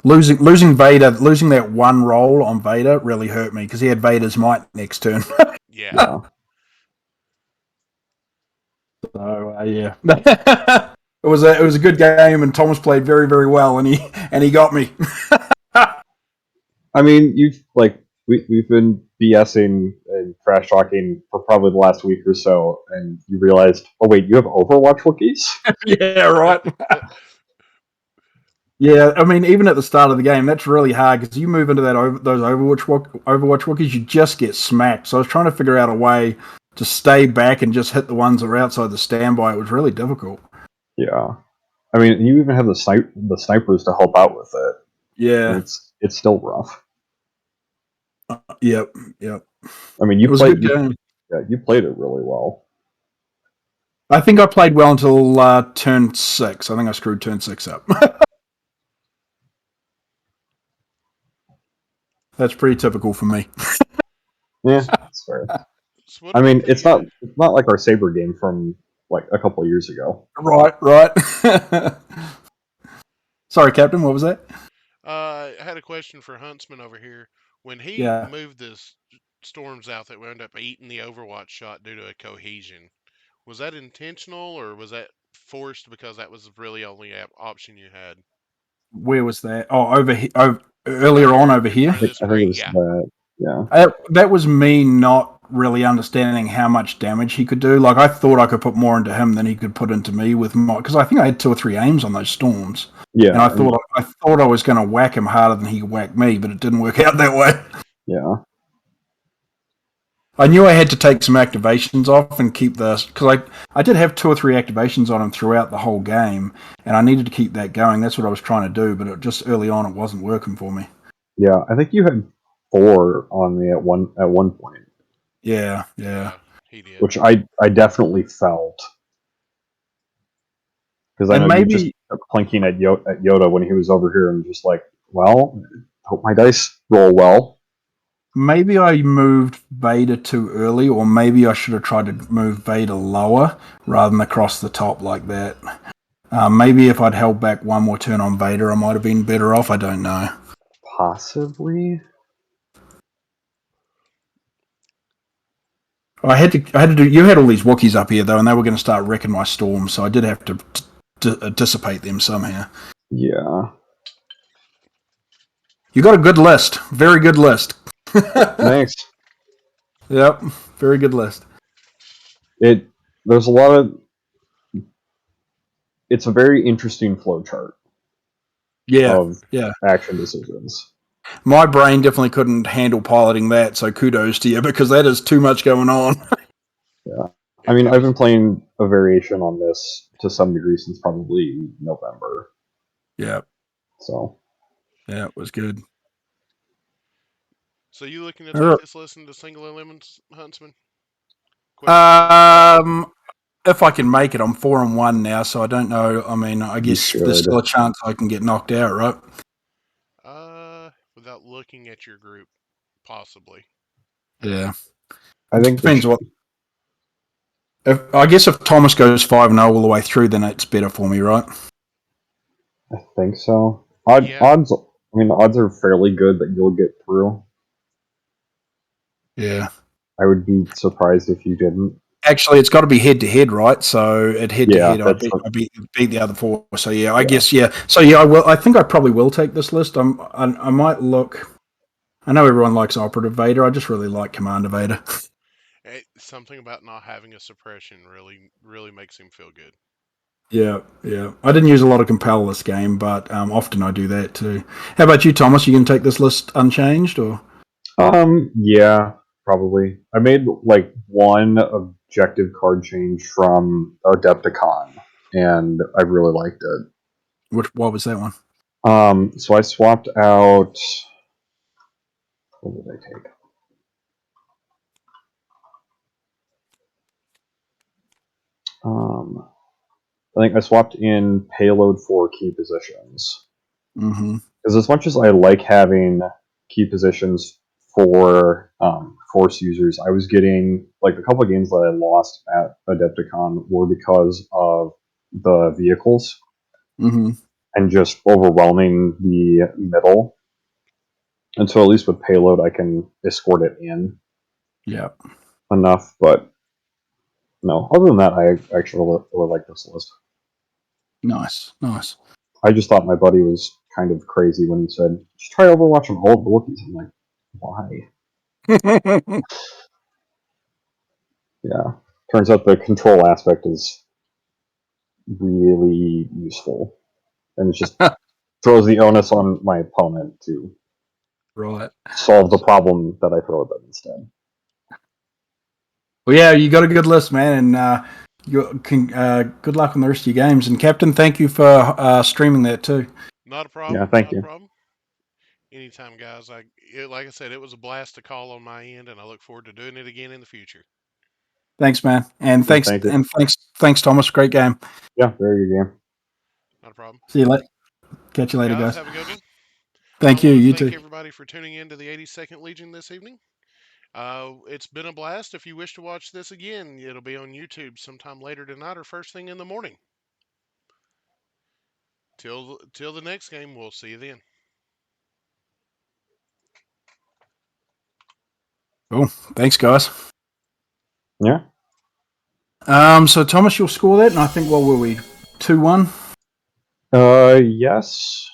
Losing Vader, losing that one roll on Vader really hurt me because he had Vader's might next turn. yeah. Yeah. So yeah, it was a good game, and Thomas played very very well, and he got me. I mean, we've been BSing and trash talking for probably the last week or so, and you realized, oh wait, you have Overwatch Wookiees? Yeah, right. Yeah, I mean, even at the start of the game, that's really hard because you move into those Overwatch Wookiees, you just get smacked. So I was trying to figure out a way to stay back and just hit the ones that are outside the standby. It was really difficult. Yeah. I mean, you even have the snipers to help out with it. Yeah. And it's still rough. Yep. I mean, It was a good game. you played it really well. I think I played well until turn 6. I think I screwed turn 6 up. That's pretty typical for me. Yeah, that's fair. So what I about mean, the? it's not like our Saber game from like a couple of years ago. Right. Sorry, Captain. What was that? I had a question for Huntsman over here. When he Yeah. moved the storms out that wound up eating the Overwatch shot due to a cohesion, was that intentional or was that forced because that was really only option you had? Where was that? Oh, over here. Earlier on over here. For this I think it crate, was yeah. that. Yeah. That was me not really understanding how much damage he could do. Like I thought I could put more into him than he could put into me with my, because I think I had 2 or 3 aims on those storms, Yeah. and I thought I was going to whack him harder than he could whack me, but it didn't work out that way. Yeah. I knew I had to take some activations off and keep the, because I did have 2 or 3 activations on him throughout the whole game, and I needed to keep that going. That's what I was trying to do, but it just early on it wasn't working for me. Yeah. I think you had 4 on me at one point. Yeah. He did. Which I definitely felt. Because I And know you just maybe kept plinking at Yoda when he was over here and just like, well, hope my dice roll well. maybe I moved Vader too early, or maybe I should have tried to move Vader lower rather than across the top like that. Maybe if I'd held back one more turn on Vader, I might have been better off. I don't know. Possibly. I had to do. You had all these Wookiees up here though, and they were going to start wrecking my storm, so I did have to dissipate them somehow. Yeah. You got a good list, very good list. Thanks. Yep, very good list. There's a lot of. It's a very interesting flowchart of action decisions. My brain definitely couldn't handle piloting that, so kudos to you because that is too much going on. Yeah. I mean, I've been playing a variation on this to some degree since probably November. Yeah. So. Yeah, it was good. So you looking to take this listen to single elements, Huntsman? If I can make it, I'm 4-1 now, so I don't know. I mean, I guess there's still a chance I can get knocked out, right? Without looking at your group, possibly. Yeah. I think depends what. I guess if Thomas goes 5-0 all the way through, then it's better for me, right? I think so. Odds I mean, the odds are fairly good that you'll get through. Yeah. I would be surprised if you didn't. Actually, it's got to be head to head, right? So at head to Yeah, head, that's I beat the other four. So yeah, I yeah. guess yeah. So yeah, I will. I think I probably will take this list. I might look. I know everyone likes Operative Vader. I just really like Commander Vader. Something about not having a suppression really makes him feel good. Yeah, yeah. I didn't use a lot of Compel this game, but often I do that too. How about you, Thomas? You can take this list unchanged, or Yeah, probably. I made like one objective card change from Adepticon, and I really liked it. what was that one? So I swapped out. What did I take? I think I swapped in payload for key positions. Mm-hmm. Because as much as I like having key positions for force users, I was getting like a couple of games that I lost at Adepticon were because of the vehicles Mm-hmm. and just overwhelming the middle. And so at least with payload, I can escort it in Yeah. enough. But no, other than that, I actually really like this list. Nice. Nice. I just thought my buddy was kind of crazy when he said, "Just try Overwatch on all of the Wookiees." I'm like, why? Yeah. Turns out the control aspect is really useful. And it just throws the onus on my opponent to Right. solve the problem that I throw at them instead. Well, yeah, you got a good list, man, and good luck on the rest of your games. And Captain, thank you for streaming that too. Not a Yeah, problem. thank Not a you. problem. Anytime, guys. Like I said, it was a blast to call on my end, and I look forward to doing it again in the future. Thanks, man, and Yeah, thank you. thanks, Thomas. Great game. Yeah, very good game. Not a problem. See you later. Catch you later, Guys, guys. have a good one. I Thank you. want to You thank too. everybody for tuning in to the 82nd Legion this evening. It's been a blast. If you wish to watch this again, it'll be on YouTube sometime later tonight or first thing in the morning. Till the next game, we'll see you then. Cool. Thanks, guys. Yeah. So Thomas, you'll score that, and I think what were we 2-1? Yes.